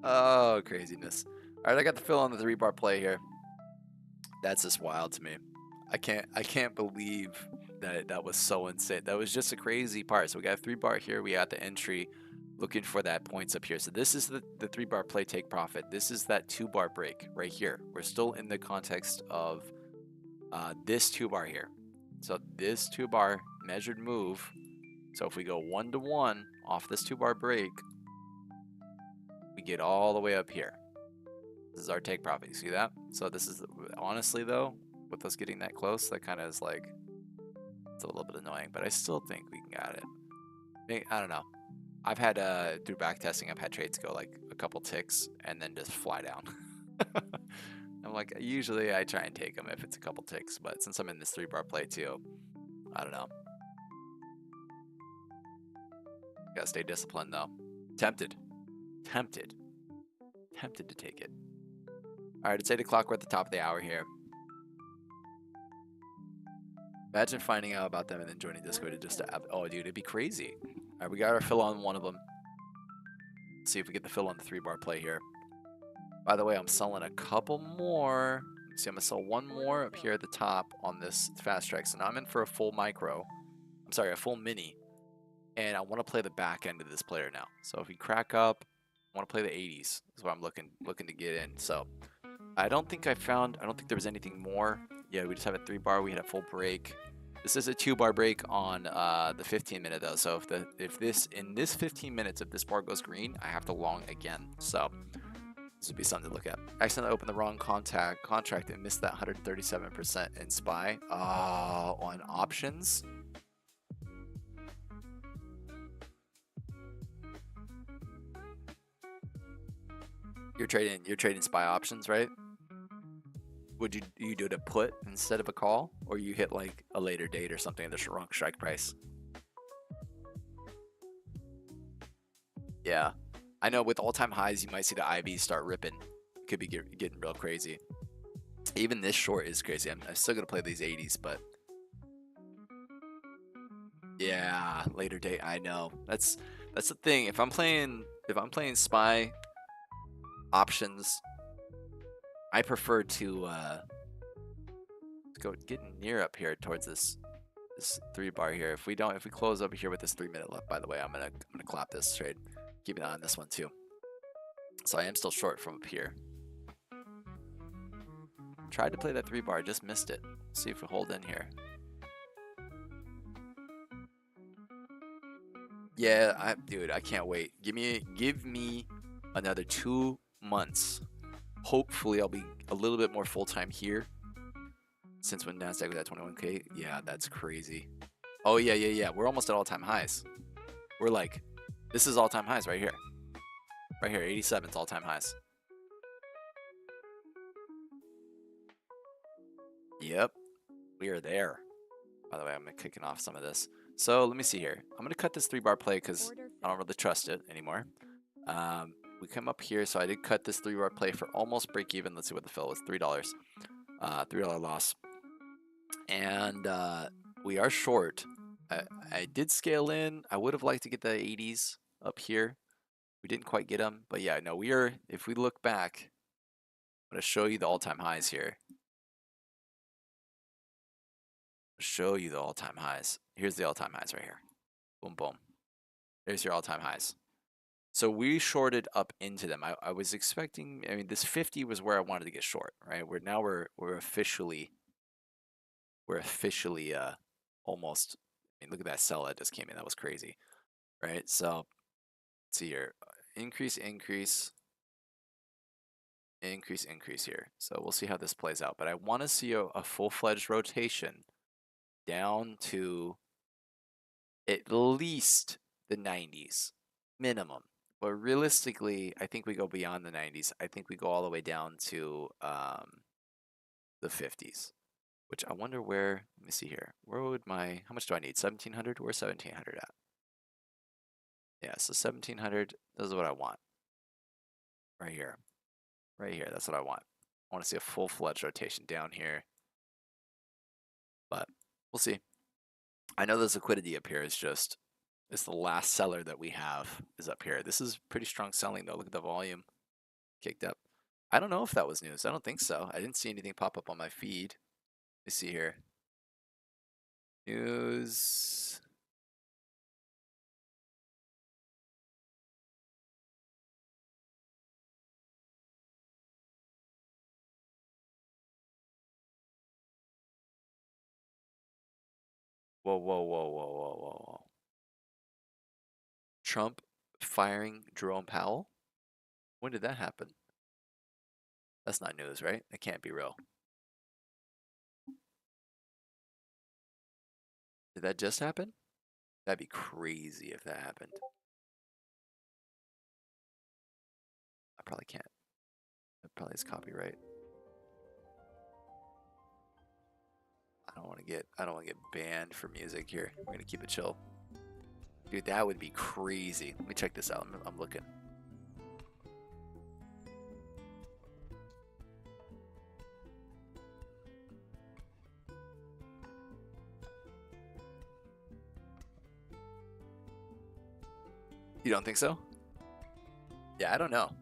Speaker 1: Oh, craziness. All right, I got the fill on the 3-bar play here. That's just wild to me. I can't believe that was so insane. That was just a crazy part. So we got a 3-bar here. We got the entry looking for that points up here. So this is the 3-bar play take profit. This is that 2-bar break right here. We're still in the context of this 2-bar here. So this 2-bar measured move. So if we go 1-to-1 off this 2-bar break, we get all the way up here. This is our take profit. You see that? So this is, honestly though, with us getting that close, that kind of is like, it's a little bit annoying, but I still think we can get it. I don't know. I've had, through back testing, I've had trades go like a couple ticks and then just fly down. I'm like, usually I try and take them if it's a couple ticks, but since I'm in this 3-bar play too, I don't know. Gotta stay disciplined though. Tempted to take it. All right, it's 8 o'clock. We're at the top of the hour here. Imagine finding out about them and then joining Discord to just oh dude, it'd be crazy. All right, we got our fill on one of them. Let's see if we get the fill on the 3-bar play here. By the way, I'm selling a couple more. See, I'm gonna sell one more up here at the top on this fast track. So now I'm in for a full micro. I'm sorry, a full mini. And I want to play the back end of this player now. So if we crack up, I want to play the 80s. Is what I'm looking to get in. So I don't think there was anything more. Yeah, we just have a 3-bar. We had a full break. This is a 2-bar break on the 15-minute though. So in this 15 minutes, if this bar goes green, I have to long again. So this would be something to look at. I accidentally opened the wrong contract and missed that 137% in SPY on options. You're trading SPY options, right? Would you do it a put instead of a call, or you hit like a later date or something at the wrong strike price? Yeah, I know with all-time highs, you might see the IVs start ripping. Could be getting real crazy. Even this short is crazy. I'm still gonna play these 80s, but yeah, later date. I know that's the thing. If I'm playing SPY options, I prefer to go getting near up here towards this 3-bar here. If we close over here with this 3-minute left, by the way, I'm gonna clap this trade. Keep an eye on this one too. So I am still short from up here. Tried to play that 3-bar, just missed it. See if we hold in here. Yeah, dude, I can't wait. Give me another 2 months. Hopefully, I'll be a little bit more full time here. Since when Nasdaq was at 21K, yeah, that's crazy. Oh yeah. We're almost at all time highs. We're like, this is all time highs right here. Right here, 87 is all time highs. Yep, we are there. By the way, I'm kicking off some of this. So let me see here. I'm gonna cut this 3-bar play because
Speaker 3: Order
Speaker 1: I don't really trust it anymore. We come up here, so I did cut this 3-bar play for almost break even. Let's see what the fill was. $3. $3 loss. And we are short. I did scale in. I would have liked to get the 80s up here. We didn't quite get them, but yeah, no, we are. If we look back, I'm gonna show you the all-time highs here. Show you the all-time highs. Here's the all-time highs right here. Boom, boom. There's your all-time highs. So we shorted up into them. I was expecting. I mean, this 50 was where I wanted to get short, right? We're officially almost. I mean, look at that sell that just came in. That was crazy, right? So let's see here. Increase here. So we'll see how this plays out. But I want to see a full-fledged rotation down to at least the 90s minimum. But realistically, I think we go beyond the 90s. I think we go all the way down to the 50s, which I wonder where. Let me see here. Where would how much do I need? 1700? Where's 1700 at? Yeah, so 1700. This is what I want. Right here. Right here. That's what I want. I want to see a full-fledged rotation down here. But we'll see. I know this liquidity up here is just, it's the last seller that we have is up here. This is pretty strong selling though. Look at the volume kicked up. I don't know if that was news. I don't think so. I didn't see anything pop up on my feed. Let me see here. News. Whoa. Trump firing Jerome Powell? When did that happen? That's not news, right? That can't be real. Did that just happen? That'd be crazy if that happened. I probably can't. That probably is copyright. I don't want to get banned for music here. We're gonna keep it chill. Dude, that would be crazy. Let me check this out. I'm looking. You don't think so? Yeah, I don't know.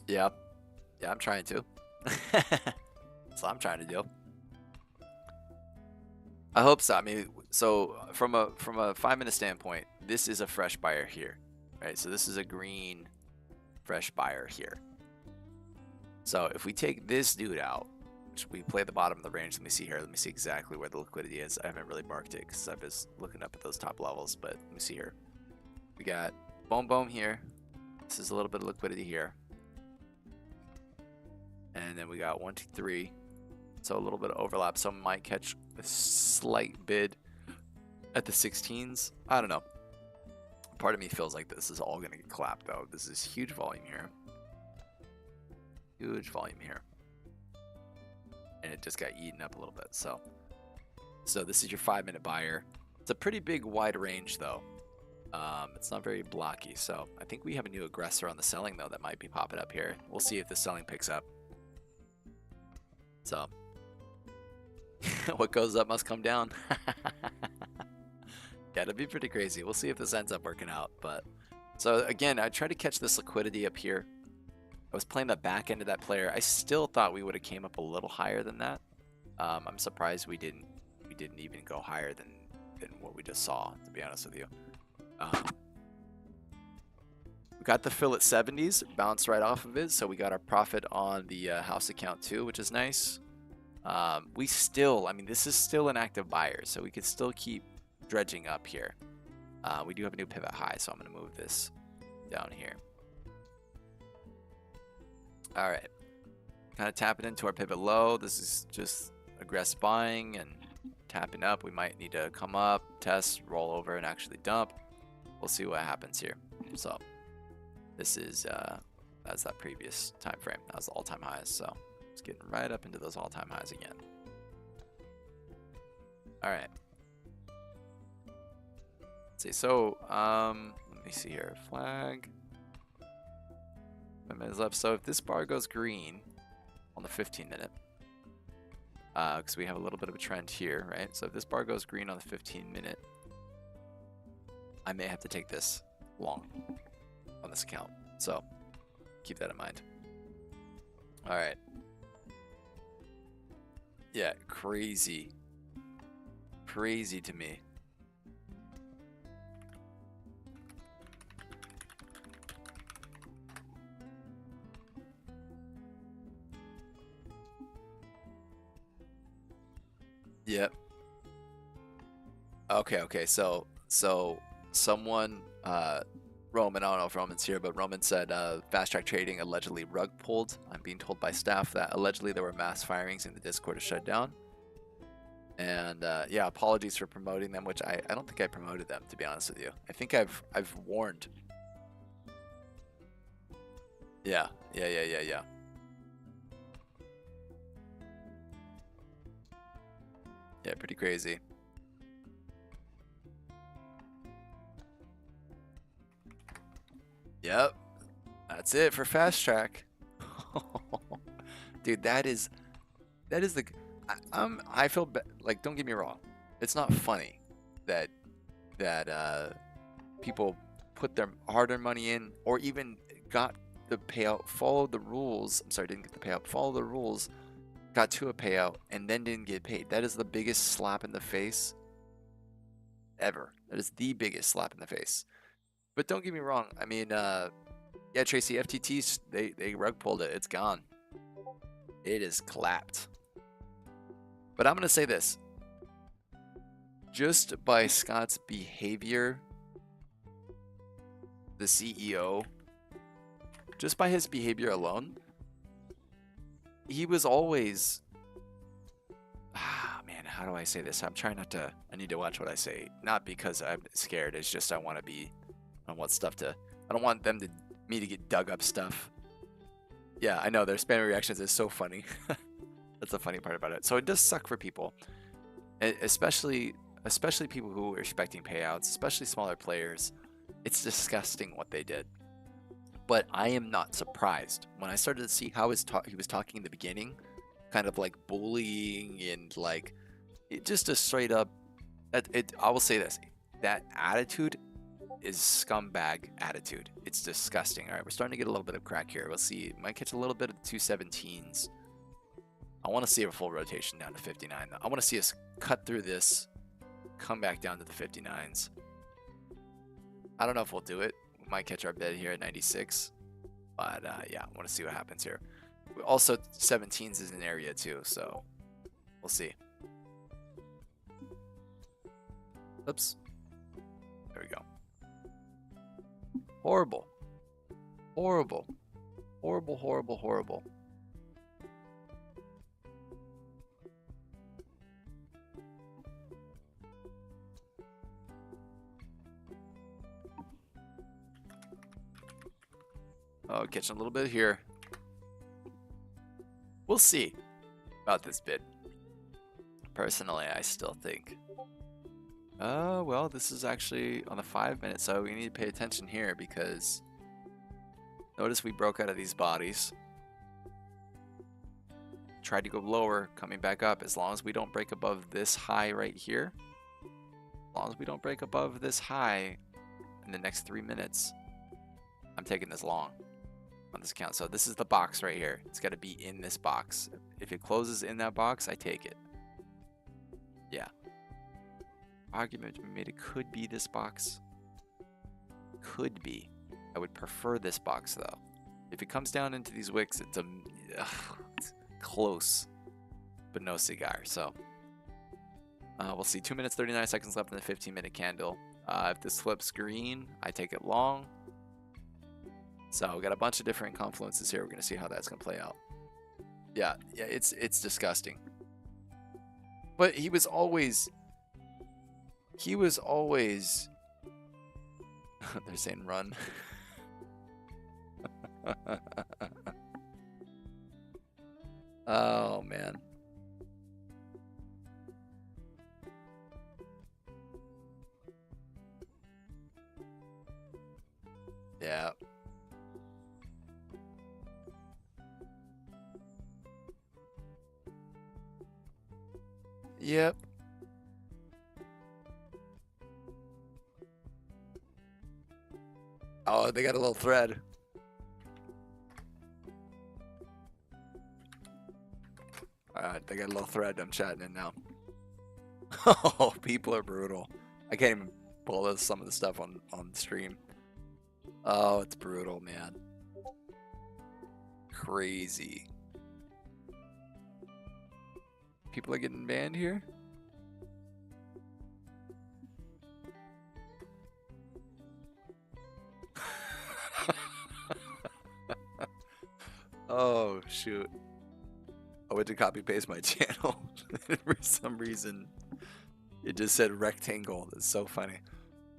Speaker 1: Yeah, I'm trying to. That's what I'm trying to do. I hope so. I mean, so from a 5-minute standpoint, this is a fresh buyer here, right? So this is a green fresh buyer here. So if we take this dude out, which we play at the bottom of the range, let me see here. Let me see exactly where the liquidity is. I haven't really marked it because I was looking up at those top levels, but let me see here. We got boom here. This is a little bit of liquidity here. And then we got 1, 2, 3. So a little bit of overlap. Some might catch a slight bid at the 16s. I don't know. Part of me feels like this is all going to get clapped, though. This is huge volume here. Huge volume here. And it just got eaten up a little bit. So this is your 5-minute buyer. It's a pretty big wide range, though. It's not very blocky. So I think we have a new aggressor on the selling, though, that might be popping up here. We'll see if the selling picks up. So what goes up must come down. Yeah, it'll be pretty crazy. We'll see if this ends up working out. But so again, I tried to catch this liquidity up here. I was playing the back end of that player. I still thought we would have came up a little higher than that. I'm surprised we didn't even go higher than what we just saw, to be honest with you. We got the fill at 70s, bounced right off of it, so we got our profit on the house account too, which is nice. We still, I mean, this is still an active buyer, so we could still keep dredging up here. We do have a new pivot high, so I'm going to move this down here. All right, kind of tapping into our pivot low. This is just aggressive buying and tapping up. We might need to come up, test, roll over, and actually dump. We'll see what happens here. So this is that's that previous time frame. That was the all-time highs. So it's getting right up into those all-time highs again. All right. Let's see. So let me see here. Flag. 5 minutes left. So if this bar goes green on the 15-minute, because we have a little bit of a trend here, right? So if this bar goes green on the 15-minute, I may have to take this long on this account. So keep that in mind. All right. Yeah, crazy. Crazy to me. Yep. Okay. So someone, Roman, I don't know if Roman's here, but Roman said Fast Track Trading allegedly rug pulled. I'm being told by staff that allegedly there were mass firings in the Discord to shut down. And yeah, apologies for promoting them, which I don't think I promoted them, to be honest with you. I think I've warned. Yeah. Yeah, pretty crazy. Yep. That's it for Fast Track. Dude, that is the I feel like, don't get me wrong. It's not funny that people put their hard-earned money in, or even got the payout, followed the rules. I'm sorry, didn't get the payout, followed the rules, got to a payout, and then didn't get paid. That is the biggest slap in the face ever. That is the biggest slap in the face. But don't get me wrong. I mean, yeah, Tracy, FTTs, they rug pulled it. It's gone. It is clapped. But I'm going to say this. Just by Scott's behavior, the CEO, just by his behavior alone, he was always... man, how do I say this? I'm trying not to... I need to watch what I say. Not because I'm scared. It's just I want to be... I don't want stuff to... I don't want me to get dug up stuff. Yeah, I know. Their spam reactions is so funny. That's the funny part about it. So it does suck for people. Especially people who are expecting payouts. Especially smaller players. It's disgusting what they did. But I am not surprised. When I started to see how he was talking in the beginning, kind of like bullying and like just a straight up, I will say this, that attitude is scumbag attitude. It's disgusting. All right, we're starting to get a little bit of crack here. We'll see. Might catch a little bit of 217s. I want to see a full rotation down to 59. I want to see us cut through this, come back down to the 59s. I don't know if we'll do it. We might catch our bid here at 96. But yeah, I want to see what happens here. Also, 17s is an area too, so we'll see. Oops. There we go. Horrible. Horrible. Horrible, horrible, horrible. Oh, catching a little bit here. We'll see about this bid. Personally, I still think... well, this is actually on the 5 minutes, so we need to pay attention here because notice we broke out of these bodies. Tried to go lower, coming back up. As long as we don't break above this high right here, as long as we don't break above this high in the next 3 minutes, I'm taking this long on this account. So this is the box right here. It's got to be in this box. If it closes in that box, I take it. Yeah. Argument made, it could be this box. Could be. I would prefer this box though. If it comes down into these wicks, it's close, but no cigar. So we'll see. 2 minutes 39 seconds left in the 15-minute candle. If this flips green, I take it long. So we got a bunch of different confluences here. We're gonna see how that's gonna play out. Yeah, it's disgusting. But he was always. They're saying run. Oh man. Yeah. Yep. Oh, they got a little thread. Alright, they got a little thread. I'm chatting in now. Oh, people are brutal. I can't even pull some of the stuff on stream. Oh, it's brutal, man. Crazy. People are getting banned here? Oh, shoot. I went to copy paste my channel. For some reason, it just said rectangle. That's so funny.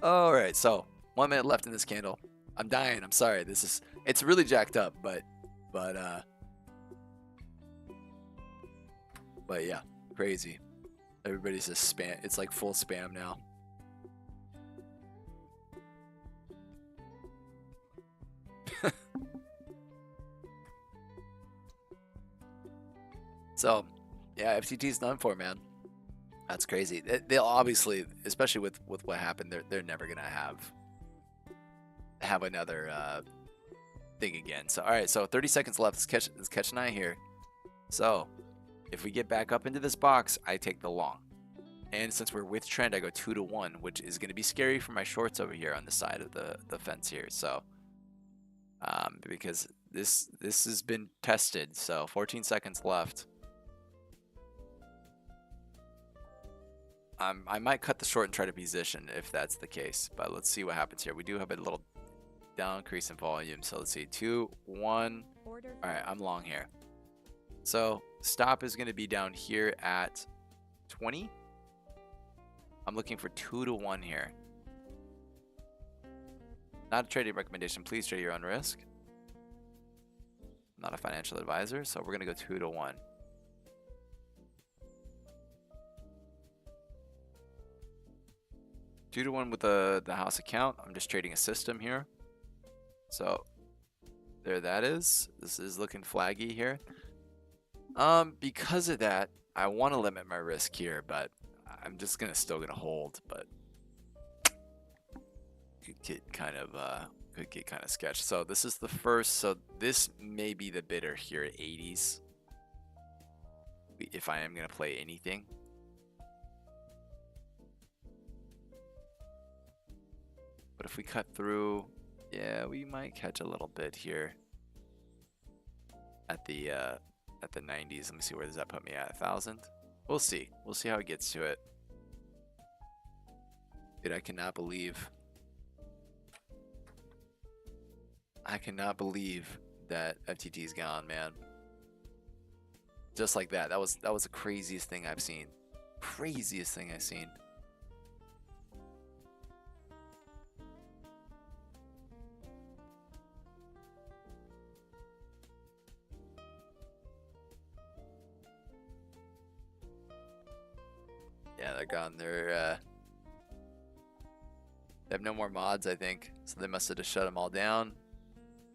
Speaker 1: Alright, so 1 minute left in this candle. I'm dying. I'm sorry. It's really jacked up, but yeah, crazy. Everybody's just spam. It's like full spam now. So, yeah, FTT's done for, man. That's crazy. They'll obviously, especially with what happened, they're never gonna have another thing again. So, all right, so 30 seconds left. Let's catch an eye here. So, if we get back up into this box, I take the long. And since we're with trend, I go 2 to 1, which is gonna be scary for my shorts over here on the side of the fence here. So, because this has been tested. So, 14 seconds left. I might cut the short and try to position if that's the case, but let's see what happens here. We do have a little down increase in volume, so let's see, 2, 1. All right, I'm long here. So stop is going to be down here at 20. I'm looking for 2 to 1 here. Not a trading recommendation. Please trade your own risk. I'm not a financial advisor, so we're going to go 2 to 1. Two to 1 with the house account. I'm just trading a system here. So there that is. This is looking flaggy here. Because of that, I want to limit my risk here, but I'm just still gonna hold, but could get kind of sketched. So this is the first, so this may be the bidder here at 80s. If I am gonna play anything. But if we cut through, yeah, we might catch a little bit here at the 90s. Let me see, where does that put me at? 1,000? We'll see. We'll see how it gets to it. Dude, I cannot believe that FTT's gone, man. Just like that. That was the craziest thing I've seen. Craziest thing I've seen. Yeah, they're gone. They have no more mods, I think. So they must have just shut them all down.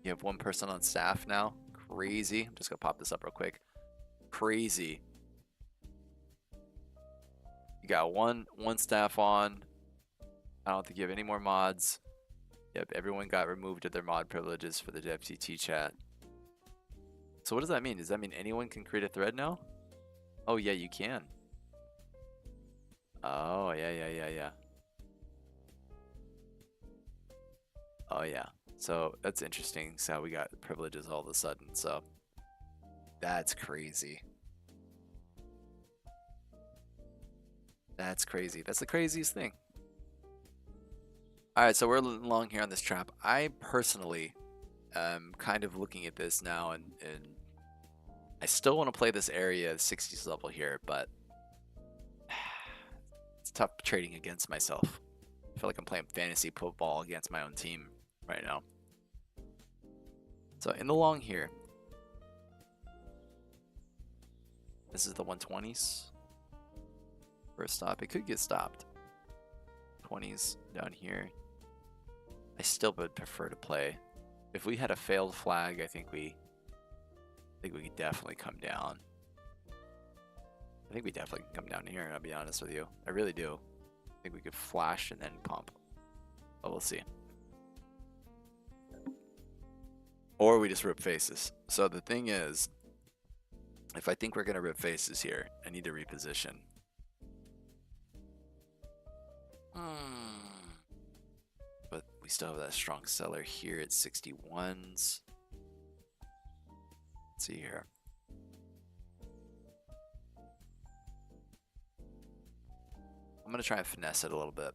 Speaker 1: You have one person on staff now. Crazy. I'm just gonna pop this up real quick. Crazy. You got one staff on. I don't think you have any more mods. Yep, everyone got removed of their mod privileges for the FTT chat. So what does that mean? Does that mean anyone can create a thread now? Oh yeah, you can. Oh, yeah. Oh yeah. So that's interesting. So we got privileges all of a sudden. So that's crazy. That's crazy. That's the craziest thing. All right, so we're along here on this trap. I personally am kind of looking at this now, and I still want to play this area 60s level here, but it's tough trading against myself. I feel like I'm playing fantasy football against my own team right now. So in the long here, this is the 120s. First stop, it could get stopped. 20s down here. I still would prefer to play. If we had a failed flag, I think we could definitely come down. I think we definitely can come down here, I'll be honest with you. I really do. I think we could flash and then pump. But we'll see. Or we just rip faces. So the thing is, if I think we're going to rip faces here, I need to reposition. But we still have that strong seller here at 61s. Let's see here. I'm going to try and finesse it a little bit.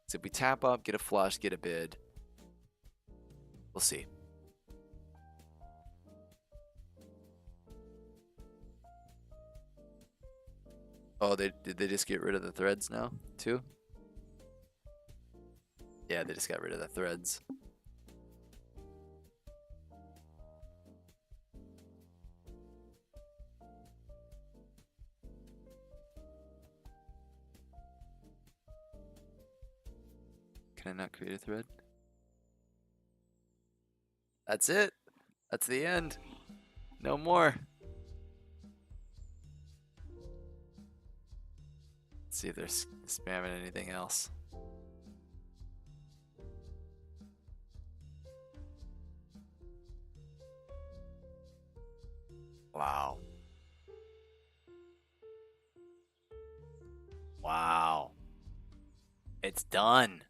Speaker 1: So if we tap up, get a flush, get a bid, we'll see. Oh, did they just get rid of the threads now, too? Yeah, they just got rid of the threads. Can I not create a thread? That's it. That's the end. No more. Let's see if they're spamming anything else. Wow. Wow. It's done.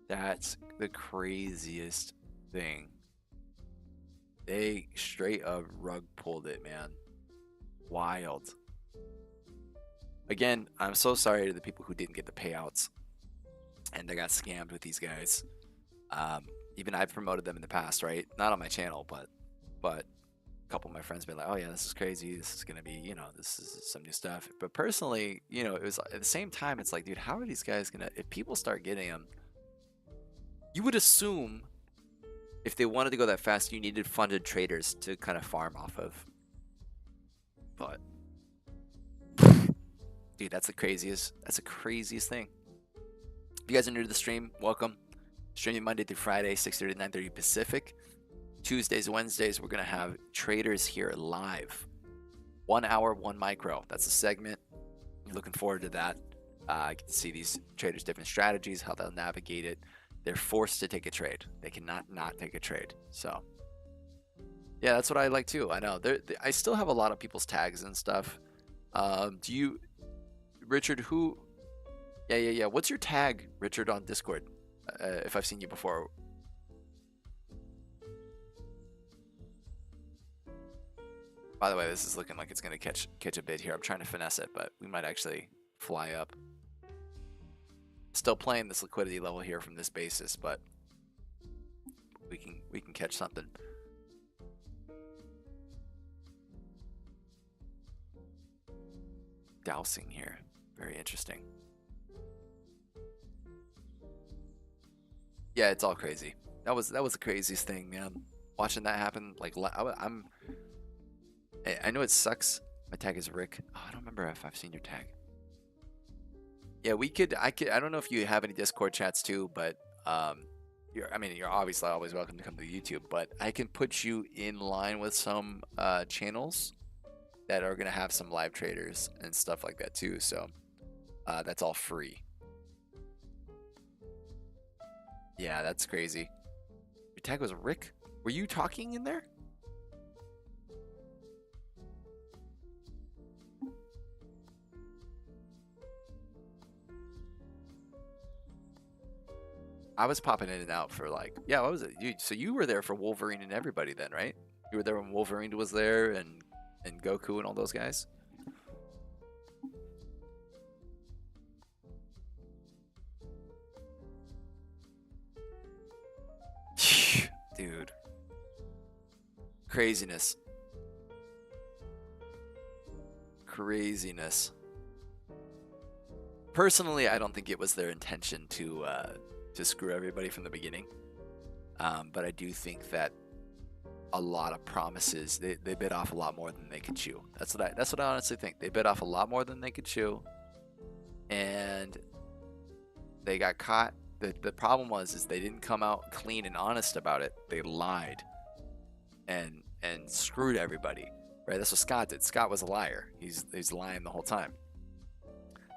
Speaker 1: That's the craziest thing. They straight up rug pulled it, man. Wild. Again, I'm so sorry to the people who didn't get the payouts and they got scammed with these guys. Even I've promoted them in the past, right? Not on my channel, but a couple of my friends been like, oh yeah, this is crazy. This is gonna be, you know, this is some new stuff. But personally, you know, it was at the same time, it's like, dude, how are these guys gonna, if people start getting them, you would assume if they wanted to go that fast, you needed funded traders to kind of farm off of. But dude, that's the craziest thing. If you guys are new to the stream, welcome. Streaming Monday through Friday, 6:30 to 9:30 Pacific. Tuesdays, Wednesdays, we're gonna have traders here live. 1 hour, 1 micro. That's a segment. I'm looking forward to that. I get to see these traders' different strategies, how they'll navigate it. They're forced to take a trade. They cannot not take a trade. So yeah, that's what I like too. I know I still have a lot of people's tags and stuff. Do you, Richard? Who? Yeah. What's your tag, Richard, on Discord? If I've seen you before. By the way, this is looking like it's gonna catch a bid here. I'm trying to finesse it, but we might actually fly up. Still playing this liquidity level here from this basis, but we can catch something. Dowsing here, very interesting. Yeah, it's all crazy. That was the craziest thing, man. Watching that happen, like I know it sucks. My tag is Rick. Oh, I don't remember if I've seen your tag. Yeah, I don't know if you have any Discord chats too, but you're obviously always welcome to come to YouTube, but I can put you in line with some channels that are gonna have some live traders and stuff like that too. So that's all free. Yeah, that's crazy. Your tag was Rick? Were you talking in there? I was popping in and out for like, yeah, what was it? So you were there for Wolverine and everybody then, right? You were there when Wolverine was there and Goku and all those guys. Dude. Craziness. Craziness. Personally, I don't think it was their intention to screw everybody from the beginning. But I do think that a lot of promises, they bit off a lot more than they could chew. That's what I honestly think. They bit off a lot more than they could chew, and they got caught. The problem is they didn't come out clean and honest about it. They lied and screwed everybody. Right? That's what Scott did. Scott was a liar. He's lying the whole time.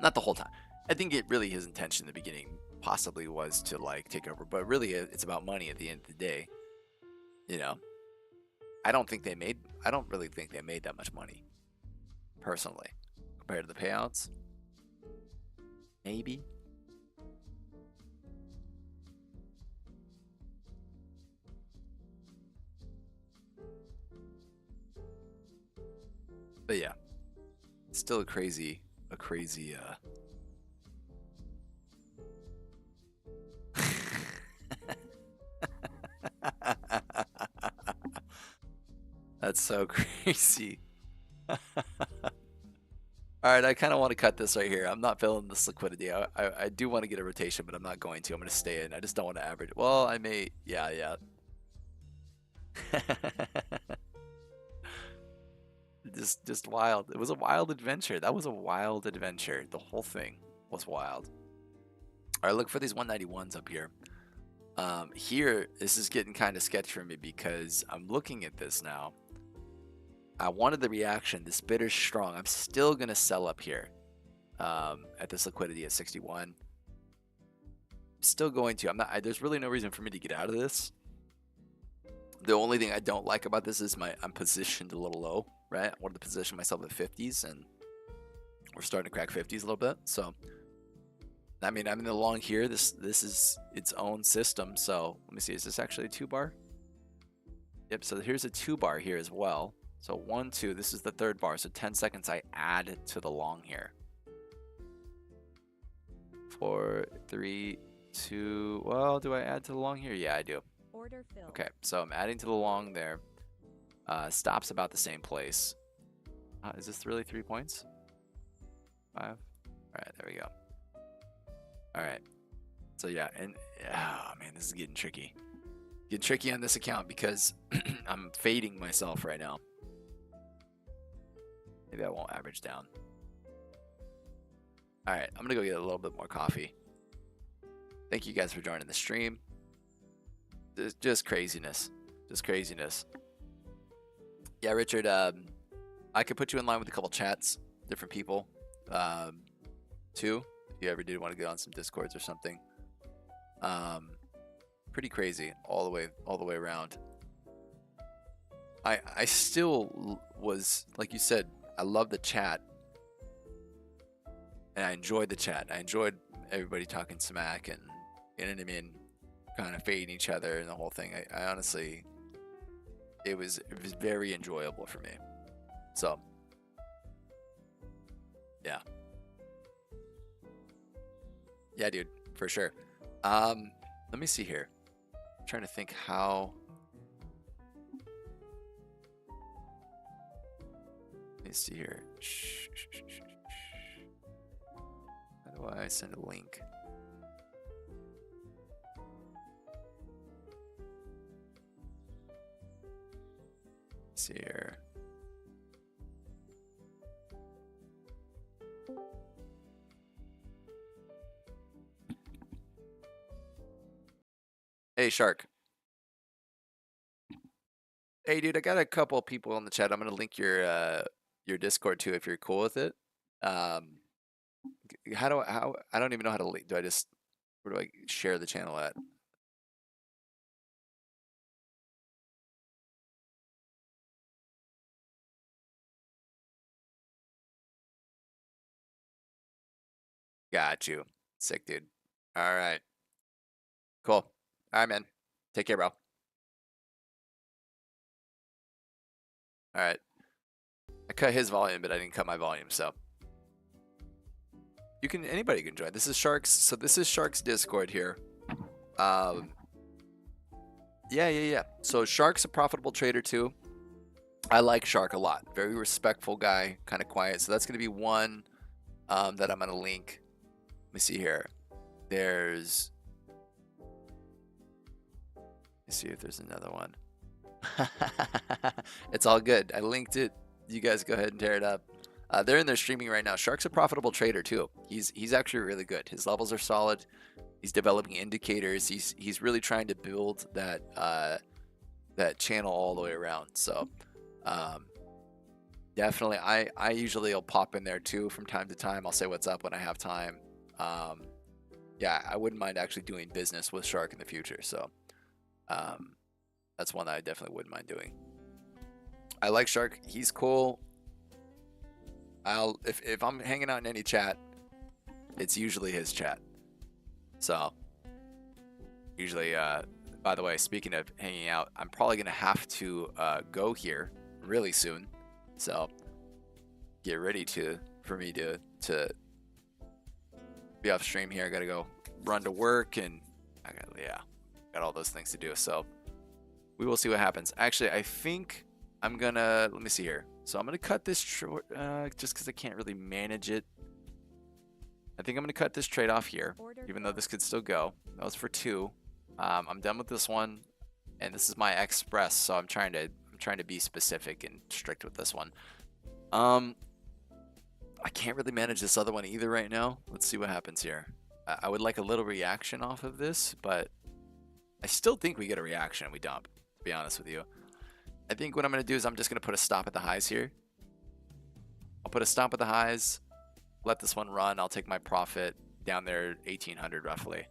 Speaker 1: Not the whole time. I think his intention in the beginning possibly was to like take over, but really it's about money at the end of the day. You know, I don't really think they made that much money, personally, compared to the payouts. Maybe. But yeah, still a crazy That's so crazy. All right, I kind of want to cut this right here. I'm not feeling this liquidity. I do want to get a rotation, but I'm not going to. I'm going to stay in. I just don't want to average. Well, I may. Yeah. Just wild. It was a wild adventure. That was a wild adventure. The whole thing was wild. All right, look for these 191s up here. Here, this is getting kind of sketchy for me because I'm looking at this now. I wanted the reaction. This bid is strong. I'm still going to sell up here at this liquidity at 61. Still going to. There's really no reason for me to get out of this. The only thing I don't like about this is I'm positioned a little low, right? I wanted to position myself at 50s, and we're starting to crack 50s a little bit. So, I mean, I'm in the long here. This is its own system. So let me see. Is this actually a 2-bar? Yep. So here's a 2-bar here as well. So 1, 2. This is the 3rd bar. So 10 seconds I add to the long here. 4, 3, 2. Well, do I add to the long here? Yeah, I do.
Speaker 3: Order filled.
Speaker 1: Okay. So I'm adding to the long there. Stops about the same place. Is this really 3 points? 5. All right. There we go. All right. So yeah, and oh man, this is getting tricky. Getting tricky on this account because I'm fading myself right now. Maybe I won't average down. All right, I'm gonna go get a little bit more coffee. Thank you guys for joining the stream. Just craziness. Just craziness. Yeah, Richard, I could put you in line with a couple chats, different people, too. If you ever did want to get on some Discords or something. Pretty crazy all the way around. I still was, like you said, I love the chat. And I enjoyed the chat. I enjoyed everybody talking smack and, you know what I mean, kind of fading each other and the whole thing. I honestly, it was very enjoyable for me. So, yeah. Yeah, dude, for sure. Let me see here. I'm trying to think how. Let me see here. How do I send a link? Let's see here. Hey, Shark. Hey, dude, I got a couple of people in the chat. I'm gonna link your Discord too if you're cool with it. How I don't even know how to link. Where do I share the channel at? Got you. Sick, dude. All right. Cool. All right, man. Take care, bro. All right. I cut his volume, but I didn't cut my volume, so anybody can join. This is Sharks. So this is Sharks Discord here. Yeah. So Shark's a profitable trader too. I like Shark a lot. Very respectful guy, kind of quiet. So that's going to be one that I'm going to link. Let me see here. Let me see if there's another one. It's all good. I linked it. You guys go ahead and tear it up. They're in there streaming right now. Shark's a profitable trader too. He's actually really good. His levels are solid. He's developing indicators. He's really trying to build that channel all the way around. So definitely, I usually will pop in there too from time to time. I'll say what's up when I have time. Yeah, I wouldn't mind actually doing business with Shark in the future. So that's one that I definitely wouldn't mind doing. I like Shark. He's cool. If I'm hanging out in any chat, it's usually his chat. So usually, by the way, speaking of hanging out, I'm probably gonna have to go here really soon. So get ready for me to be off stream here. I gotta go run to work, and got all those things to do. So we will see what happens. Actually, I think I'm gonna, let me see here. So I'm gonna cut this short, just because I can't really manage it. I think I'm gonna cut this trade off here, even though this could still go. That was for 2. I'm done with this one, and this is my express, so I'm trying to be specific and strict with this one. I can't really manage this other one either right now. Let's see what happens here. I would like a little reaction off of this, but I still think we get a reaction and we dump, to be honest with you. I think what I'm going to do is I'm just going to put a stop at the highs here. I'll put a stop at the highs, let this one run. I'll take my profit down there, 1800 roughly.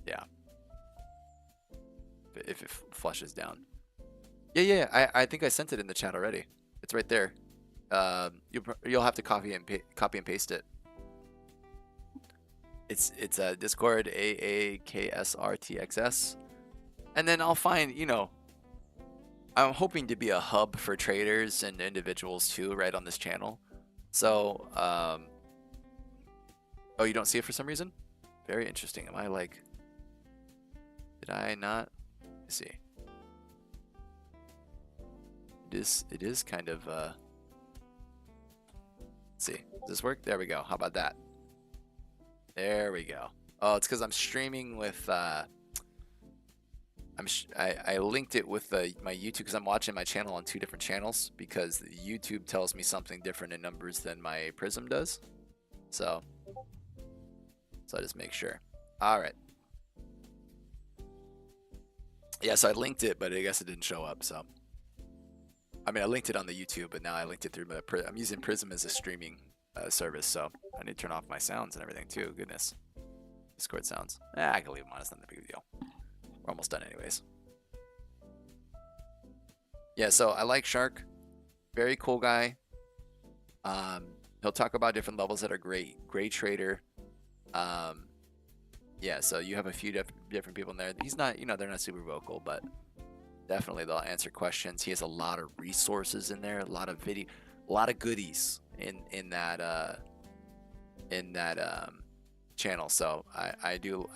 Speaker 1: Yeah. If it flushes down. Yeah. I think I sent it in the chat already. It's right there. You'll have to copy and paste it. It's Discord AAKSRTXS, and then I'll find, I'm hoping to be a hub for traders and individuals too, right on this channel. So, oh, you don't see it for some reason? Very interesting. Am I like, did I not? Let's see. It is kind of, let's see. Does this work? There we go. How about that? There we go. Oh, it's because I'm streaming with, I linked it with my YouTube because I'm watching my channel on 2 different channels because YouTube tells me something different in numbers than my Prism does. So I just make sure. All right. Yeah, so I linked it, but I guess it didn't show up. So, I mean, I linked it on the YouTube, but now I linked it through my I'm using Prism as a streaming service, so I need to turn off my sounds and everything too. Goodness. Discord sounds. I can leave them on. It's not a big deal. We're almost done anyways. Yeah, so I like Shark. Very cool guy. He'll talk about different levels that are great. Great trader. Yeah, so you have a few different people in there. He's not, they're not super vocal, but definitely they'll answer questions. He has a lot of resources in there, a lot of video, a lot of goodies in that channel. So I do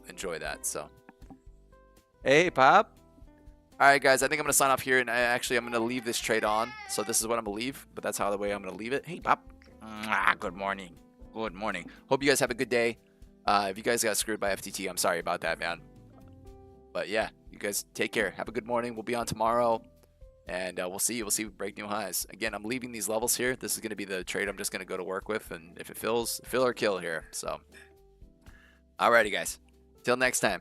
Speaker 1: enjoy that. So hey, Pop. All right, guys, I think I'm gonna sign off here, and I'm gonna leave this trade on. So this is what I'm gonna leave, but that's how the way I'm gonna leave it. Hey, Pop. Good morning. Good morning. Hope you guys have a good day. If you guys got screwed by FTT, I'm sorry about that, man. But yeah, you guys take care. Have a good morning. We'll be on tomorrow, and we'll see. We'll see break new highs. Again, I'm leaving these levels here. This is gonna be the trade I'm just gonna go to work with, and if it fills, fill or kill here. So, alrighty, guys. Till next time.